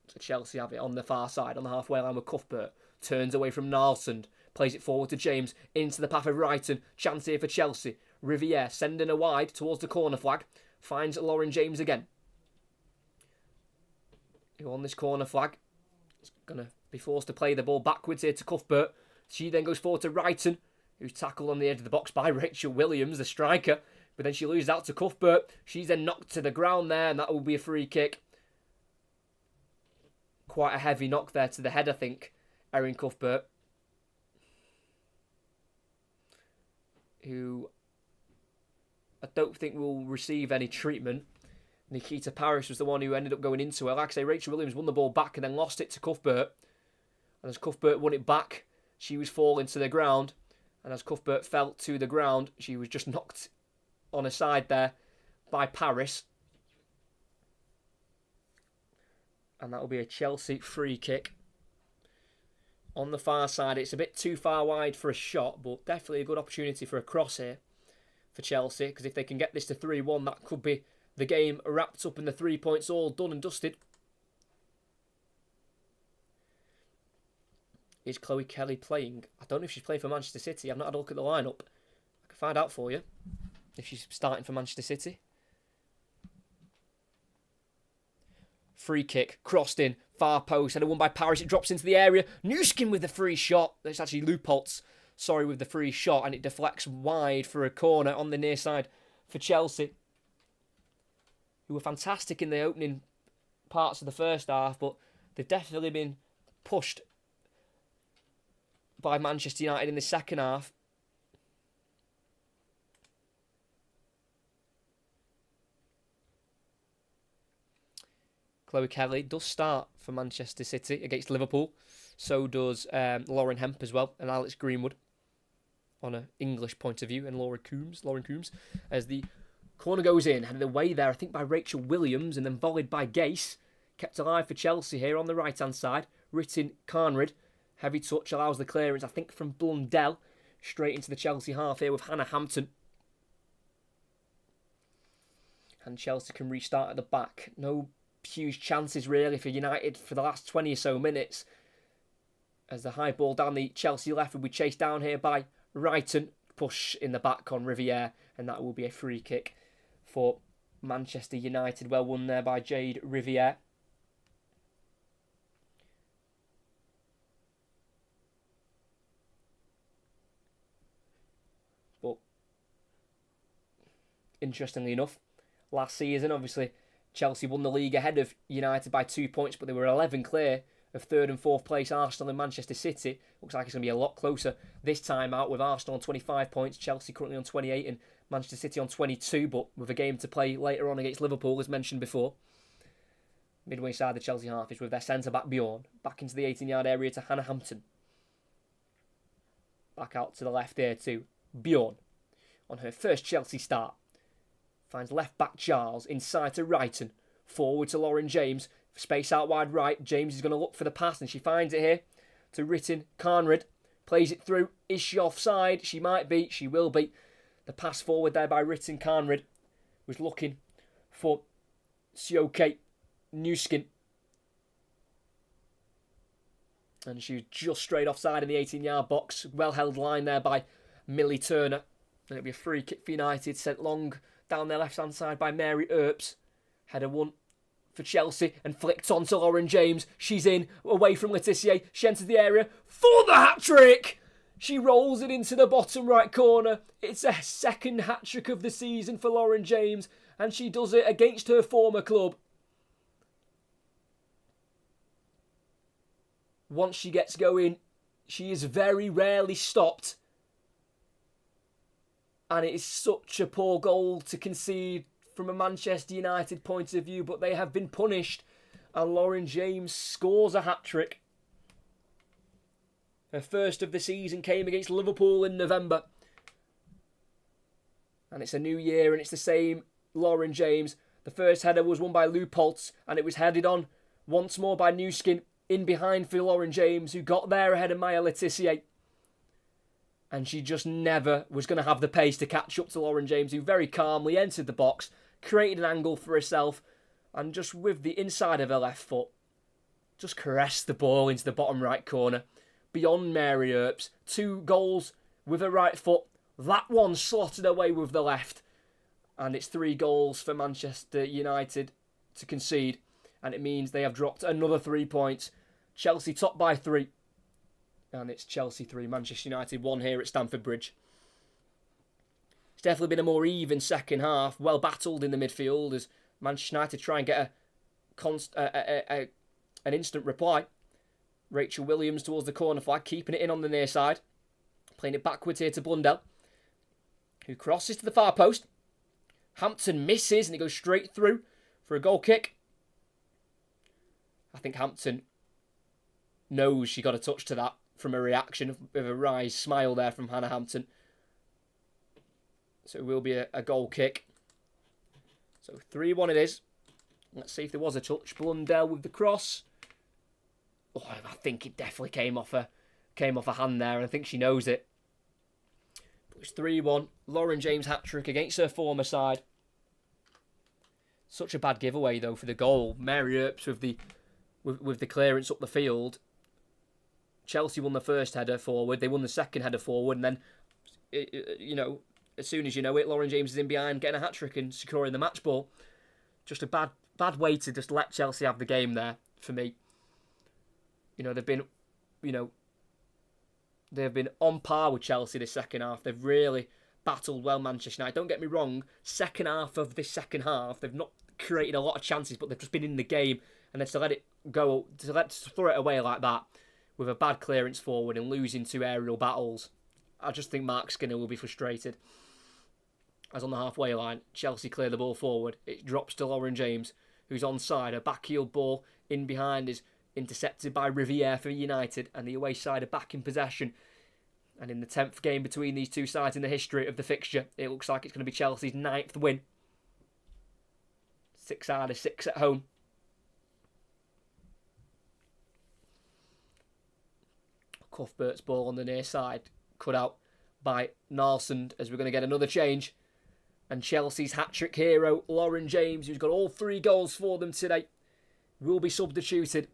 So Chelsea have it on the far side, on the halfway line with Cuthbert. Turns away from Nalsund, plays it forward to James, into the path of Wrighton. Chance here for Chelsea. Riviere sending her wide towards the corner flag. Finds Lauren James again. Who on this corner flag is going to be forced to play the ball backwards here to Cuthbert. She then goes forward to Wrighton, who's tackled on the edge of the box by Rachel Williams, the striker. But then she loses out to Cuthbert. She's then knocked to the ground there, and that will be a free kick. Quite a heavy knock there to the head, I think. Erin Cuthbert, who I don't think will receive any treatment. Nikita Parris was the one who ended up going into it. Like I say, Rachel Williams won the ball back and then lost it to Cuthbert. And as Cuthbert won it back, she was falling to the ground. And as Cuthbert fell to the ground, she was just knocked on her side there by Parris. And that will be a Chelsea free kick. On the far side, it's a bit too far wide for a shot, but definitely a good opportunity for a cross here for Chelsea, because if they can get this to 3-1, that could be the game wrapped up and the 3 points all done and dusted. Is Chloe Kelly playing? I don't know if she's playing for Manchester City. I've not had a look at the lineup. I can find out for you if she's starting for Manchester City. Free kick, crossed in, far post, header won by Parris. It drops into the area. Newskin with the free shot. It's actually Leupoltz, with the free shot, and it deflects wide for a corner on the near side for Chelsea, who were fantastic in the opening parts of the first half, but they've definitely been pushed by Manchester United in the second half. Chloe Kelly does start for Manchester City against Liverpool. So does Lauren Hemp as well, and Alex Greenwood on an English point of view, and Lauren Coombs, as the corner goes in, headed away there, I think, by Rachel Williams, and then volleyed by Gase. Kept alive for Chelsea here on the right-hand side. Ritten Carnrid. Heavy touch allows the clearance, I think, from Blundell. Straight into the Chelsea half here with Hannah Hampton. And Chelsea can restart at the back. No huge chances, really, for United for the last 20 or so minutes. As the high ball down the Chelsea left will be chased down here by Wrighton. Push in the back on Riviere, and that will be a free kick for Manchester United. Well won there by Jade Riviere. But interestingly enough, last season, obviously, Chelsea won the league ahead of United by 2 points, but they were 11 clear of third and fourth place Arsenal and Manchester City. Looks like it's going to be a lot closer this time out, with Arsenal on 25 points, Chelsea currently on 28 and Manchester City on 22, but with a game to play later on against Liverpool, as mentioned before. Midway side of the Chelsea half is with their centre-back Bjorn. Back into the 18-yard area to Hannah Hampton. Back out to the left here to Bjorn on her first Chelsea start. Finds left-back Charles, inside to Wrighton. Forward to Lauren James. Space out wide right. James is going to look for the pass, and she finds it here to Ritten Carnrid. Plays it through. Is she offside? She might be. She will be. The pass forward there by Ritten Carnrid was looking for Sioke Newskin. And she was just straight offside in the 18-yard box. Well-held line there by Millie Turner. And it'll be a free kick for United, sent long down their left-hand side by Mary Earps. Header one for Chelsea and flicked on to Lauren James. She's in, away from Laetitia. She enters the area for the hat-trick. She rolls it into the bottom right corner. It's a second hat-trick of the season for Lauren James, and she does it against her former club. Once she gets going, she is very rarely stopped. And it is such a poor goal to concede from a Manchester United point of view, but they have been punished, and Lauren James scores a hat-trick. Her first of the season came against Liverpool in November. And it's a new year, and it's the same Lauren James. The first header was won by Leupoltz, and it was headed on once more by Newskin in behind for Lauren James, who got there ahead of Maya Letitia. And she just never was going to have the pace to catch up to Lauren James, who very calmly entered the box, created an angle for herself, and just with the inside of her left foot, just caressed the ball into the bottom right corner. Beyond Mary Earps, 2 goals with her right foot. That one slotted away with the left. And it's 3 goals for Manchester United to concede. And it means they have dropped another 3 points. Chelsea top by 3. And it's Chelsea 3, Manchester United 1 here at Stamford Bridge. It's definitely been a more even second half. Well battled in the midfield as Manchester United try and get an instant reply. Rachel Williams towards the corner flag, keeping it in on the near side. Playing it backwards here to Blundell, who crosses to the far post. Hampton misses and it goes straight through for a goal kick. I think Hampton knows she got a touch to that from a reaction of a wry smile there from Hannah Hampton. So it will be a goal kick. So 3-1 it is. Let's see if there was a touch. Blundell with the cross. Oh, I think it definitely came off her hand there, and I think she knows it. But it's 3-1. Lauren James hat-trick against her former side. Such a bad giveaway though for the goal. Mary Earps with the clearance up the field. Chelsea won the first header forward. They won the second header forward, and then as soon as you know it, Lauren James is in behind getting a hat-trick and securing the match ball. Just a bad way to just let Chelsea have the game there for me. They've been on par with Chelsea this second half. They've really battled well Manchester United. Don't get me wrong, second half of this second half, they've not created a lot of chances, but they've just been in the game, and then to let it go, to throw it away like that with a bad clearance forward and losing 2 aerial battles, I just think Mark Skinner will be frustrated. As on the halfway line, Chelsea clear the ball forward. It drops to Lauren James, who's onside. A back-heeled ball in behind is intercepted by Riviere for United, and the away side are back in possession. And in the 10th game between these two sides in the history of the fixture, it looks like it's going to be Chelsea's 9th win. 6 out of 6 at home. Cuthbert's ball on the near side, cut out by Narsund, as we're going to get another change. And Chelsea's hat-trick hero, Lauren James, who's got all 3 goals for them today, will be substituted.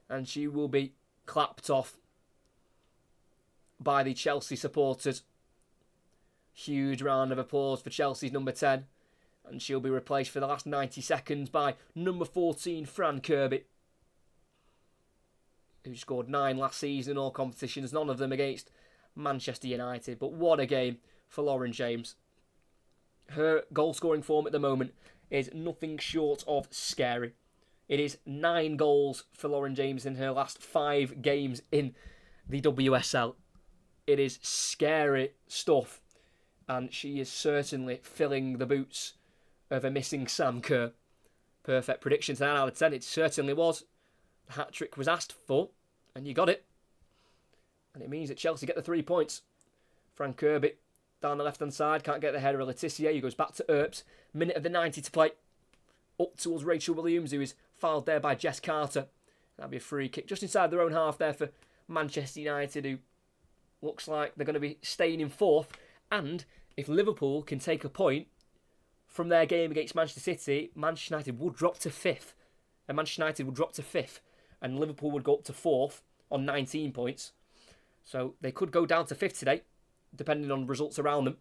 And she will be clapped off by the Chelsea supporters. Huge round of applause for Chelsea's number 10. And she'll be replaced for the last 90 seconds by number 14, Fran Kirby, who scored 9 last season in all competitions, none of them against Manchester United. But what a game for Lauren James. Her goal-scoring form at the moment is nothing short of scary. It is 9 goals for Lauren James in her last 5 games in the WSL. It is scary stuff. And she is certainly filling the boots of a missing Sam Kerr. Perfect prediction, 10 out of 10. It certainly was. The hat-trick was asked for, and you got it. And it means that Chelsea get the 3 points. Fran Kirby down the left-hand side, can't get the header of Letitia. He goes back to Earps. Minute of the 90 to play. Up towards Rachel Williams, who is fouled there by Jess Carter. That'll be a free kick just inside their own half there for Manchester United, who looks like they're going to be staying in 4th. And if Liverpool can take a point from their game against Manchester City, Manchester United would drop to 5th. And Manchester United would drop to 5th. And Liverpool would go up to 4th on 19 points. So they could go down to 5th today, depending on results around them.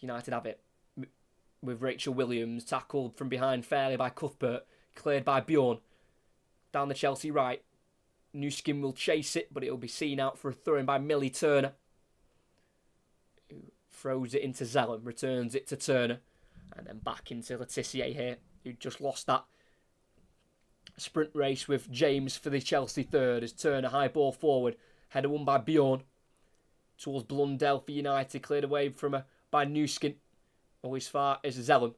United have it with Rachel Williams, tackled from behind fairly by Cuthbert, cleared by Bjorn. Down the Chelsea right. Newskin will chase it, but it will be seen out for a throw-in by Millie Turner, who throws it into Zellum, returns it to Turner, and then back into Letitia here, who just lost that sprint race with James for the Chelsea third, as Turner high ball forward, header won by Bjorn, towards Blundell for United, cleared away from her by Newskin, or as far as Zellum.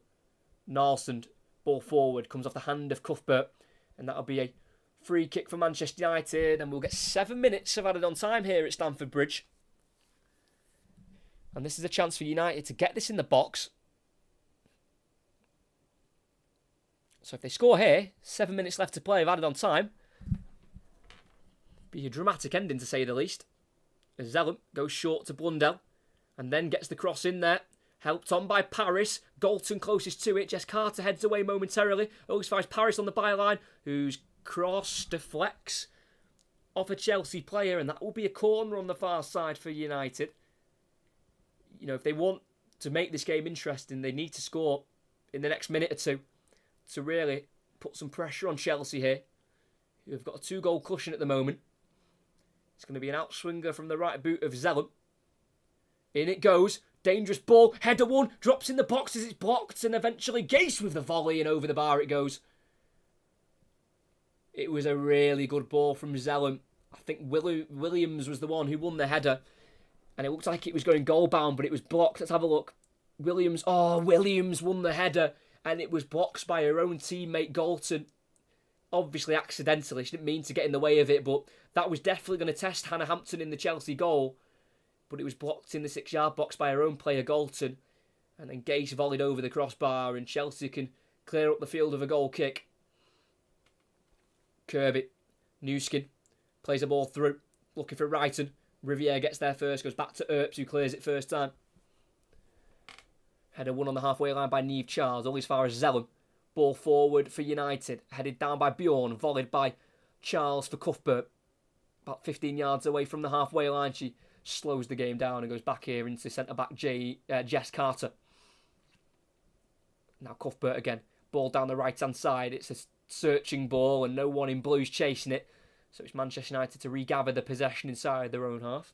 Narsund, ball forward, comes off the hand of Cuthbert, and that'll be a free kick for Manchester United, and we'll get 7 minutes of added on time here at Stamford Bridge. And this is a chance for United to get this in the box. So if they score here, 7 minutes left to play, of added on time. Be a dramatic ending to say the least. As Zellum goes short to Blundell and then gets the cross in there. Helped on by Paris. Galton closest to it. Jess Carter heads away momentarily. Always finds Paris on the byline, whose cross deflects off a Chelsea player, and that will be a corner on the far side for United. You know, if they want to make this game interesting, they need to score in the next minute or two to really put some pressure on Chelsea here, who have got a 2-goal cushion at the moment. It's going to be an outswinger from the right boot of Zellum. In it goes. Dangerous ball. Header one. Drops in the box as it's blocked. And eventually Gase with the volley, and over the bar it goes. It was a really good ball from Zellum. I think Williams was the one who won the header. And it looked like it was going goal bound, but it was blocked. Let's have a look. Williams won the header. And it was blocked by her own teammate Galton. Obviously accidentally. She didn't mean to get in the way of it, but that was definitely going to test Hannah Hampton in the Chelsea goal. But it was blocked in the 6-yard box by her own player Galton. And then Gase volleyed over the crossbar, and Chelsea can clear up the field of a goal kick. Kirby, Newskin, plays the ball through, looking for Wrighton. Riviere gets there first, goes back to Earps, who clears it first time. Header won on the halfway line by Niamh Charles, all as far as Zellum. Ball forward for United, headed down by Bjorn, volleyed by Charles for Cuthbert. About 15 yards away from the halfway line, she slows the game down and goes back here into centre-back Jess Carter. Now Cuthbert again. Ball down the right-hand side. It's a searching ball and no one in blue's chasing it. So it's Manchester United to regather the possession inside their own half.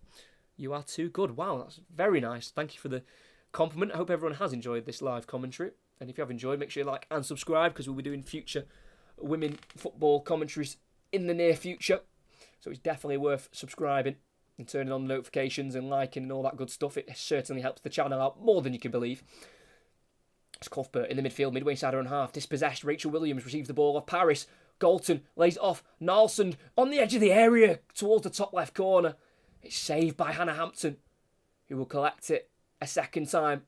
You are too good. Wow, that's very nice. Thank you for the compliment. I hope everyone has enjoyed this live commentary. And if you have enjoyed, make sure you like and subscribe, because we'll be doing future women football commentaries in the near future. So it's definitely worth subscribing and turning on the notifications and liking and all that good stuff. It certainly helps the channel out more than you can believe. It's Cuthbert in the midfield, midway inside her own half. Dispossessed, Rachel Williams receives the ball off Paris. Galton lays it off. Nalsson on the edge of the area towards the top left corner. It's saved by Hannah Hampton, who will collect it a second time.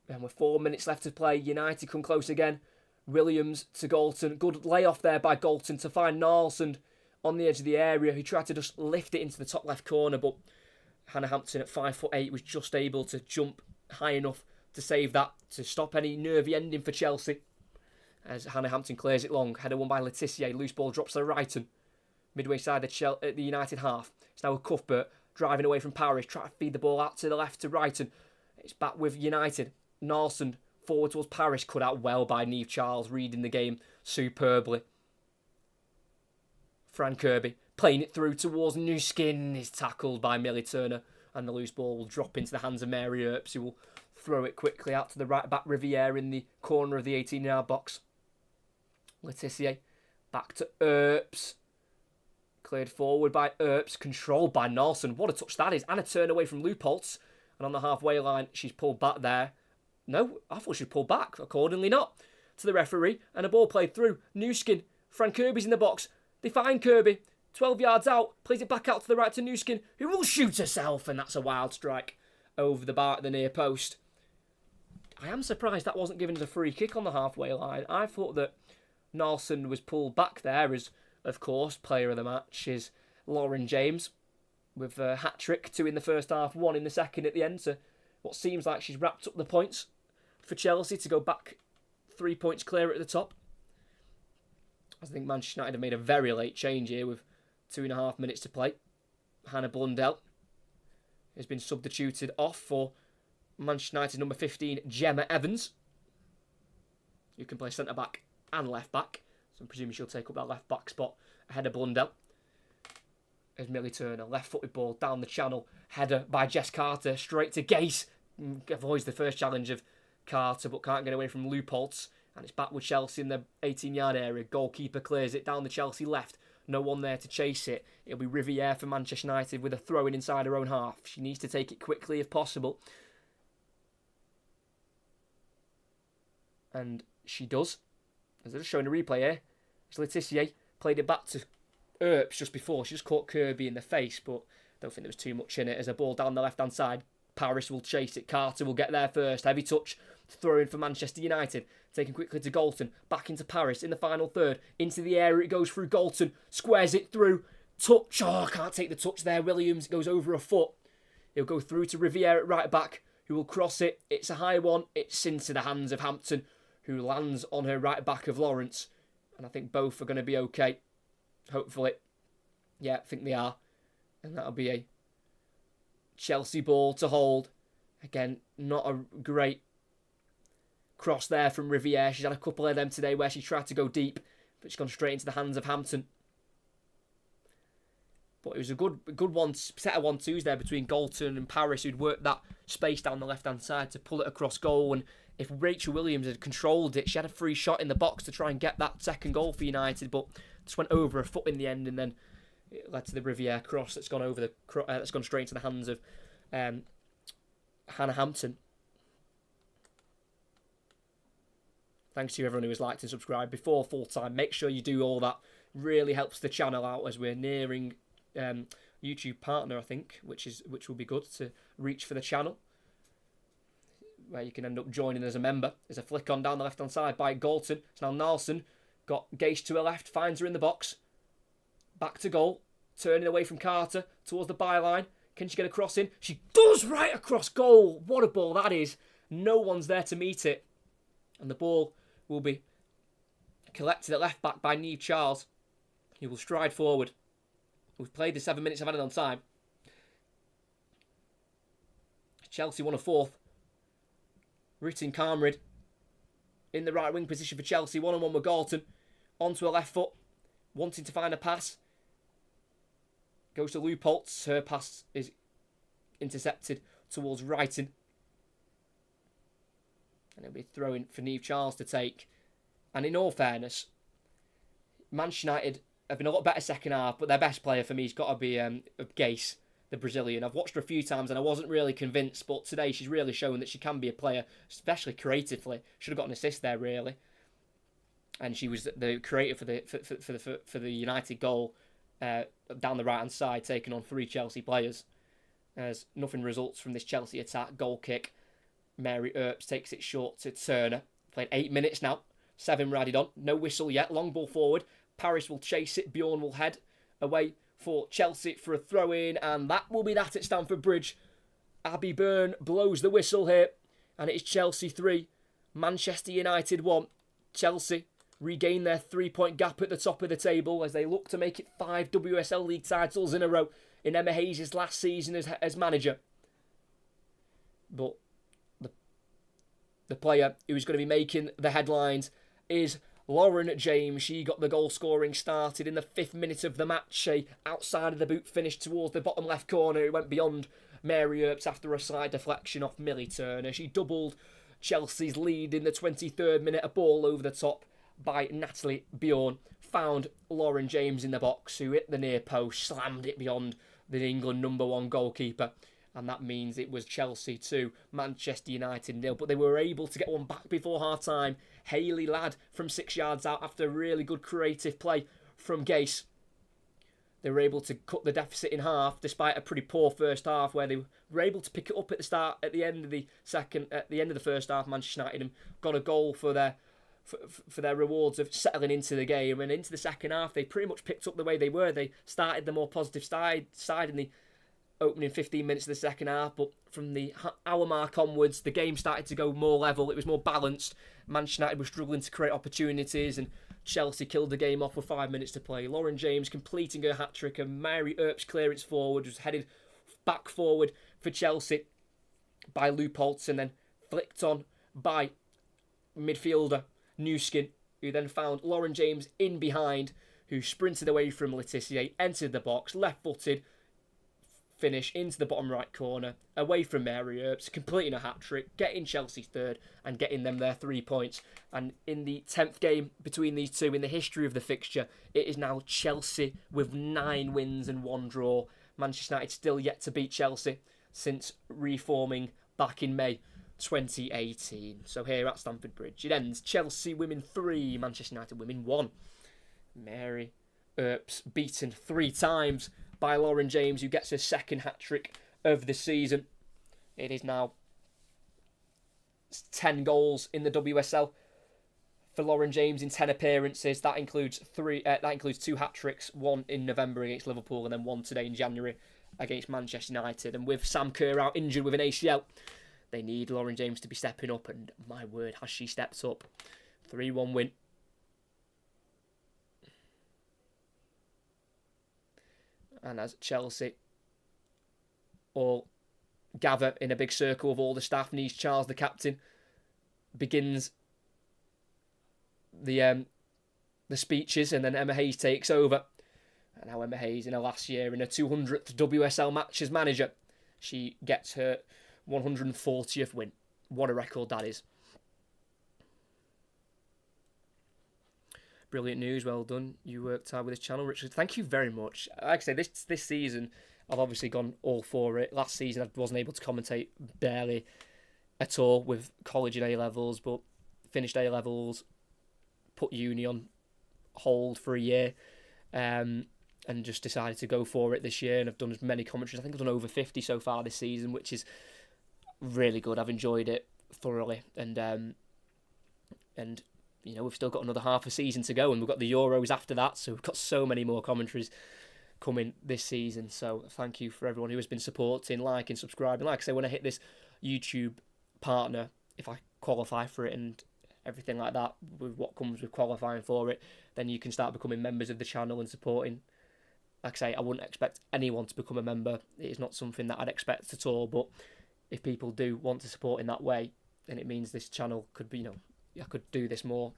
And with 4 minutes left to play, United come close again. Williams to Galton. Good layoff there by Galton to find Nalsson on the edge of the area, who tried to just lift it into the top left corner, but Hannah Hampton at 5'8" was just able to jump high enough to save that, to stop any nervy ending for Chelsea. As Hannah Hampton clears it long, header won by Letitia, loose ball drops to Wrighton. Midway side the United half. It's now with Cuthbert driving away from Paris, trying to feed the ball out to the left to Wrighton. It's back with United. Nalsson forward towards Paris, cut out well by Niamh Charles, reading the game superbly. Fran Kirby playing it through towards Newskin, is tackled by Millie Turner, and the loose ball will drop into the hands of Mary Earps, who will throw it quickly out to the right back Riviere in the corner of the 18-yard box. Letitia back to Earps, cleared forward by Earps, controlled by Nalsson. What a touch that is. Anna Turner away from Loopholtz, and on the halfway line she's pulled back there. No, I thought she'd pull back. Accordingly not. To the referee, and a ball played through. Newskin. Fran Kirby's in the box. They find Kirby. 12 yards out. Plays it back out to the right to Newskin, who will shoot herself, and that's a wild strike over the bar at the near post. I am surprised that wasn't given as a free kick on the halfway line. I thought that Nalsson was pulled back there, as, of course, player of the match is Lauren James, with a hat-trick, 2 in the first half, 1 in the second at the end. So what seems like she's wrapped up the points for Chelsea to go back 3 points clear at the top. I think Manchester United have made a very late change here with 2.5 minutes to play. Hannah Blundell has been substituted off for Manchester United number 15, Gemma Evans, who can play centre-back and left-back. So I'm presuming she'll take up that left-back spot ahead of Blundell. As Millie Turner, left-footed ball down the channel. Header by Jess Carter, straight to Gase. Avoids the first challenge of Carter, but can't get away from Loopholtz. And it's back with Chelsea in the 18-yard area. Goalkeeper clears it down the Chelsea left. No one there to chase it. It'll be Riviere for Manchester United with a throw-in inside her own half. She needs to take it quickly if possible. And she does. As they're just showing a replay here. It's Letitia. Played it back to Earps just before. She just caught Kirby in the face, but I don't think there was too much in it. As a ball down the left-hand side, Paris will chase it. Carter will get there first. Heavy touch throw in for Manchester United. Taken quickly to Galton, back into Paris in the final third. Into the area it goes through Galton, squares it through. Touch, can't take the touch there. Williams goes over a foot. He'll go through to Riviere at right back, who will cross it. It's a high one. It's into the hands of Hampton, who lands on her right back of Lawrence. And I think both are going to be okay. Hopefully. Yeah, I think they are. And that'll be a Chelsea ball to hold. Again, not a great cross there from Riviere. She's had a couple of them today where she tried to go deep, but she's gone straight into the hands of Hampton. But it was a good one, set of 1-2s there between Galton and Paris, who'd worked that space down the left-hand side to pull it across goal. And if Rachel Williams had controlled it, she had a free shot in the box to try and get that second goal for United, but just went over a foot in the end, and then it led to the Riviere cross that's gone over that's gone straight into the hands of Hannah Hampton. Thanks to everyone who has liked and subscribed before full time. Make sure you do all that. Really helps the channel out as we're nearing YouTube partner, I think, which will be good to reach for the channel, where you can end up joining as a member. There's a flick on down the left hand side by Galton. It's now Nelson, got Gage to her left, finds her in the box, back to goal, turning away from Carter towards the byline. Can she get a cross in? She does, right across goal. What a ball that is. No one's there to meet it, and the ball will be collected at left back by Niamh Charles, who will stride forward. We've played the 7 minutes of added on time. Chelsea won a fourth. Ritin Kamrid in the right wing position for Chelsea. 1-on-1 with Galton. Onto her left foot. Wanting to find a pass. Goes to Leupoltz. Her pass is intercepted towards Ritin. And it'll be throwing for Niamh Charles to take. And in all fairness, Manchester United have been a lot better second half, but their best player for me has got to be Gase, the Brazilian. I've watched her a few times and I wasn't really convinced, but today she's really shown that she can be a player, especially creatively. Should have got an assist there, really. And she was the creator for the United goal down the right hand side, taking on 3 Chelsea players. As nothing results from this Chelsea attack. Goal kick. Mary Earps takes it short to Turner. Played 8 minutes now. 7 were added on. No whistle yet. Long ball forward. Paris will chase it. Bjorn will head away for Chelsea for a throw-in. And that will be that at Stamford Bridge. Abby Byrne blows the whistle here. And it is Chelsea 3. Manchester United 1. Chelsea regain their 3-point gap at the top of the table as they look to make it 5 WSL League titles in a row in Emma Hayes' last season as manager. But the player who's going to be making the headlines is Lauren James. She got the goal scoring started in the 5th minute of the match. A outside of the boot finish towards the bottom left corner. It went beyond Mary Earps after a side deflection off Millie Turner. She doubled Chelsea's lead in the 23rd minute. A ball over the top by Natalie Bjorn found Lauren James in the box, who hit the near post, slammed it beyond the England #1 goalkeeper. And that means it was Chelsea 2, Manchester United 0. But they were able to get one back before half-time. Hayley Ladd from 6 yards out after really good creative play from Gase. They were able to cut the deficit in half, despite a pretty poor first half, where they were able to pick it up at the end of the first half. Manchester United got a goal for their rewards of settling into the game. And into the second half, they pretty much picked up the way they were. They started the more positive side in the opening 15 minutes of the second half, but from the hour mark onwards, the game started to go more level. It was more balanced. Manchester United were struggling to create opportunities, and Chelsea killed the game off with 5 minutes to play. Lauren James completing her hat-trick, and Mary Earps' clearance forward was headed back forward for Chelsea by Leupoltz, and then flicked on by midfielder Newskin, who then found Lauren James in behind, who sprinted away from Laetitia, entered the box, left-footed, finish into the bottom right corner, away from Mary Earps, completing a hat-trick, getting Chelsea third and getting them their 3 points. And in the 10th game between these two in the history of the fixture, it is now Chelsea with 9 wins and 1 draw. Manchester United still yet to beat Chelsea since reforming back in May 2018. So here at Stamford Bridge, it ends Chelsea women 3, Manchester United women 1. Mary Earps beaten 3 times by Lauren James, who gets her second hat-trick of the season. It is now 10 goals in the WSL for Lauren James in 10 appearances. That includes 2 hat-tricks, one in November against Liverpool and then one today in January against Manchester United. And with Sam Kerr out injured with an ACL, they need Lauren James to be stepping up, and my word, has she stepped up. 3-1 win. And as Chelsea all gather in a big circle of all the staff, Nice Charles, the captain, begins the speeches, and then Emma Hayes takes over. And now Emma Hayes, in her last year, in her 200th WSL match as manager, she gets her 140th win. What a record that is. Brilliant news, well done. You worked hard with this channel, Richard. Thank you very much. Like I say, this season, I've obviously gone all for it. Last season, I wasn't able to commentate barely at all with college and A-levels, but finished A-levels, put uni on hold for a year, and just decided to go for it this year. And I've done as many commentaries. I think I've done over 50 so far this season, which is really good. I've enjoyed it thoroughly, and you know, we've still got another half a season to go, and we've got the Euros after that, so we've got so many more commentaries coming this season. So thank you for everyone who has been supporting, liking, subscribing. Like I say, when I hit this YouTube partner, if I qualify for it and everything like that, with what comes with qualifying for it, then you can start becoming members of the channel and supporting. Like I say, I wouldn't expect anyone to become a member. It's not something that I'd expect at all, but if people do want to support in that way, then it means this channel could be, you know, I could do this more,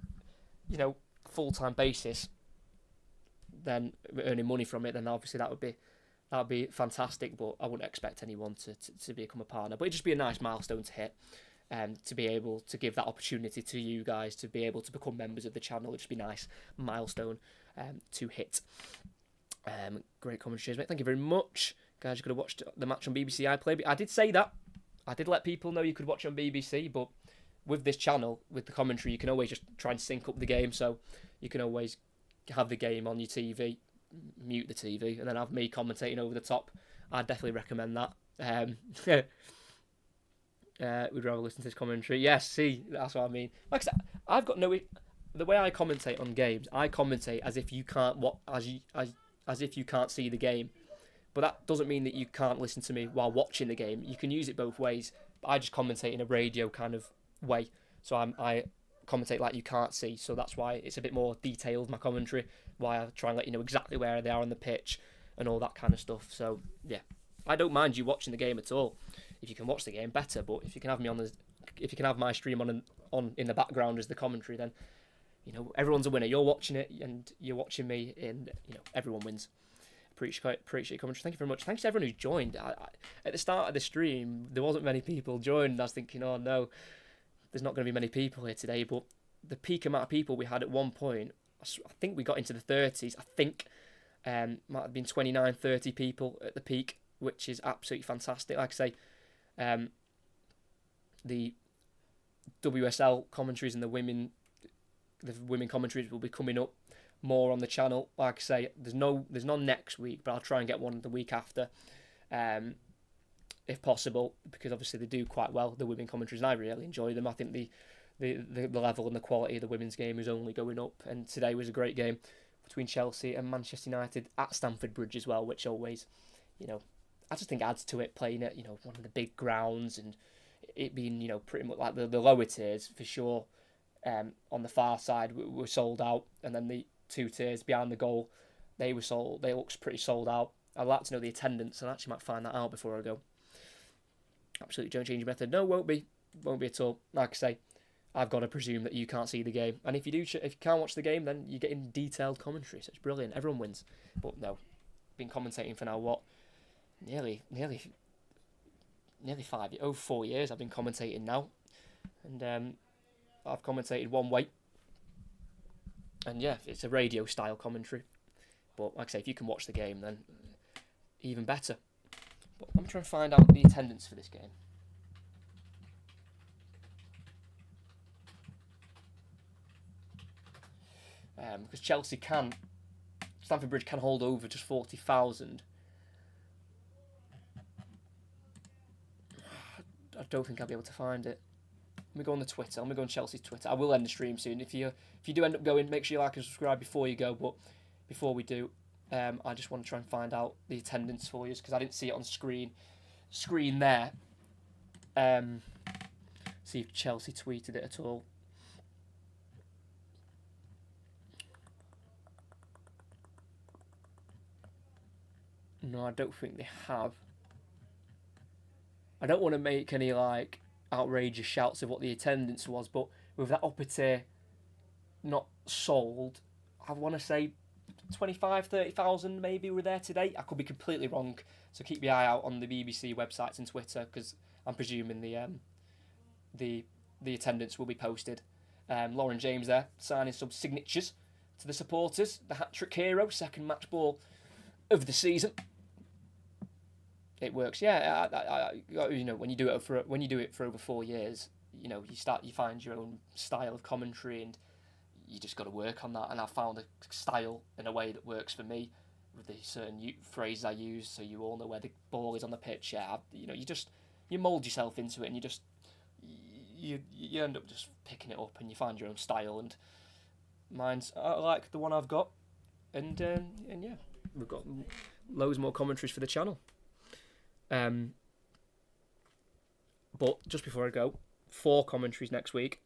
you know, full-time basis, then earning money from it, then obviously that would be fantastic, but I wouldn't expect anyone to become a partner. But it'd just be a nice milestone to hit, and to be able to give that opportunity to you guys to be able to become members of the channel. It'd just be a nice milestone to hit. Great commentaries, mate. Thank you very much. Guys, you could have watched the match on BBC iPlayer. I did say that. I did let people know you could watch it on BBC, but with this channel, with the commentary, you can always just try and sync up the game, so you can always have the game on your TV, mute the TV, and then have me commentating over the top. I'd definitely recommend that. We'd rather listen to this commentary. Yes, see, that's what I mean. Like I said, I've got no... The way I commentate on games, I commentate as if you can't as if you can't see the game. But that doesn't mean that you can't listen to me while watching the game. You can use it both ways. But I just commentate in a radio kind of way. So I commentate like you can't see. So that's why it's a bit more detailed, my commentary. Why I try and let you know exactly where they are on the pitch and all that kind of stuff. So, yeah. I don't mind you watching the game at all. If you can watch the game, better. But if you can have me if you can have my stream on in the background as the commentary, then, you know, everyone's a winner. You're watching it and you're watching me, and, you know, everyone wins. Appreciate your commentary. Thank you very much. Thanks to everyone who joined. At the start of the stream, there wasn't many people joined. I was thinking, oh no, there's not going to be many people here today. But the peak amount of people we had at one point, I think we got into the 30s. I think might have been 29, 30 people at the peak, which is absolutely fantastic. Like I say, the WSL commentaries and the women commentaries will be coming up more on the channel. Like I say, there's none next week, but I'll try and get one the week after, if possible, because obviously they do quite well, the women commentaries, and I really enjoy them. I think the level and the quality of the women's game is only going up, and today was a great game between Chelsea and Manchester United at Stamford Bridge as well, which always, you know, I just think adds to it, playing at, you know, one of the big grounds, and it being, you know, pretty much like the lower tiers for sure. On the far side were sold out, and then the 2 tiers behind the goal, they looks pretty sold out. I'd like to know the attendance, and I actually might find that out before I go. Absolutely don't change your method. No, won't be at all. Like I say, I've got to presume that you can't see the game, and if you can't watch the game, then you're getting detailed commentary, so it's brilliant. Everyone wins. But no, been commentating for now nearly 4 years. I've been commentating now, and I've commentated one way, and yeah, it's a radio style commentary, but like I say, if you can watch the game, then even better. But I'm trying to find out the attendance for this game. Because Stamford Bridge can hold over just 40,000. I don't think I'll be able to find it. Let me go on the Twitter. Let me go on Chelsea's Twitter. I will end the stream soon. If you do end up going, make sure you like and subscribe before you go. But before we do, I just want to try and find out the attendance for you because I didn't see it on screen there. See if Chelsea tweeted it at all. No, I don't think they have. I don't want to make any like outrageous shouts of what the attendance was, but with that upper tier not sold, I want to say 25,000-30,000 maybe were there today. I could be completely wrong, so keep your eye out on the BBC websites and Twitter because I'm presuming the attendance will be posted. Lauren James there signing some signatures to the supporters. The hat-trick hero, second match ball of the season. It works, yeah. You know, when you do it for over 4 years, you know, you find your own style of commentary, and you just got to work on that. And I found a style in a way that works for me with the certain phrases I use, so you all know where the ball is on the pitch. Yeah, you know, you mould yourself into it, and you end up just picking it up, and you find your own style. And mine's I like the one I've got, and yeah, we've got loads more commentaries for the channel. But just before I go, 4 commentaries next week,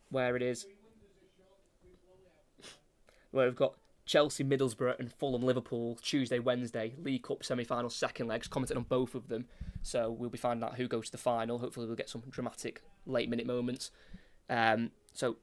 where we've got Chelsea, Middlesbrough and Fulham, Liverpool, Tuesday, Wednesday, League Cup semi-final second legs, commenting on both of them. So we'll be finding out who goes to the final. Hopefully we'll get some dramatic late-minute moments. So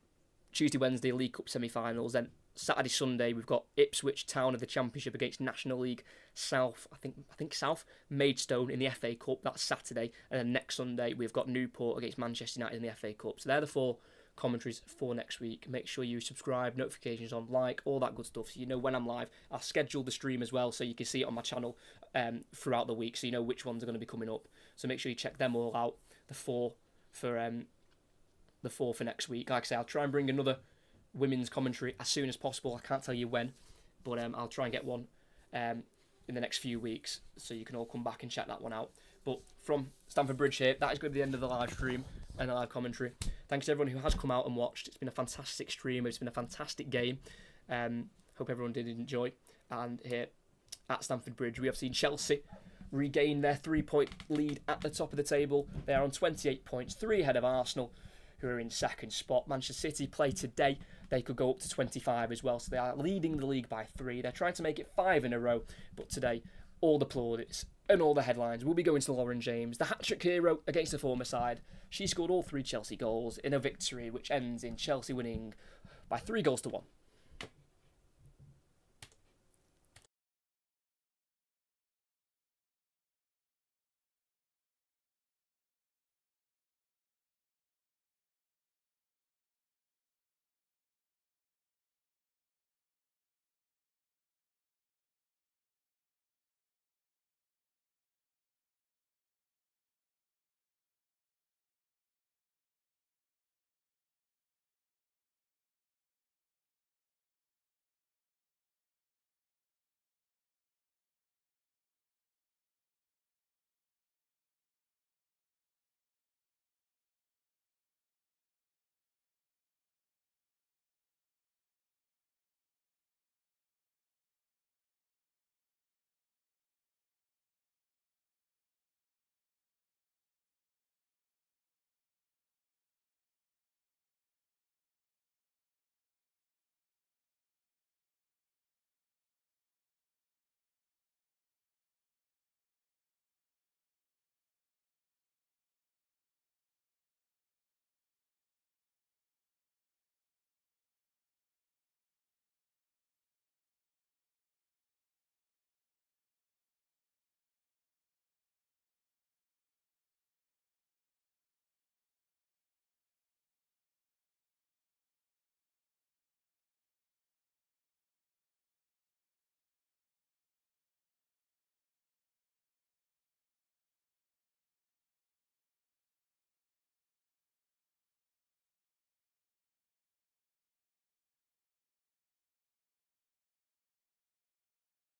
Tuesday, Wednesday, League Cup semi-finals, then Saturday, Sunday, we've got Ipswich Town of the Championship against National League South, I think South, Maidstone in the FA Cup, that's Saturday, and then next Sunday we've got Newport against Manchester United in the FA Cup. So they're the 4 commentaries for next week. Make sure you subscribe, notifications on, like, all that good stuff, so you know when I'm live. I'll schedule the stream as well, so you can see it on my channel throughout the week, so you know which ones are going to be coming up. So make sure you check them all out, the 4 for next week. Like I say, I'll try and bring another women's commentary as soon as possible. I can't tell you when, but I'll try and get one in the next few weeks, so you can all come back and check that one out. But from Stamford Bridge here, that is going to be the end of the live stream and the live commentary. Thanks to everyone who has come out and watched. It's been a fantastic stream. It's been a fantastic game. Hope everyone did enjoy. And here at Stamford Bridge, we have seen Chelsea regain their 3-point lead at the top of the table. They are on 28 points, 3 ahead of Arsenal, who are in second spot. Manchester City play today. They could go up to 25 as well, so they are leading the league by 3. They're trying to make it 5 in a row, but today, all the plaudits and all the headlines will be going to Lauren James, the hat-trick hero against the former side. She scored all 3 Chelsea goals in a victory which ends in Chelsea winning by 3-1.